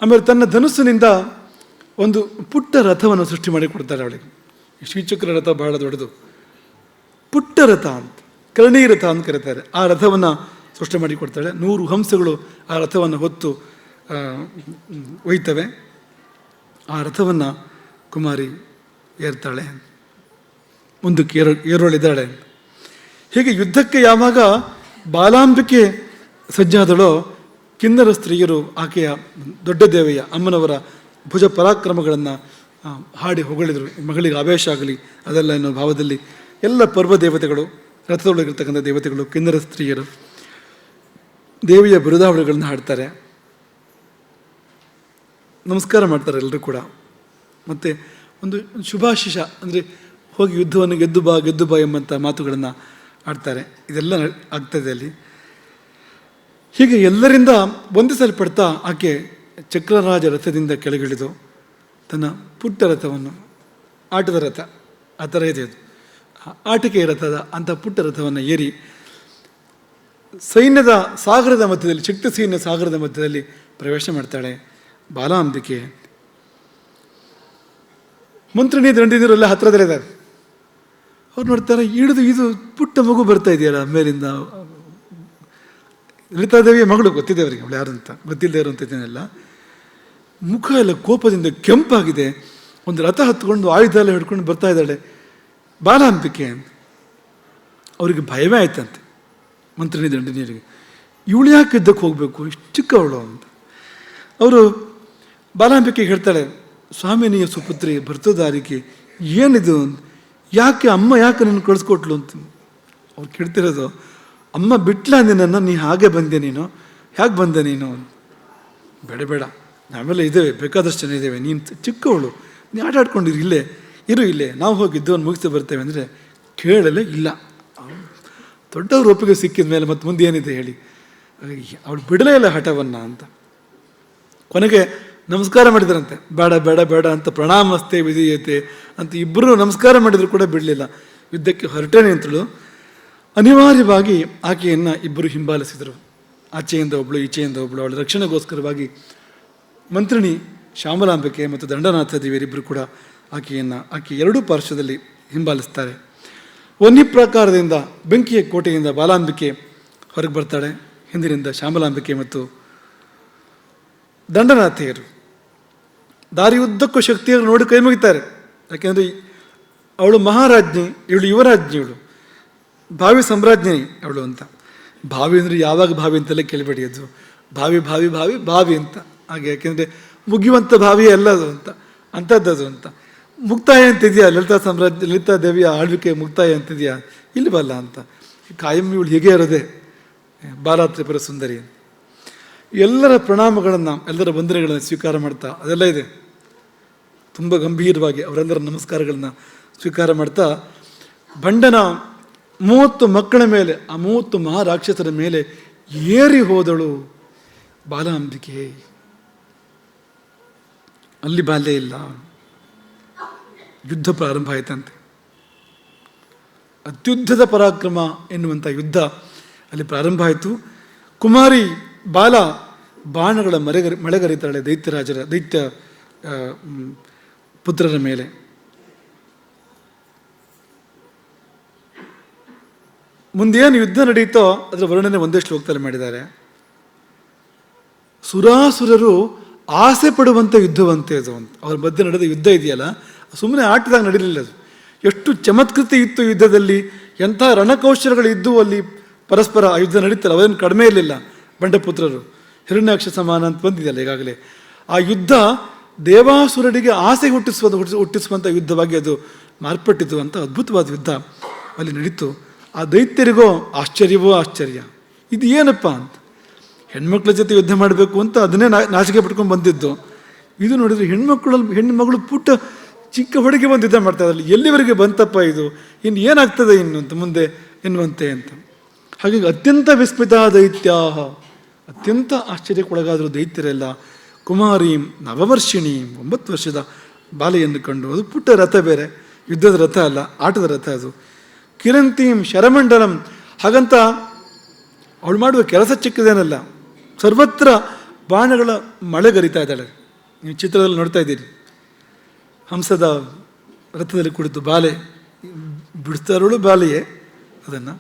ಆಮೇಲೆ ತನ್ನ ಧನುಸ್ಸಿನಿಂದ ಒಂದು ಪುಟ್ಟ ರಥವನ್ನು ಸೃಷ್ಟಿ ಮಾಡಿ ಕೊಡ್ತಾರೆ ಅವಳಿಗೆ. ಶ್ರೀಚಕ್ರ ರಥ ಬಹಳ ದೊಡ್ಡದು, ಪುಟ್ಟ ರಥ ಅಂತ, ಕರ್ಣೀ ರಥ ಅಂತ ಕರೀತಾರೆ. ಆ ರಥವನ್ನು ಸೃಷ್ಟಿ ಮಾಡಿ ಕೊಡ್ತಾಳೆ. 100 ಹಂಸಗಳು ಆ ರಥವನ್ನು ಹೊತ್ತು ಒಯ್ತವೆ. ಆ ರಥವನ್ನು ಕುಮಾರಿ ಏರ್ತಾಳೆ, ಮುಂದಕ್ಕೆ ಏರೋಳಿದ್ದಾಳೆ. ಹೀಗೆ ಯುದ್ಧಕ್ಕೆ ಯಾವಾಗ ಬಾಲಾಂಬಿಕೆ ಸಜ್ಜಾದಳೋ, ಕಿನ್ನರ ಸ್ತ್ರೀಯರು ಆಕೆಯ ದೊಡ್ಡ ದೇವೆಯ ಅಮ್ಮನವರ ಭುಜ ಪರಾಕ್ರಮಗಳನ್ನು ಹಾಡಿ ಹೊಗಳಿದರು. ಮಗಳಿಗೆ ಆವೇಶ ಆಗಲಿ ಅದೆಲ್ಲ ಅನ್ನೋ ಭಾವದಲ್ಲಿ ಎಲ್ಲ ಪರ್ವ ದೇವತೆಗಳು, ರಥದೊಳಗಿರ್ತಕ್ಕಂಥ ದೇವತೆಗಳು, ಕಿನ್ನರ ಸ್ತ್ರೀಯರು ದೇವಿಯ ಬಿರುದಾವಳಿಗಳನ್ನು ಹಾಡ್ತಾರೆ, ನಮಸ್ಕಾರ ಮಾಡ್ತಾರೆ ಎಲ್ಲರೂ ಕೂಡ. ಮತ್ತು ಒಂದು ಶುಭಾಶಿಷ ಅಂದರೆ ಹೋಗಿ ಯುದ್ಧವನ್ನು ಗೆದ್ದು ಬಾ ಎಂಬಂಥ ಮಾತುಗಳನ್ನು ಆಡ್ತಾರೆ. ಇದೆಲ್ಲ ಆಗ್ತದೆ ಅಲ್ಲಿ. ಹೀಗೆ ಎಲ್ಲರಿಂದ ವಂದಿಸಲ್ಪಡ್ತಾ ಆಕೆ ಚಕ್ರರಾಜ ರಥದಿಂದ ಕೆಳಗಿಳಿದು ತನ್ನ ಪುಟ್ಟ ರಥವನ್ನು, ಆಟದ ರಥ ಆ ಥರ ಇದೆ ಅದು, ಆಟಿಕೆಯ ರಥದ ಅಂಥ ಪುಟ್ಟ ರಥವನ್ನು ಏರಿ ಸೈನ್ಯದ ಸಾಗರದ ಮಧ್ಯದಲ್ಲಿ, ಶಕ್ತಿ ಸೈನ್ಯ ಸಾಗರದ ಮಧ್ಯದಲ್ಲಿ ಪ್ರವೇಶ ಮಾಡ್ತಾಳೆ ಬಾಲಾಂಬಿಕೆ. ಮಂತ್ರಿಣಿ ದಂಡಿನೀರೆಲ್ಲ ಹತ್ತಿರದಲ್ಲಿದ್ದಾರೆ. ಅವ್ರು ನೋಡ್ತಾರೆ, ಇದು ಪುಟ್ಟ ಮಗು ಬರ್ತಾ ಇದೆಯಲ್ಲ ಮೇಲಿಂದ. ಲಲಿತಾದೇವಿಯ ಮಗಳು, ಗೊತ್ತಿದೆ ಅವರಿಗೆ ಅವಳು ಯಾರು ಅಂತ, ಗೊತ್ತಿಲ್ಲದೆ ಇರುವಂಥದ್ದೇನೆಲ್ಲ. ಮುಖ ಎಲ್ಲ ಕೋಪದಿಂದ ಕೆಂಪಾಗಿದೆ. ಒಂದು ರಥ ಹತ್ಕೊಂಡು ಆಯುಧ ಎಲ್ಲ ಹಿಡ್ಕೊಂಡು ಬರ್ತಾ ಇದ್ದಾಳೆ ಬಾಲಾಂಬಿಕೆ ಅಂತ. ಅವರಿಗೆ ಭಯವೇ ಆಯ್ತಂತೆ ಮಂತ್ರಿಣಿ ದಂಡಿನಿಯರಿಗೆ. ಇವಳು ಯಾಕೆ ಯುದ್ಧಕ್ಕೆ ಹೋಗಬೇಕು, ಇಷ್ಟು ಚಿಕ್ಕವಳು ಅಂತ. ಅವರು ಬಾಲಾಂಬಿಕೆ ಹೇಳ್ತಾಳೆ, ಸ್ವಾಮಿನಿಯ ಸುಪುತ್ರಿ ಭರ್ತದಾರಿಗೆ ಏನಿದು, ಯಾಕೆ ಅಮ್ಮ ಯಾಕೆ ನಿನ್ನ ಕಳಿಸ್ಕೊಟ್ಲು ಅಂತ. ಅವ್ರು ಕೇಳ್ತಿರೋದು, ಅಮ್ಮ ಬಿಟ್ಲ ನಿನ್ನನ್ನು, ನೀ ಹಾಗೆ ಬಂದೆ, ನೀನು ಹೇಗೆ ಬಂದೆ ನೀನು. ಬೇಡ ಬೇಡ, ನಾವೆಲ್ಲ ಇದ್ದೇವೆ, ಬೇಕಾದಷ್ಟು ಜನ ಇದ್ದೇವೆ, ನೀನು ಚಿಕ್ಕವಳು, ನೀ ಆಟ ಆಡ್ಕೊಂಡಿರು, ಇಲ್ಲೇ ನಾವು ಹೋಗಿದ್ದು ಒಂದು ಮುಗಿಸಿ ಬರ್ತೇವೆ ಅಂದರೆ ಕೇಳಲೇ ಇಲ್ಲ. ದೊಡ್ಡವ್ರ ಒಪ್ಪಿಗೆ ಸಿಕ್ಕಿದ ಮೇಲೆ ಮತ್ತೆ ಮುಂದೆ ಏನಿದೆ ಹೇಳಿ. ಅವಳು ಬಿಡಲೇ ಇಲ್ಲ ಹಠವನ್ನು ಅಂತ. ಕೊನೆಗೆ ನಮಸ್ಕಾರ ಮಾಡಿದ್ರಂತೆ, ಬೇಡ ಬೇಡ ಬೇಡ ಅಂತ, ಪ್ರಣಾಮಸ್ತೆ ವಿಧೀಯತೆ ಅಂತ ಇಬ್ಬರು ನಮಸ್ಕಾರ ಮಾಡಿದ್ರು ಕೂಡ ಬಿಡಲಿಲ್ಲ. ಯುದ್ಧಕ್ಕೆ ಹೊರಟೇ ನಿಂತಳು. ಅನಿವಾರ್ಯವಾಗಿ ಆಕೆಯನ್ನು ಇಬ್ಬರು ಹಿಂಬಾಲಿಸಿದರು. ಆಚೆಯಿಂದ ಒಬ್ಬಳು, ಈಚೆಯಿಂದ ಒಬ್ಬಳು. ಅವಳ ರಕ್ಷಣೆಗೋಸ್ಕರವಾಗಿ ಮಂತ್ರಿಣಿ ಶ್ಯಾಮಲಾಂಬಿಕೆ ಮತ್ತು ದಂಡನಾಥ ದೇವಿಯರಿಬ್ಬರು ಕೂಡ ಆಕೆ ಎರಡೂ ಪಾರ್ಶ್ವದಲ್ಲಿ ಹಿಂಬಾಲಿಸ್ತಾರೆ. ವನ್ನಿ ಪ್ರಾಕಾರದಿಂದ, ಬೆಂಕಿಯ ಕೋಟೆಯಿಂದ ಬಾಲಾಂಬಿಕೆ ಹೊರಗೆ ಬರ್ತಾಳೆ. ಹಿಂದಿನಿಂದ ಶ್ಯಾಮಲಾಂಬಿಕೆ ಮತ್ತು ದಂಡನಾಥೆಯರು ದಾರಿ ಉದ್ದಕ್ಕೂ ಶಕ್ತಿಯನ್ನು ನೋಡಿ ಕೈ ಮುಗಿತಾರೆ. ಯಾಕೆಂದರೆ ಅವಳು ಮಹಾರಾಜ್ಞಿ, ಇವಳು ಯುವರಾಜ್ಞಿ, ಇವಳು ಭಾವಿ ಸಾಮ್ರಾಜ್ಞಿ ಅವಳು ಅಂತ. ಭಾವಿ ಅಂದರೆ ಯಾವಾಗ ಭಾವಿ ಅಂತೆಲ್ಲ ಕೇಳಬೇಡಿ, ಅದು ಭಾವಿ ಭಾವಿ ಭಾವಿ ಭಾವಿ ಅಂತ ಹಾಗೆ. ಯಾಕೆಂದರೆ ಮುಗಿಯುವಂಥ ಭಾವಿಯೇ ಅಲ್ಲ ಅದು ಅಂತ, ಅಂಥದ್ದದು ಅಂತ. ಮುಕ್ತಾಯ ಅಂತಿದೆಯಾ, ಲಲಿತಾ ದೇವಿಯ ಆಳ್ವಿಕೆ ಮುಕ್ತಾಯ ಅಂತಿದೆಯಾ, ಇಲ್ಲವಲ್ಲ ಅಂತ. ಕಾಯಂ ಇವಳು ಹೀಗೆ ಇರೋದೆ ಬಾಲ ತ್ರಿಪುರ ಸುಂದರಿ. ಎಲ್ಲರ ಪ್ರಣಾಮಗಳನ್ನು, ಎಲ್ಲರ ವಂದನೆಗಳನ್ನು ಸ್ವೀಕಾರ ಮಾಡ್ತಾ, ಅದೆಲ್ಲ ಇದೆ ತುಂಬ ಗಂಭೀರವಾಗಿ ಅವರೆಲ್ಲರ ನಮಸ್ಕಾರಗಳನ್ನು ಸ್ವೀಕಾರ ಮಾಡ್ತಾ, ಭಂಡನ 30 ಮಕ್ಕಳ ಮೇಲೆ, ಆ 30 ಮಹಾರಾಕ್ಷಸರ ಮೇಲೆ ಏರಿ ಹೋದಳು ಬಾಲಾಂಬಿಕೆ. ಅಲ್ಲಿ ಬಾಲ್ಯ ಇಲ್ಲ, ಯುದ್ಧ ಪ್ರಾರಂಭ ಆಯ್ತಂತೆ. ಅತ್ಯುದ್ಧದ ಪರಾಕ್ರಮ ಎನ್ನುವಂಥ ಯುದ್ಧ ಅಲ್ಲಿ ಪ್ರಾರಂಭ ಆಯಿತು. ಕುಮಾರಿ ಬಾಲ ಬಾಣಗಳ ಮಳೆಗರಿತಾಳೆ ದೈತ್ಯ ಪುತ್ರರ ಮೇಲೆ. ಮುಂದೇನು ಯುದ್ಧ ನಡೀತೋ ಅದರ ವರ್ಣನೆ ಒಂದೇ ಶ್ಲೋಕದಲ್ಲಿ ಮಾಡಿದ್ದಾರೆ. ಸುರಾಸುರರು ಆಸೆ ಪಡುವಂಥ ಯುದ್ಧವಂತೆ ಅದು ಅಂತ. ಅವ್ರ ಮಧ್ಯೆ ನಡೆದ ಯುದ್ಧ ಇದೆಯಲ್ಲ, ಸುಮ್ಮನೆ ಆಟದಾಗ ನಡೀಲಿಲ್ಲ ಅದು. ಎಷ್ಟು ಚಮತ್ಕೃತಿ ಇತ್ತು ಯುದ್ಧದಲ್ಲಿ, ಎಂಥ ರಣಕೌಶಲಗಳಿದ್ದು ಅಲ್ಲಿ ಪರಸ್ಪರ ಆ ಯುದ್ಧ ನಡೀತಲ್ಲ, ಅವೇನು ಕಡಿಮೆ ಇರಲಿಲ್ಲ. ಬಂಡಪುತ್ರರು ಹಿರಣ್ಯಾಕ್ಷ ಸಮಾನ ಅಂತ ಬಂದಿದೆಯಲ್ಲ ಈಗಾಗಲೇ. ಆ ಯುದ್ಧ ದೇವಾಸುರರಿಗೆ ಆಸೆ ಹುಟ್ಟಿಸುವಂಥ ಯುದ್ಧವಾಗಿ ಅದು ಮಾರ್ಪಟ್ಟಿತು ಅಂತ. ಅದ್ಭುತವಾದ ಯುದ್ಧ ಅಲ್ಲಿ ನಡೀತು. ಆ ದೈತ್ಯರಿಗೋ ಆಶ್ಚರ್ಯವೋ ಆಶ್ಚರ್ಯ, ಇದು ಏನಪ್ಪ ಅಂತ. ಹೆಣ್ಮಕ್ಳ ಜೊತೆ ಯುದ್ಧ ಮಾಡಬೇಕು ಅಂತ ಅದನ್ನೇ ನಾಚಿಕೆ ಪಟ್ಕೊಂಡು ಬಂದಿದ್ದು. ಇದು ನೋಡಿದ್ರೆ ಹೆಣ್ಮಗಳು ಪುಟ್ಟ ಚಿಕ್ಕ ಹುಡುಗಿ ಬಂದು ಯುದ್ಧ ಮಾಡ್ತಾ ಇದ್ರಲ್ಲಿ, ಎಲ್ಲಿವರೆಗೆ ಬಂತಪ್ಪ ಇದು, ಇನ್ನು ಏನಾಗ್ತದೆ ಇನ್ನು ಅಂತ ಮುಂದೆ ಎನ್ನುವಂತೆ ಅಂತ. ಹಾಗಾಗಿ ಅತ್ಯಂತ ವಿಸ್ಮಿತ ದೈತ್ಯಾಹ, ಅತ್ಯಂತ ಆಶ್ಚರ್ಯಕ್ಕೊಳಗಾದರು ದೈತ್ಯರೆಲ್ಲ. ಕುಮಾರೀಂ ನವವರ್ಷಿಣಿ, 9 ವರ್ಷದ ಬಾಲೆಯನ್ನು ಕಂಡು, ಅದು ಪುಟ್ಟ ರಥ ಬೇರೆ, ಯುದ್ಧದ ರಥ ಅಲ್ಲ, ಆಟದ ರಥ ಅದು. ಕಿರಂತೀಂ ಶರಮಂಡಲಂ, ಹಾಗಂತ ಅವಳು ಮಾಡುವ ಕೆಲಸ ಚಿಕ್ಕದೇನಲ್ಲ, ಸರ್ವತ್ರ ಬಾಣಗಳ ಮಳೆಗರಿತಾ ಇದ್ದಾಳೆ. ನೀವು ಚಿತ್ರದಲ್ಲಿ ನೋಡ್ತಾ ಇದ್ದೀರಿ, ಹಂಸದ ರಥದಲ್ಲಿ ಕುಳಿತು ಬಾಲೆ ಬಿಡಿಸ್ತಾ ಇರೋಳು ಬಾಲೆಯೇ, ಅದನ್ನು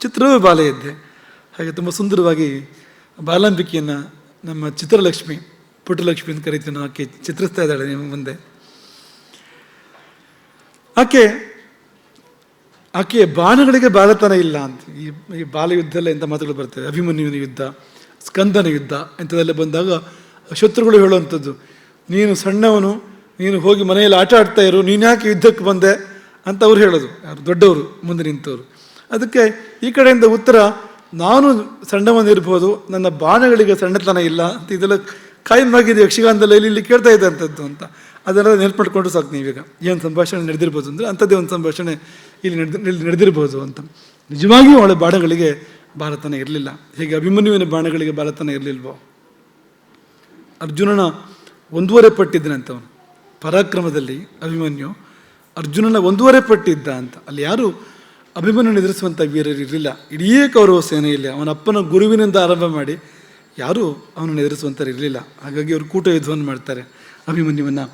ಚಿತ್ರವೂ ಬಾಲೆ ಇದ್ದೆ. ಹಾಗೆ ತುಂಬ ಸುಂದರವಾಗಿ ಬಾಲಾಂಬಿಕೆಯನ್ನು ನಮ್ಮ ಚಿತ್ರಲಕ್ಷ್ಮಿ, ಪುಟ್ಟಲಕ್ಷ್ಮಿ ಅಂತ ಕರಿತೀವಿ, ಆಕೆ ಚಿತ್ರಿಸ್ತಾ ಇದ್ದಾಳೆ ನಿಮ್ಮ ಮುಂದೆ. ಆಕೆಯ ಬಾಣಗಳಿಗೆ ಬಾಲತನ ಇಲ್ಲ ಅಂತ. ಈ ಬಾಲ ಯುದ್ಧದಲ್ಲ ಎಂಥ ಮಾತುಗಳು ಬರ್ತವೆ. ಅಭಿಮನ್ಯುವಿನ ಯುದ್ಧ, ಸ್ಕಂದನ ಯುದ್ಧ ಇಂಥದ್ದೆಲ್ಲ ಬಂದಾಗ ಶತ್ರುಗಳು ಹೇಳುವಂಥದ್ದು, ನೀನು ಸಣ್ಣವನು, ನೀನು ಹೋಗಿ ಮನೆಯಲ್ಲಿ ಆಟ ಆಡ್ತಾ ಇರು, ನೀನು ಯಾಕೆ ಯುದ್ಧಕ್ಕೆ ಬಂದೆ ಅಂತ ಅವ್ರು ಹೇಳೋದು, ಯಾರು ದೊಡ್ಡವರು ಮುಂದೆ ನಿಂತವರು. ಅದಕ್ಕೆ ಈ ಕಡೆಯಿಂದ ಉತ್ತರ, ನಾನು ಸಣ್ಣವನಿರ್ಬೋದು, ನನ್ನ ಬಾಣಗಳಿಗೆ ಸಣ್ಣತನ ಇಲ್ಲ ಅಂತ. ಇದೆಲ್ಲ ಕಾಯಮಾಗಿದೆ ಯಕ್ಷಗಾನದಲ್ಲಿ ಇಲ್ಲಿ ಕೇಳ್ತಾ ಇದೆ ಅಂಥದ್ದು ಅಂತ. ಅದೆಲ್ಲ ನೆನಪು ಮಾಡ್ಕೊಂಡು ಸಾಕು ನೀವೀಗ. ಏನು ಸಂಭಾಷಣೆ ನಡೆದಿರ್ಬೋದು ಅಂದರೆ ಅಂಥದ್ದೇ ಒಂದು ಸಂಭಾಷಣೆ ಇಲ್ಲಿ ನಡೆದಿರ್ಬೋದು ಅಂತ. ನಿಜವಾಗಿಯೂ ಅವಳ ಬಾಣಗಳಿಗೆ ಬಾಲತನ ಇರಲಿಲ್ಲ. ಹೇಗೆ ಅಭಿಮನ್ಯುವಿನ ಬಾಣಗಳಿಗೆ ಬಾಲತನ ಇರಲಿಲ್ವೋ. ಅರ್ಜುನನ 1.5 ಪಟ್ಟಿದ್ದನಂತವನು ಪರಾಕ್ರಮದಲ್ಲಿ. ಅಭಿಮನ್ಯು ಅರ್ಜುನನ 1.5 ಪಟ್ಟಿದ್ದ ಅಂತ. ಅಲ್ಲಿ ಯಾರು ಅಭಿಮನ್ಯುನ ಎದುರಿಸುವಂಥ ವೀರರು ಇರಲಿಲ್ಲ. ಇಡೀ ಕೌರವ ಸೇನೆಯಲ್ಲಿ ಅವನ ಅಪ್ಪನ ಗುರುವಿನಿಂದ ಆರಂಭ ಮಾಡಿ ಯಾರೂ ಅವನನ್ನು ಎದುರಿಸುವಂಥವ್ರು ಇರಲಿಲ್ಲ. ಹಾಗಾಗಿ ಅವರು ಕೂಟ ಯುದ್ಧವನ್ನು ಮಾಡ್ತಾರೆ ಅಭಿಮನ್ಯುವನ್ನು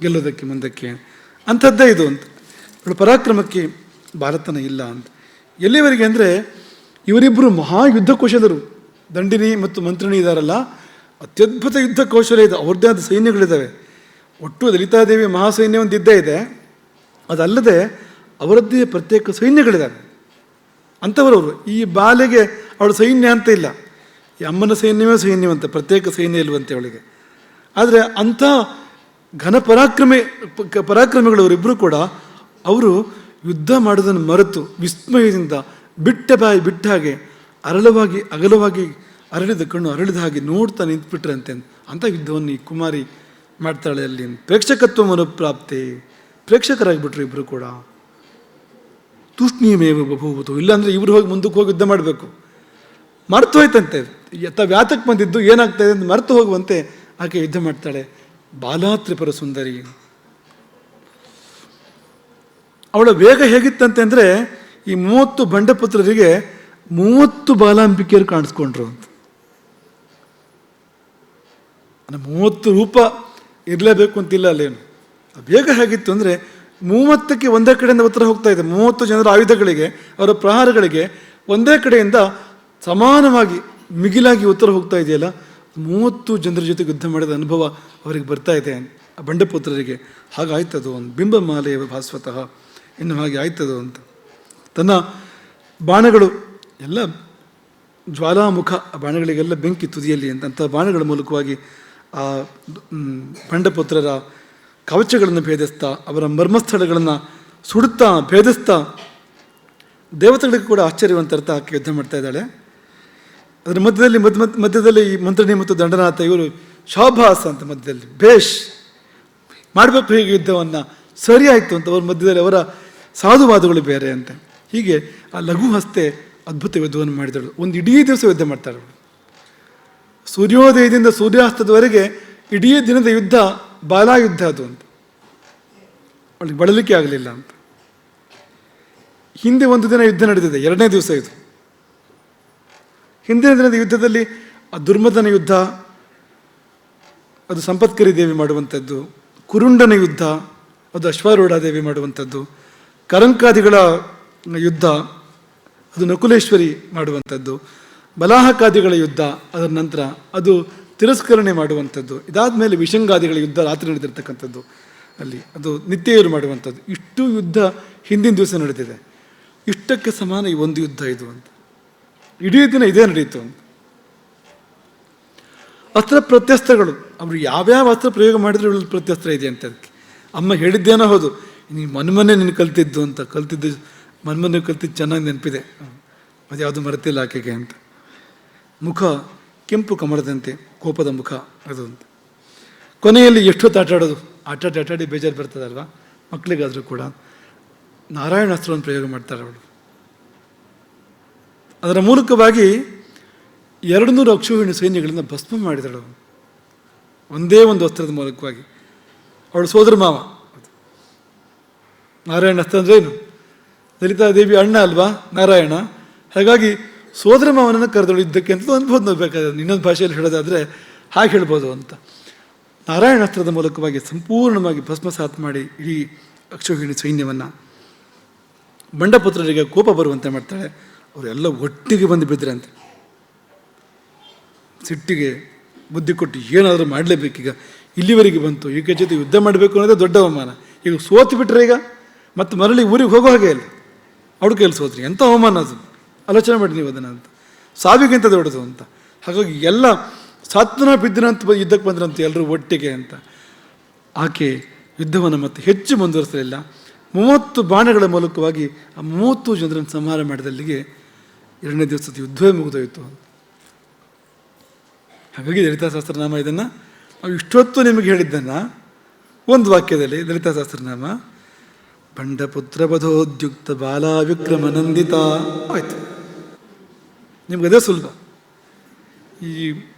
ಗೆಲ್ಲೋದಕ್ಕೆ ಮುಂದಕ್ಕೆ. ಅಂಥದ್ದೇ ಇದು ಅಂತ. ಇವಳು ಪರಾಕ್ರಮಕ್ಕೆ ಬಾಲತನ ಇಲ್ಲ ಅಂತ. ಎಲ್ಲಿವರೆಗೆ ಅಂದರೆ ಇವರಿಬ್ಬರು ಮಹಾ ಯುದ್ಧ ಕೌಶಲರು. ದಂಡಿನಿ ಮತ್ತು ಮಂತ್ರಿಣಿ ಇದ್ದಾರಲ್ಲ, ಅತ್ಯದ್ಭುತ ಯುದ್ಧ ಕೌಶಲ ಇದೆ. ಅವ್ರದ್ದೇ ಆದ ಸೈನ್ಯಗಳಿದ್ದಾವೆ. ಒಟ್ಟು ಲಲಿತಾದೇವಿ ಮಹಾಸೈನ್ಯ ಒಂದು ಇದ್ದೇ ಇದೆ. ಅದಲ್ಲದೆ ಅವರದ್ದೇ ಪ್ರತ್ಯೇಕ ಸೈನ್ಯಗಳಿದ್ದಾವೆ. ಅಂಥವರವರು ಈ ಬಾಲೆಗೆ ಅವಳು ಸೈನ್ಯ ಅಂತ ಇಲ್ಲ, ಈ ಅಮ್ಮನ ಸೈನ್ಯವೇ ಸೈನ್ಯವಂತೆ, ಪ್ರತ್ಯೇಕ ಸೈನ್ಯ ಇಲ್ವಂತೆ ಅವಳಿಗೆ. ಆದರೆ ಅಂಥ ಘನ ಪರಾಕ್ರಮಿಗಳು ಅವರಿಬ್ಬರು ಕೂಡ ಅವರು ಯುದ್ಧ ಮಾಡೋದನ್ನು ಮರೆತು ವಿಸ್ಮಯದಿಂದ ಬಿಟ್ಟ ಬಾಯಿ ಬಿಟ್ಟ ಹಾಗೆ ಅಗಲವಾಗಿ ಅರಳಿದ ಕಣ್ಣು ಅರಳಿದ ಹಾಗೆ ನೋಡ್ತಾ ನಿಂತ್ಬಿಟ್ರಂತೆ. ಅಂಥ ಯುದ್ಧವನ್ನು ಈ ಕುಮಾರಿ ಮಾಡ್ತಾಳೆ. ಅಲ್ಲಿ ಪ್ರೇಕ್ಷಕತ್ವ ಮನೋಪ್ರಾಪ್ತಿ, ಪ್ರೇಕ್ಷಕರಾಗಿಬಿಟ್ರು ಇಬ್ಬರು ಕೂಡ. ತೂಷ್ಣೀಮೇವ ಬಭೂವತು, ಇಲ್ಲಾಂದರೆ ಇವರು ಹೋಗಿ ಮುಂದಕ್ಕೆ ಹೋಗಿ ಯುದ್ಧ ಮಾಡಬೇಕು. ಮರೆತು ಹೋಯ್ತಂತೆ, ವ್ಯಾತಕ್ಕೆ ಬಂದಿದ್ದು ಏನಾಗ್ತಾ ಇದೆ ಅಂತ ಮರೆತು ಹೋಗುವಂತೆ ಆಕೆ ಯುದ್ಧ ಮಾಡ್ತಾಳೆ. ಬಾಲಾ ತ್ರಿಪುರ ಸುಂದರಿ. ಅವಳ ವೇಗ ಹೇಗಿತ್ತಂತೆ ಅಂದರೆ ಈ 30 ಬಂಡಪುತ್ರರಿಗೆ 30 ಬಾಲಾಂಬಿಕೆಯರು ಕಾಣಿಸ್ಕೊಂಡ್ರು ಅಂತ. 30 ರೂಪ ಇರಲೇಬೇಕು ಅಂತಿಲ್ಲ ಅಲ್ಲೇನು. ವೇಗ ಹೇಗಿತ್ತು ಅಂದರೆ 30ಕ್ಕೆ ಒಂದೇ ಕಡೆಯಿಂದ ಉತ್ತರ ಹೋಗ್ತಾ ಇದೆ. 30 ಜನರ ಆಯುಧಗಳಿಗೆ, ಅವರ ಪ್ರಹಾರಗಳಿಗೆ ಒಂದೇ ಕಡೆಯಿಂದ ಸಮಾನವಾಗಿ ಮಿಗಿಲಾಗಿ ಉತ್ತರ ಹೋಗ್ತಾ ಇದೆಯಲ್ಲ, 30 ಜನರ ಜೊತೆಗೆ ಯುದ್ಧ ಮಾಡಿದ ಅನುಭವ ಅವರಿಗೆ ಬರ್ತಾ ಇದೆ ಆ ಬಂಡಪುತ್ರರಿಗೆ. ಹಾಗಾಯ್ತದು ಒಂದು ಬಿಂಬಮಾಲೆಯ ಭಾಸ್ವತಃ, ಇನ್ನು ಹಾಗೆ ಆಯ್ತದು ಅಂತ. ತನ್ನ ಬಾಣಗಳು ಎಲ್ಲ ಜ್ವಾಲಾಮುಖ, ಆ ಬಾಣಗಳಿಗೆಲ್ಲ ಬೆಂಕಿ ತುದಿಯಲ್ಲಿ ಅಂಥ ಬಾಣಗಳ ಮೂಲಕವಾಗಿ ಆ ಬಂಡಪುತ್ರರ ಕವಚಗಳನ್ನು ಭೇದಿಸ್ತಾ, ಅವರ ಮರ್ಮಸ್ಥಳಗಳನ್ನು ಸುಡುತ್ತಾ ಭೇದಿಸ್ತಾ ದೇವತೆಗಳಿಗೆ ಕೂಡ ಆಶ್ಚರ್ಯವಂತರ್ಥ ಆಕೆ ಯುದ್ಧ ಮಾಡ್ತಾ ಇದ್ದಾಳೆ. ಅದರ ಮಧ್ಯದಲ್ಲಿ ಈ ಮಂತ್ರಿಣಿ ಮತ್ತು ದಂಡನಾಥ ಇವರು ಶಾಭಾಸ ಅಂತ ಮಧ್ಯದಲ್ಲಿ ಭೇಷ್ ಮಾಡಬೇಕು ಹೀಗೆ ಯುದ್ಧವನ್ನು, ಸರಿ ಆಯಿತು ಅಂತ ಅವ್ರ ಮಧ್ಯದಲ್ಲಿ ಅವರ ಸಾಧುವಾದಗಳು ಬೇರೆ ಅಂತ. ಹೀಗೆ ಆ ಲಘು ಹಸ್ತೆ ಅದ್ಭುತ ಯುದ್ಧವನ್ನು ಮಾಡಿದಳು. ಒಂದು ಇಡೀ ದಿವಸ ಯುದ್ಧ ಮಾಡ್ತಾಳೆ. ಸೂರ್ಯೋದಯದಿಂದ ಸೂರ್ಯಾಸ್ತದವರೆಗೆ ಇಡೀ ದಿನದ ಯುದ್ಧ ಬಾಲಾ ಯುದ್ಧ ಅದು ಅಂತ. ಅವಳಿಗೆ ಬಳಲಿಕೆ ಆಗಲಿಲ್ಲ ಅಂತ. ಹಿಂದೆ ಒಂದು ದಿನ ಯುದ್ಧ ನಡೆದಿದೆ, 2ನೇ ದಿವಸ ಇದು. ಹಿಂದಿನ ದಿನದ ಯುದ್ಧದಲ್ಲಿ ಆ ದುರ್ಮದನ ಯುದ್ಧ, ಅದು ಸಂಪತ್ಕರಿ ದೇವಿ ಮಾಡುವಂಥದ್ದು. ಕುರುಂಡನ ಯುದ್ಧ, ಅದು ಅಶ್ವಾರೂಢ ದೇವಿ ಮಾಡುವಂಥದ್ದು. ಕರಂಕಾದಿಗಳ ಯುದ್ಧ, ಅದು ನಕುಲೇಶ್ವರಿ ಮಾಡುವಂಥದ್ದು. ಬಲಾಹಕಾದಿಗಳ ಯುದ್ಧ ಅದರ ನಂತರ ಅದು ತಿರಸ್ಕರಣೆ ಮಾಡುವಂಥದ್ದು. ಇದಾದ ಮೇಲೆ ವಿಷಂಗಾದಿಗಳ ಯುದ್ಧ ರಾತ್ರಿ ನಡೆದಿರ್ತಕ್ಕಂಥದ್ದು ಅಲ್ಲಿ, ಅದು ನಿತ್ಯರು ಮಾಡುವಂಥದ್ದು. ಇಷ್ಟು ಯುದ್ಧ ಹಿಂದಿನ ದಿವಸ ನಡೆದಿದೆ. ಇಷ್ಟಕ್ಕೆ ಸಮಾನ ಈ ಒಂದು ಯುದ್ಧ ಇದು ಅಂತ. ಇಡೀ ದಿನ ಇದೇ ನಡೀತು ಅಂತ. ಅಸ್ತ್ರ ಪ್ರತ್ಯಸ್ತ್ರಗಳು, ಅವರು ಯಾವ್ಯಾವ ಅಸ್ತ್ರ ಪ್ರಯೋಗ ಮಾಡಿದ್ರೆ ಇವಳು ಪ್ರತ್ಯಸ್ತ್ರ ಇದೆ ಅಂತ. ಅದಕ್ಕೆ ಅಮ್ಮ ಹೇಳಿದ್ದೇನೋ ಹೌದು, ನೀನು ಮನ್ಮನೆ ನೀನು ಕಲ್ತಿದ್ದು ಅಂತ. ಮನ್ಮನೆ ಕಲ್ತಿದ್ದು ಚೆನ್ನಾಗಿ ನೆನಪಿದೆ, ಅದು ಯಾವುದು ಮರೆತಿಲ್ಲ ಆಕೆಗೆ ಅಂತ. ಮುಖ ಕೆಂಪು ಕಮಲದಂತೆ, ಕೋಪದ ಮುಖ ಅದು ಅಂತ. ಕೊನೆಯಲ್ಲಿ ಎಷ್ಟೊತ್ತು ಆಟಾಡಿ ಬೇಜಾರು ಬರ್ತದಲ್ವ ಮಕ್ಕಳಿಗಾದರೂ ಕೂಡ. ನಾರಾಯಣಾಸ್ತ್ರವನ್ನು ಪ್ರಯೋಗ ಮಾಡ್ತಾರೆ ಅವಳು. ಅದರ ಮೂಲಕವಾಗಿ 200 ಅಕ್ಷೋಹಿಣಿ ಸೈನ್ಯಗಳನ್ನು ಭಸ್ಮ ಮಾಡಿದಳು ಒಂದೇ ಒಂದು ಅಸ್ತ್ರದ ಮೂಲಕವಾಗಿ. ಅವಳು ಸೋದರ ಮಾವ. ನಾರಾಯಣಾಸ್ತ್ರ ಅಂದರೆ ಏನು? ಲಲಿತಾದೇವಿ ಅಣ್ಣ ಅಲ್ವಾ ನಾರಾಯಣ. ಹಾಗಾಗಿ ಸೋದರ ಮಾವನನ್ನು ಕರೆದಳು ಯುದ್ಧಕ್ಕೆ ಅಂತ ಅನ್ಬೋದು ನಾವು ಬೇಕಾದ್ರೆ. ಇನ್ನೊಂದು ಭಾಷೆಯಲ್ಲಿ ಹೇಳೋದಾದರೆ ಹಾಗೆ ಹೇಳ್ಬೋದು ಅಂತ. ನಾರಾಯಣಾಸ್ತ್ರದ ಮೂಲಕವಾಗಿ ಸಂಪೂರ್ಣವಾಗಿ ಭಸ್ಮಸಾತ್ ಮಾಡಿ ಇಡೀ ಅಕ್ಷೋಹಿಣಿ ಸೈನ್ಯವನ್ನು, ಬಂಡಪುತ್ರರಿಗೆ ಕೋಪ ಬರುವಂತೆ ಮಾಡ್ತಾಳೆ. ಅವರೆಲ್ಲ ಒಟ್ಟಿಗೆ ಬಂದು ಬಿದ್ದರಂತೆ. ಸಿಟ್ಟಿಗೆ ಬುದ್ಧಿ ಕೊಟ್ಟು ಏನಾದರೂ ಮಾಡಲೇಬೇಕೀಗ, ಇಲ್ಲಿವರೆಗೆ ಬಂತು, ಈಗ ಜೊತೆ ಯುದ್ಧ ಮಾಡಬೇಕು ಅನ್ನೋದೇ ದೊಡ್ಡ ಅವಮಾನ. ಈಗ ಸೋತು ಬಿಟ್ರೆ ಈಗ ಮತ್ತು ಮರಳಿ ಊರಿಗೆ ಹೋಗೋ ಹಾಗೆ ಇಲ್ಲ. ಅವಳು ಕೈಲಿ ಸೋತ್ರಿ, ಎಂಥ ಅವಮಾನ ಅದು, ಆಲೋಚನೆ ಮಾಡಿ ನೀವು ಅದನ್ನು ಅಂತ. ಸಾವಿಗಿಂತ ದೊಡ್ಡದು ಅಂತ. ಹಾಗಾಗಿ ಎಲ್ಲ ಸಾತ್ವನ ಬಿದ್ದಿನಂತ ಯುದ್ಧಕ್ಕೆ ಬಂದ್ರಂತ ಎಲ್ಲರೂ ಒಟ್ಟಿಗೆ ಅಂತ. ಆಕೆ ಯುದ್ಧವನ್ನು ಮತ್ತೆ ಹೆಚ್ಚು ಮುಂದುವರಿಸಲಿಲ್ಲ. 30 ಬಾಣಗಳ ಮೂಲಕವಾಗಿ ಆ 30 ಜನರನ್ನು ಸಂಹಾರ ಮಾಡಿದಲ್ಲಿಗೆ 2ನೇ ದಿವಸದ ಯುದ್ಧವೇ ಮುಗಿದೋಯಿತು. ಹಾಗಾಗಿ ಲಲಿತಾ ಸಹಸ್ರನಾಮ ಇದನ್ನು ನಾವು ಇಷ್ಟೊತ್ತು ನಿಮಗೆ ಹೇಳಿದ್ದನ್ನು ಒಂದು ವಾಕ್ಯದಲ್ಲಿ ಲಲಿತಾ ಸಹಸ್ರನಾಮ ಬಂಡಪುತ್ರ ವಧೋದ್ಯುಕ್ತ ಬಾಲಾ ವಿಕ್ರಮ ನಂದಿತ ಆಯಿತು. ನಿಮ್ಗೆ ಅದೇ ಸುಲಭ. ಈ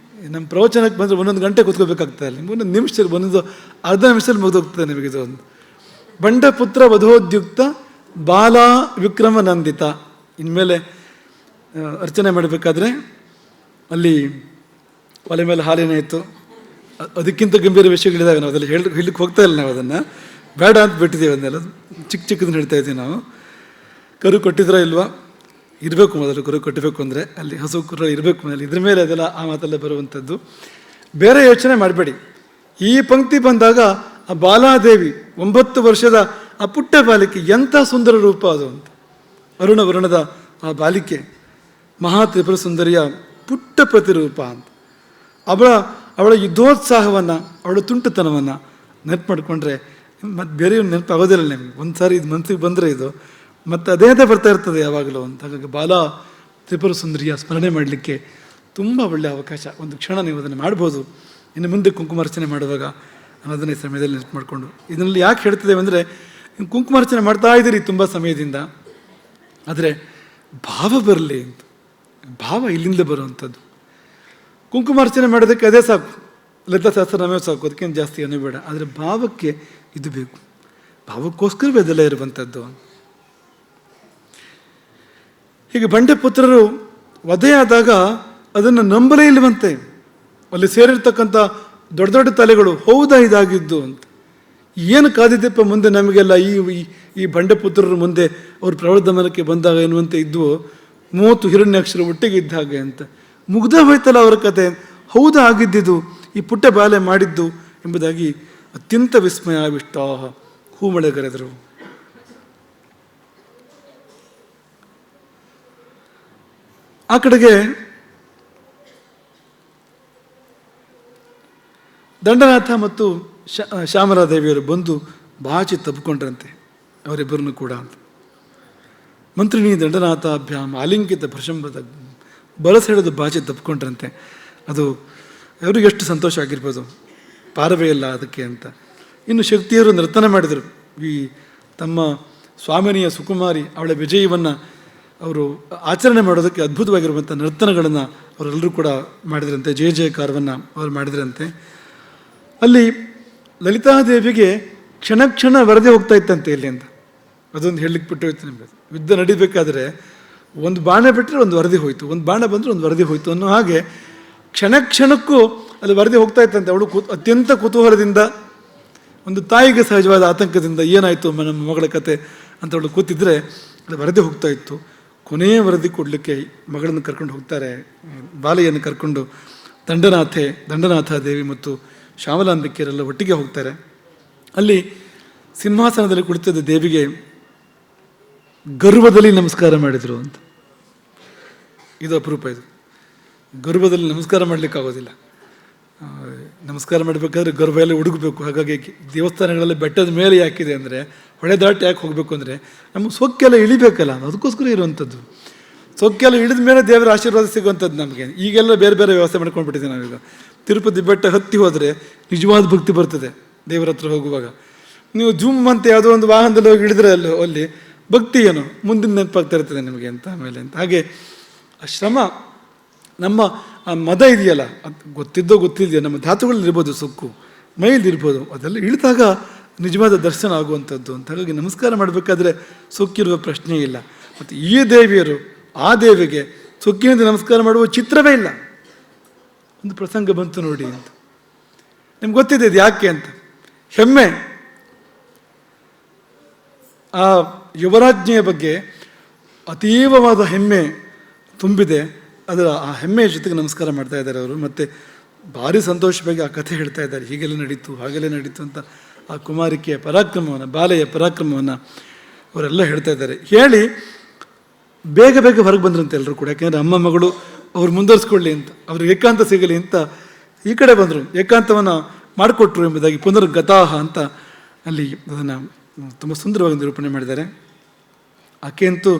ನಮ್ಮ ಪ್ರವಚನಕ್ಕೆ ಬಂದರೆ 1 ಗಂಟೆ ಕೂತ್ಕೋಬೇಕಾಗ್ತದೆ. ನಿಮ್ಗೆ 1 ನಿಮಿಷದಲ್ಲಿ, 1 ಅರ್ಧ ನಿಮಿಷದಲ್ಲಿ ಮುಗಿದೋಗ್ತದೆ ನಿಮಗಿದು. ಒಂದು ಬಂಡಪುತ್ರ ವಧೋದ್ಯುಕ್ತ ಬಾಲಾ ವಿಕ್ರಮ ನಂದಿತ. ಇನ್ಮೇಲೆ ಅರ್ಚನೆ ಮಾಡಬೇಕಾದ್ರೆ ಅಲ್ಲಿ ಒಲೆ ಮೇಲೆ ಹಾಲಿನ ಇತ್ತು, ಅದಕ್ಕಿಂತ ಗಂಭೀರ ವಿಷಯಗಳಿದ್ದಾವೆ. ನಾವು ಅದರಲ್ಲಿ ಹೇಳಲಿಕ್ಕೆ ಹೋಗ್ತಾ ಇಲ್ಲ, ನಾವು ಅದನ್ನು ಬೇಡ ಅಂತ ಬಿಟ್ಟಿದ್ದೀವಿ. ಅದನ್ನೆಲ್ಲ ಚಿಕ್ಕದನ್ನು ಹೇಳ್ತಾ ಇದ್ದೀವಿ ನಾವು. ಕರು ಕೊಟ್ಟಿದ್ರೋ ಇಲ್ವಾ? ಇರಬೇಕು, ಮೊದಲು ಕರು ಕೊಟ್ಟಬೇಕು ಅಂದರೆ ಅಲ್ಲಿ ಹಸು ಕರು ಇರಬೇಕು. ಮೇಲೆ ಇದ್ರ ಮೇಲೆ ಅದೆಲ್ಲ ಆ ಮಾತೆಲ್ಲ ಬರುವಂಥದ್ದು. ಬೇರೆ ಯೋಚನೆ ಮಾಡಬೇಡಿ. ಈ ಪಂಕ್ತಿ ಬಂದಾಗ ಆ ಬಾಲಾದೇವಿ 9 ವರ್ಷದ ಆ ಪುಟ್ಟ ಬಾಲಿಕೆ ಎಂಥ ಸುಂದರ ರೂಪ ಅದು ಅಂತ. ಅರುಣ ವರ್ಣದ ಆ ಬಾಲಿಕೆ ಮಹಾ ತ್ರಿಪುರ ಸುಂದರಿಯ ಪುಟ್ಟ ಪ್ರತಿರೂಪ ಅಂತ. ಅವಳ ಯುದ್ಧೋತ್ಸಾಹವನ್ನು, ಅವಳ ತುಂಟತನವನ್ನು ನೆನಪು ಮಾಡಿಕೊಂಡ್ರೆ ಮತ್ತು ಬೇರೆ ನೆನಪು ಆಗೋದಿಲ್ಲ ನಿಮಗೆ. ಒಂದು ಸಾರಿ ಇದು ಮನಸ್ಸಿಗೆ ಬಂದರೆ ಇದು ಮತ್ತು ಅದೇ ಬರ್ತಾ ಇರ್ತದೆ ಯಾವಾಗಲೂ ಅಂತ. ಹಾಗಾಗಿ ಬಾಲ ತ್ರಿಪುರ ಸುಂದರಿಯ ಸ್ಮರಣೆ ಮಾಡಲಿಕ್ಕೆ ತುಂಬ ಒಳ್ಳೆಯ ಅವಕಾಶ. ಒಂದು ಕ್ಷಣ ನೀವು ಅದನ್ನು ಮಾಡ್ಬೋದು ಇನ್ನು ಮುಂದೆ ಕುಂಕುಮಾರ್ಚನೆ ಮಾಡುವಾಗ ಅನ್ನೋದನ್ನ ಈ ಸಮಯದಲ್ಲಿ ನೆನಪು ಮಾಡಿಕೊಂಡು. ಇದರಲ್ಲಿ ಯಾಕೆ ಹೇಳ್ತಿದ್ದೇವೆ ಅಂದರೆ, ಕುಂಕುಮಾರ್ಚನೆ ಮಾಡ್ತಾ ಇದ್ದೀರಿ ತುಂಬ ಸಮಯದಿಂದ, ಆದರೆ ಭಾವ ಬರಲಿ ಅಂತ. ಭಾವ ಇಲ್ಲಿಂದ ಬರುವಂಥದ್ದು. ಕುಂಕುಮಾರ್ಚನೆ ಮಾಡೋದಕ್ಕೆ ಅದೇ ಸಾಕು, ಲಲಿತಾ ಸಹಸ್ರನಾಮವೇ ಸಾಕು, ಅದಕ್ಕೇನು ಜಾಸ್ತಿ ಏನೂ ಬೇಡ. ಆದರೆ ಭಾವಕ್ಕೆ ಇದು ಬೇಕು, ಭಾವಕ್ಕೋಸ್ಕರವೇ ಅದೆಲ್ಲ ಇರುವಂಥದ್ದು. ಹೀಗೆ ಬಂಡೆ ಪುತ್ರರು ವಧೆಯಾದಾಗ ಅದನ್ನು ನಂಬಲೇ ಇಲ್ಲವಂತೆ. ಅಲ್ಲಿ ಸೇರಿರ್ತಕ್ಕಂಥ ದೊಡ್ಡ ದೊಡ್ಡ ತಲೆಗಳು, ಹೌದಾ ಇದಾಗಿದ್ದು ಅಂತ. ಏನು ಕಾದಿದ್ದಪ್ಪ ಮುಂದೆ ನಮಗೆಲ್ಲ ಈ ಬಂಡೆ ಪುತ್ರರ ಮುಂದೆ ಅವರು ಪ್ರವರ್ಧಮಾನಕ್ಕೆ ಬಂದಾಗ ಎನ್ನುವಂತೆ ಇದ್ವು. 30 ಹಿರಣ್ಯಾಕ್ಷರ ಒಟ್ಟಿಗೆ ಇದ್ದ ಹಾಗೆ ಅಂತ. ಮುಗ್ದ ಹೋಯ್ತಲ್ಲ ಅವರ ಕತೆ, ಹೌದಾ ಆಗಿದ್ದಿದ್ದು, ಈ ಪುಟ್ಟ ಬಾಲೆ ಮಾಡಿದ್ದು ಎಂಬುದಾಗಿ ಅತ್ಯಂತ ವಿಸ್ಮಯ ಆವಿಷ್ಟಾಹ ಹೂಮಳೆಗರೆದರು. ಆ ಕಡೆಗೆ ದಂಡನಾಥ ಮತ್ತು ಶ್ಯಾಮಲಾದೇವಿಯವರು ಬಂದು ಬಾಚಿ ತಬ್ಕೊಂಡ್ರಂತೆ ಅವರಿಬ್ಬರನ್ನು ಕೂಡ ಅಂತ. ಮಂತ್ರಿಣಿ ದಂಡನಾಥಾಭ್ಯಾಮ್ ಆಲಿಂಕಿತ ಭೃಶಂಬದ ಬಲಸೆಳೆದು ಬಾಚಿ ತಪ್ಕೊಂಡ್ರಂತೆ. ಅದು ಅವರಿಗೆ ಎಷ್ಟು ಸಂತೋಷ ಆಗಿರ್ಬೋದು, ಪಾರವೇ ಇಲ್ಲ ಅದಕ್ಕೆ ಅಂತ. ಇನ್ನು ಶಕ್ತಿಯರು ನರ್ತನ ಮಾಡಿದರು. ಈ ತಮ್ಮ ಸ್ವಾಮಿನಿಯ ಸುಕುಮಾರಿ ಅವಳ ವಿಜಯವನ್ನು ಅವರು ಆಚರಣೆ ಮಾಡೋದಕ್ಕೆ ಅದ್ಭುತವಾಗಿರುವಂಥ ನರ್ತನಗಳನ್ನು ಅವರೆಲ್ಲರೂ ಕೂಡ ಮಾಡಿದ್ರಂತೆ. ಜಯ ಜಯಕಾರವನ್ನು ಅವರು ಮಾಡಿದ್ರಂತೆ. ಅಲ್ಲಿ ಲಲಿತಾದೇವಿಗೆ ಕ್ಷಣ ಕ್ಷಣ ವರದಿ ಹೋಗ್ತಾ ಇತ್ತಂತೆ ಇಲ್ಲಿ ಅಂತ. ಅದೊಂದು ಹೇಳಲಿಕ್ಕೆ ಬಿಟ್ಟು ಹೋಯ್ತು ನಿಮಗೆ. ಯುದ್ಧ ನಡಿಬೇಕಾದ್ರೆ ಒಂದು ಬಾಣ ಬಿಟ್ಟರೆ ಒಂದು ವರದಿ ಹೋಯಿತು, ಒಂದು ಬಾಣ ಬಂದರೆ ಒಂದು ವರದಿ ಹೋಯಿತು ಅನ್ನೋ ಹಾಗೆ ಕ್ಷಣ ಕ್ಷಣಕ್ಕೂ ಅಲ್ಲಿ ವರದಿ ಹೋಗ್ತಾ ಇತ್ತಂತೆ. ಅವಳು ಅತ್ಯಂತ ಕುತೂಹಲದಿಂದ, ಒಂದು ತಾಯಿಗೆ ಸಹಜವಾದ ಆತಂಕದಿಂದ ಏನಾಯಿತು ನಮ್ಮ ಮಗಳ ಕತೆ ಅಂತ ಅವಳು ಕೂತಿದ್ರೆ ಅದು ವರದಿ ಹೋಗ್ತಾ ಇತ್ತು. ಕೊನೆಯ ವರದಿ ಕೊಡಲಿಕ್ಕೆ ಮಗಳನ್ನು ಕರ್ಕೊಂಡು ಹೋಗ್ತಾರೆ, ಬಾಲೆಯನ್ನು ಕರ್ಕೊಂಡು ದಂಡನಾಥ ದೇವಿ ಮತ್ತು ಶ್ಯಾಮಲಾಂಬಿಕೆಯರೆಲ್ಲ ಒಟ್ಟಿಗೆ ಹೋಗ್ತಾರೆ. ಅಲ್ಲಿ ಸಿಂಹಾಸನದಲ್ಲಿ ಕುಳಿತಿದ್ದ ದೇವಿಗೆ ಗರ್ವದಲ್ಲಿ ನಮಸ್ಕಾರ ಮಾಡಿದರು ಅಂತ. ಇದು ಅಪರೂಪ. ಇದು ಗರ್ವದಲ್ಲಿ ನಮಸ್ಕಾರ ಮಾಡಲಿಕ್ಕಾಗೋದಿಲ್ಲ. ನಮಸ್ಕಾರ ಮಾಡಬೇಕಾದ್ರೆ ಗರ್ವ ಎಲ್ಲ ಹುಡುಗಬೇಕು. ಹಾಗಾಗಿ ದೇವಸ್ಥಾನಗಳಲ್ಲಿ ಬೆಟ್ಟದ ಮೇಲೆ ಯಾಕಿದೆ ಅಂದರೆ, ಹೊಳೆದಾಟಿ ಯಾಕೆ ಹೋಗಬೇಕು ಅಂದರೆ ನಮ್ಮ ಸೊಕ್ಕೆಲ್ಲ ಇಳಿಬೇಕಲ್ಲ, ಅದಕ್ಕೋಸ್ಕರ ಇರುವಂಥದ್ದು. ಸೊಕ್ಕೆಲ್ಲ ಇಳಿದ ಮೇಲೆ ದೇವರ ಆಶೀರ್ವಾದ ಸಿಗುವಂಥದ್ದು ನಮಗೆ. ಈಗೆಲ್ಲ ಬೇರೆ ಬೇರೆ ವ್ಯವಸ್ಥೆ ಮಾಡ್ಕೊಂಡ್ಬಿಟ್ಟಿದ್ದೀವಿ ನಾವೀಗ. ತಿರುಪತಿ ಬೆಟ್ಟ ಹತ್ತಿ ಹೋದರೆ ನಿಜವಾದ ಭಕ್ತಿ ಬರ್ತದೆ ದೇವರ ಹತ್ರ ಹೋಗುವಾಗ. ನೀವು ಜುಮ್ ಅಂತ ಯಾವುದೋ ಒಂದು ವಾಹನದಲ್ಲಿ ಹೋಗಿ ಹಿಡಿದ್ರೆ ಅಲ್ಲಿ ಭಕ್ತಿ ಏನು ಮುಂದಿನ ನೆನಪಾಗ್ತಾ ಇರ್ತದೆ ನಿಮಗೆ ಅಂತ ಆಮೇಲೆ ಅಂತ. ಹಾಗೆ ಆ ಶ್ರಮ, ನಮ್ಮ ಆ ಮದ ಇದೆಯಲ್ಲ, ಅದು ಗೊತ್ತಿದೆಯೋ ನಮ್ಮ ಧಾತುಗಳಲ್ಲಿರ್ಬೋದು, ಸೊಕ್ಕು ಮೈಲಿರ್ಬೋದು, ಅದೆಲ್ಲ ಇಳಿದಾಗ ನಿಜವಾದ ದರ್ಶನ ಆಗುವಂಥದ್ದು ಅಂತ. ಹಾಗಾಗಿ ನಮಸ್ಕಾರ ಮಾಡಬೇಕಾದ್ರೆ ಸೊಕ್ಕಿರುವ ಪ್ರಶ್ನೆ ಇಲ್ಲ. ಮತ್ತು ಈ ದೇವಿಯರು ಆ ದೇವಿಗೆ ಸೊಕ್ಕಿನಿಂದ ನಮಸ್ಕಾರ ಮಾಡುವ ಚಿತ್ರವೇ ಇಲ್ಲ. ಒಂದು ಪ್ರಸಂಗ ಬಂತು ನೋಡಿ ಅಂತ. ನಿಮ್ಗೆ ಗೊತ್ತಿದೆ ಇದು ಯಾಕೆ ಅಂತ. ಹೆಮ್ಮೆ, ಆ ಯುವರಾಜ್ಞೆಯ ಬಗ್ಗೆ ಅತೀವವಾದ ಹೆಮ್ಮೆ ತುಂಬಿದೆ. ಅದರ ಆ ಹೆಮ್ಮೆಯ ಜೊತೆಗೆ ನಮಸ್ಕಾರ ಮಾಡ್ತಾ ಇದ್ದಾರೆ ಅವರು. ಮತ್ತು ಭಾರಿ ಸಂತೋಷವಾಗಿ ಆ ಕಥೆ ಹೇಳ್ತಾ ಇದ್ದಾರೆ, ಹೀಗೆಲ್ಲ ನಡೀತು ಹಾಗೆಲ್ಲ ನಡೀತು ಅಂತ. ಆ ಕುಮಾರಿಕೆಯ ಪರಾಕ್ರಮವನ್ನು, ಬಾಲೆಯ ಪರಾಕ್ರಮವನ್ನು ಅವರೆಲ್ಲ ಹೇಳ್ತಾ ಇದ್ದಾರೆ. ಹೇಳಿ ಬೇಗ ಬೇಗ ಹೊರಗೆ ಬಂದ್ರಂತೆ ಎಲ್ಲರೂ ಕೂಡ. ಯಾಕೆಂದರೆ ಅಮ್ಮ ಮಗಳು ಅವ್ರು ಮುಂದುವರಿಸ್ಕೊಳ್ಳಿ ಅಂತ, ಅವ್ರಿಗೆ ಏಕಾಂತ ಸಿಗಲಿ ಅಂತ ಈ ಕಡೆ ಬಂದರು, ಏಕಾಂತವನ್ನು ಮಾಡಿಕೊಟ್ರು ಎಂಬುದಾಗಿ ಪುನರ್ಗತಾಹ ಅಂತ ಅಲ್ಲಿ ಅದನ್ನು ತುಂಬ ಸುಂದರವಾಗಿ ನಿರೂಪಣೆ ಮಾಡಿದ್ದಾರೆ. ಆಕೆಯಂತೂ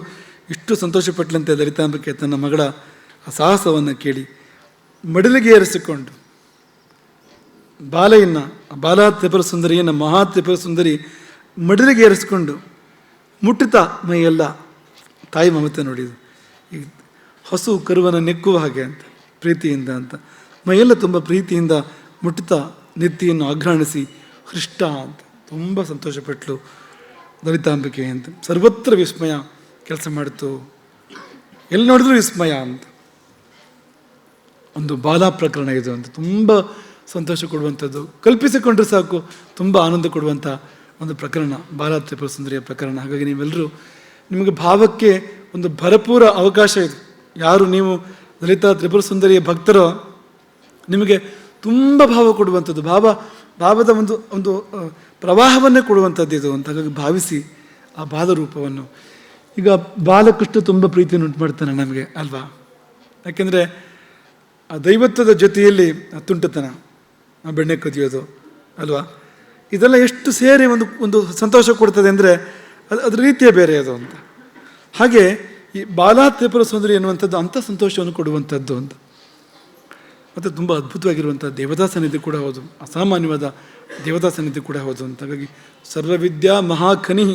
ಇಷ್ಟು ಸಂತೋಷಪಟ್ಟಲಂತೆ ಲಲಿತಾಂಬಿಕೆ ತನ್ನ ಮಗಳ ಆ ಸಾಹಸವನ್ನು ಕೇಳಿ ಮಡಿಲಿಗೆ ಏರಿಸಿಕೊಂಡು ಬಾಲೆಯನ್ನು, ಬಾಲಾ ತ್ರಿಪುರ ಸುಂದರಿಯನ್ನು, ಮಹಾ ತ್ರಿಪುರ ಸುಂದರಿ ಮಡಿಲಿಗೆ ಏರಿಸಿಕೊಂಡು ಮುಟ್ಟಿತ ಮೈಯೆಲ್ಲ ತಾಯಿ ಮಮತೆ ನೋಡಿದು. ಈ ಹಸು ಕರುವನ್ನು ನೆಕ್ಕುವ ಹಾಗೆ ಅಂತ, ಪ್ರೀತಿಯಿಂದ ಅಂತ ಮೈಯೆಲ್ಲ ತುಂಬ ಪ್ರೀತಿಯಿಂದ ಮುಟ್ಟಿತ ನೆತ್ತಿಯನ್ನು ಆಘ್ರಾಣಿಸಿ ಹೃಷ್ಟ ಅಂತ ತುಂಬ ಸಂತೋಷಪಟ್ಟಳು ಲಲಿತಾಂಬಿಕೆ ಅಂತ. ಸರ್ವತ್ರ ವಿಸ್ಮಯ ಕೆಲಸ ಮಾಡಿತು, ಎಲ್ಲಿ ನೋಡಿದ್ರು ವಿಸ್ಮಯ ಅಂತ. ಒಂದು ಬಾಲಾ ಪ್ರಕರಣ ಇದು ಅಂತ, ತುಂಬ ಸಂತೋಷ ಕೊಡುವಂಥದ್ದು, ಕಲ್ಪಿಸಿಕೊಂಡ್ರೆ ಸಾಕು ತುಂಬ ಆನಂದ ಕೊಡುವಂಥ ಒಂದು ಪ್ರಕರಣ ಬಾಲಾ ತ್ರಿಪುರ ಸುಂದರಿಯ ಪ್ರಕರಣ. ಹಾಗಾಗಿ ನೀವೆಲ್ಲರೂ, ನಿಮಗೆ ಭಾವಕ್ಕೆ ಒಂದು ಭರಪೂರ ಅವಕಾಶ ಇದೆ. ಯಾರು ನೀವು ಲಲಿತಾ ತ್ರಿಪುರ ಸುಂದರಿಯ ಭಕ್ತರೋ ನಿಮಗೆ ತುಂಬ ಭಾವ ಕೊಡುವಂಥದ್ದು, ಭಾವದ ಒಂದು ಪ್ರವಾಹವನ್ನೇ ಕೊಡುವಂಥದ್ದು ಇದು ಅಂತ. ಹಾಗಾಗಿ ಭಾವಿಸಿ ಆ ಬಾಲ ರೂಪವನ್ನು. ಈಗ ಬಾಲಕೃಷ್ಣ ತುಂಬ ಪ್ರೀತಿಯನ್ನು ಉಂಟು ಮಾಡ್ತಾನೆ ನಮಗೆ ಅಲ್ವಾ. ಯಾಕೆಂದರೆ ಆ ದೈವತ್ವದ ಜೊತೆಯಲ್ಲಿ ಆ ತುಂಟತನ, ಆ ಬೆಣ್ಣೆ ಕದಿಯೋದು ಅಲ್ವಾ, ಇದೆಲ್ಲ ಎಷ್ಟು ಸೇರಿ ಒಂದು ಒಂದು ಸಂತೋಷ ಕೊಡ್ತದೆ ಅಂದರೆ ಅದ್ರ ರೀತಿಯೇ ಬೇರೆ ಅದು ಅಂತ. ಹಾಗೆ ಈ ಬಾಲಾ ತ್ರಿಪುರ ಸುಂದರಿ ಎನ್ನುವಂಥದ್ದು ಅಂಥ ಸಂತೋಷವನ್ನು ಕೊಡುವಂಥದ್ದು ಅಂತ. ಮತ್ತು ತುಂಬ ಅದ್ಭುತವಾಗಿರುವಂಥ ದೇವತಾ ಸನ್ನಿಧಿ ಕೂಡ ಹೌದು, ಅಸಾಮಾನ್ಯವಾದ ದೇವತಾ ಸನ್ನಿಧಿ ಕೂಡ ಹೌದು ಅಂತ. ಹಾಗಾಗಿ ಸರ್ವವಿದ್ಯಾ ಮಹಾಖನಿ,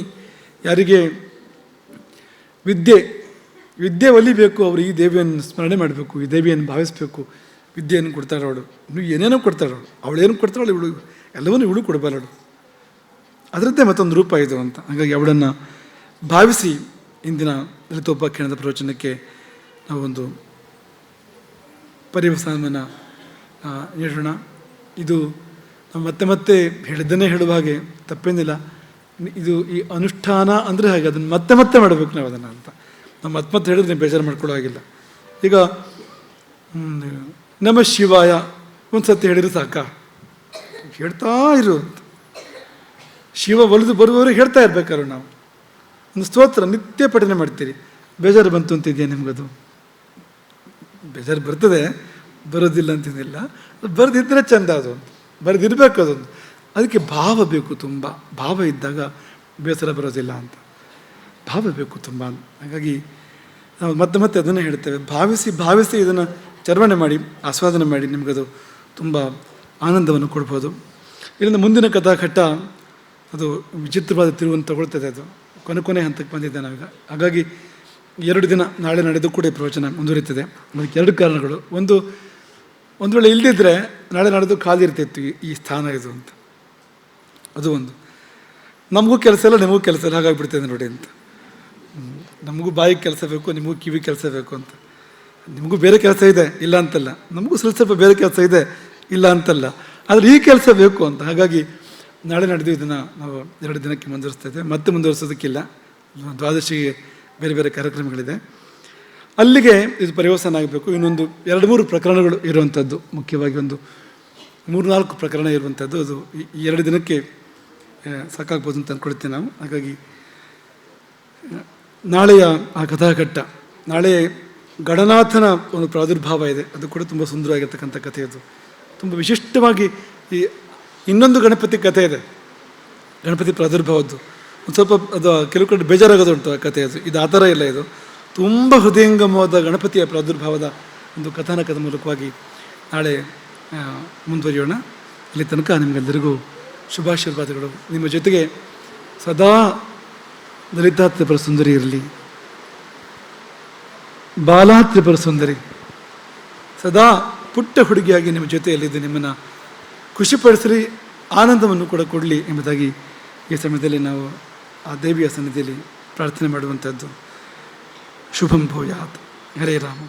ಯಾರಿಗೆ ವಿದ್ಯೆ ಒಲಿಬೇಕು ಅವರು ಈ ದೇವಿಯನ್ನು ಸ್ಮರಣೆ ಮಾಡಬೇಕು, ಈ ದೇವಿಯನ್ನು ಭಾವಿಸಬೇಕು. ವಿದ್ಯೆಯನ್ನು ಕೊಡ್ತಾಳೆ ಅವಳು, ನೀವು ಏನೇನೋ ಕೊಡ್ತಾಳೆ ಅವಳೇನು ಕೊಡ್ತಾಳೆ, ಇವಳು ಎಲ್ಲವನ್ನೂ ಇವಳು ಕೊಡಬಾರಳು. ಅದರದ್ದೇ ಮತ್ತೊಂದು ರೂಪ ಇದು ಅಂತ. ಹಾಗಾಗಿ ಅವಳನ್ನು ಭಾವಿಸಿ ಇಂದಿನ ಲಲಿತೋಪಾಖ್ಯಾನದ ಪ್ರವಚನಕ್ಕೆ ನಾವೊಂದು ಪರ್ಯವಸಾನವನ್ನು ನೀಡೋಣ. ಇದು ನಾವು ಮತ್ತೆ ಮತ್ತೆ ಹೇಳಿದ್ದನ್ನೇ ಹೇಳುವ ಹಾಗೆ ತಪ್ಪೇನಿಲ್ಲ. ಇದು ಈ ಅನುಷ್ಠಾನ ಅಂದರೆ ಹಾಗೆ ಅದನ್ನು ಮತ್ತೆ ಮತ್ತೆ ಮಾಡಬೇಕು ನಾವು ಅದನ್ನು ಅಂತ. ನಾವು ಮತ್ತೆ ಮತ್ತೆ ಹೇಳಿದ್ರೆ ನೀವು ಬೇಜಾರು ಮಾಡ್ಕೊಳ್ಳೋ ಹಾಗಿಲ್ಲ. ಈಗ ನಮಃ ಶಿವಾಯ ಒಂದು ಸತಿ ಹೇಳಿದ್ರೆ ಸಾಕ, ಹೇಳ್ತಾ ಇರು ಅಂತ. ಶಿವ ಒಲಿದು ಬರುವವರೆಗೆ ಹೇಳ್ತಾ ಇರ್ಬೇಕಾದ್ರೆ ನಾವು ಒಂದು ಸ್ತೋತ್ರ ನಿತ್ಯ ಪಠನೆ ಮಾಡ್ತೀರಿ. ಬೇಜಾರು ಬಂತು ಅಂತಿದೆಯಾ ನಿಮಗದು? ಬೇಜಾರು ಬರ್ತದೆ, ಬರೋದಿಲ್ಲ ಅಂತಿದ್ದಿಲ್ಲ. ಅದು ಬರೆದಿದ್ದರೆ ಚೆಂದ, ಅದು ಬರೆದಿರಬೇಕು ಅದೊಂದು. ಅದಕ್ಕೆ ಭಾವ ಬೇಕು, ತುಂಬ ಭಾವ ಇದ್ದಾಗ ಬೇಸರ ಬರೋದಿಲ್ಲ ಅಂತ. ಭಾವ ಬೇಕು ತುಂಬ. ಹಾಗಾಗಿ ನಾವು ಮತ್ತೆ ಮತ್ತೆ ಅದನ್ನೇ ಹೇಳ್ತೇವೆ, ಭಾವಿಸಿ ಇದನ್ನು ಚರ್ವಣೆ ಮಾಡಿ ಆಸ್ವಾದನೆ ಮಾಡಿ, ನಿಮಗದು ತುಂಬ ಆನಂದವನ್ನು ಕೊಡ್ಬೋದು. ಇಲ್ಲಿಂದ ಮುಂದಿನ ಕಥಾಘಟ್ಟ ಅದು ವಿಚಿತ್ರವಾದ ತಿರುವನ್ನು ತಗೊಳ್ತದೆ. ಅದು ಕೊನೆ ಹಂತಕ್ಕೆ ಬಂದಿದ್ದೆ ನಾವೀಗ. ಹಾಗಾಗಿ 2 ದಿನ ನಾಳೆ ನಡೆದು ಕೂಡ ಈ ಪ್ರವಚನ ಮುಂದುವರಿತದೆ. ಅದಕ್ಕೆ 2 ಕಾರಣಗಳು. ಒಂದು ವೇಳೆ ಇಲ್ಲದಿದ್ದರೆ ನಾಳೆ ನಡೆದು ಖಾಲಿ ಇರ್ತಿತ್ತು ಈ ಸ್ಥಾನ ಇದು ಅಂತ. ಅದು ಒಂದು. ನಮಗೂ ಕೆಲಸ ಇಲ್ಲ, ನಿಮಗೂ ಕೆಲಸ ಇಲ್ಲ, ಹಾಗಾಗಿಬಿಡ್ತದೆ ನೋಡಿ ಅಂತ. ನಮಗೂ ಬಾಯಿಗೆ ಕೆಲಸ ಬೇಕು, ನಿಮಗೂ ಕಿವಿ ಕೆಲಸ ಬೇಕು ಅಂತ. ನಿಮಗೂ ಬೇರೆ ಕೆಲಸ ಇದೆ, ಇಲ್ಲ ಅಂತಲ್ಲ. ನಮಗೂ ಸ್ವಲ್ಪ ಬೇರೆ ಕೆಲಸ ಇದೆ, ಇಲ್ಲ ಅಂತಲ್ಲ. ಆದರೆ ಈ ಕೆಲಸ ಬೇಕು ಅಂತ. ಹಾಗಾಗಿ ನಾಳೆ ನಡೆದು ಇದನ್ನು ನಾವು 2 ದಿನಕ್ಕೆ ಮುಂದುವರಿಸ್ತಾ ಇದ್ದೇವೆ. ಮತ್ತೆ ಮುಂದುವರಿಸೋದಕ್ಕಿಲ್ಲ, ದ್ವಾದಶಿಗೆ ಬೇರೆ ಬೇರೆ ಕಾರ್ಯಕ್ರಮಗಳಿದೆ. ಅಲ್ಲಿಗೆ ಇದು ಪರ್ಯವಸಾನ ಆಗಬೇಕು. ಇನ್ನೊಂದು 2-3 ಪ್ರಕರಣಗಳು ಇರುವಂಥದ್ದು, ಮುಖ್ಯವಾಗಿ ಒಂದು 3-4 ಪ್ರಕರಣ ಇರುವಂಥದ್ದು. ಅದು ಈ 2 ದಿನಕ್ಕೆ ಸಾಕಾಗ್ಬೋದು ಅಂತ ಅಂದ್ಕೊಳ್ತೇವೆ ನಾವು. ಹಾಗಾಗಿ ನಾಳೆಯ ಆ ಕಥಾಘಟ್ಟ, ನಾಳೆ ಗಣನಾಥನ ಒಂದು ಪ್ರಾದುರ್ಭಾವ ಇದೆ. ಅದು ಕೂಡ ತುಂಬ ಸುಂದರವಾಗಿರ್ತಕ್ಕಂಥ ಕಥೆ. ಅದು ತುಂಬ ವಿಶಿಷ್ಟವಾಗಿ ಈ ಇನ್ನೊಂದು ಗಣಪತಿ ಕಥೆ ಇದೆ, ಗಣಪತಿ ಪ್ರಾದುರ್ಭಾವದ್ದು. ಒಂದು ಸ್ವಲ್ಪ ಅದು ಕೆಲವು ಕಡೆ ಬೇಜಾರಾಗೋದುಂಟು ಆ ಕಥೆ. ಇದು ಆ ಥರ ಇಲ್ಲ. ಇದು ತುಂಬ ಹೃದಯಂಗಮವಾದ ಗಣಪತಿಯ ಪ್ರಾದುರ್ಭಾವದ ಒಂದು ಕಥಾನಕದ ಮೂಲಕವಾಗಿ ನಾಳೆ ಮುಂದುವರಿಯೋಣ. ಅಲ್ಲಿ ತನಕ ನಿಮಗೆಲ್ಲರಿಗೂ ಶುಭಾಶೀರ್ವಾದಗಳು. ನಿಮ್ಮ ಜೊತೆಗೆ ಸದಾ ಲಲಿತಾ ತ್ರಿಪುರ ಸುಂದರಿ ಇರಲಿ, ಬಾಲಾ ತ್ರಿಪುರ ಸುಂದರಿ ಸದಾ ಪುಟ್ಟ ಹುಡುಗಿಯಾಗಿ ನಿಮ್ಮ ಜೊತೆಯಲ್ಲಿದ್ದು ನಿಮ್ಮನ್ನು ಖುಷಿಪಡಿಸಲಿ, ಆನಂದವನ್ನು ಕೂಡ ಕೊಡಲಿ ಎಂಬುದಾಗಿ ಈ ಸಮಯದಲ್ಲಿ ನಾವು ಆ ದೇವಿಯ ಸನ್ನಿಧಿಯಲ್ಲಿ ಪ್ರಾರ್ಥನೆ ಮಾಡುವಂಥದ್ದು. ಶುಭಂ ಭೂಯಾತ್. ಹರೇ ರಾಮ.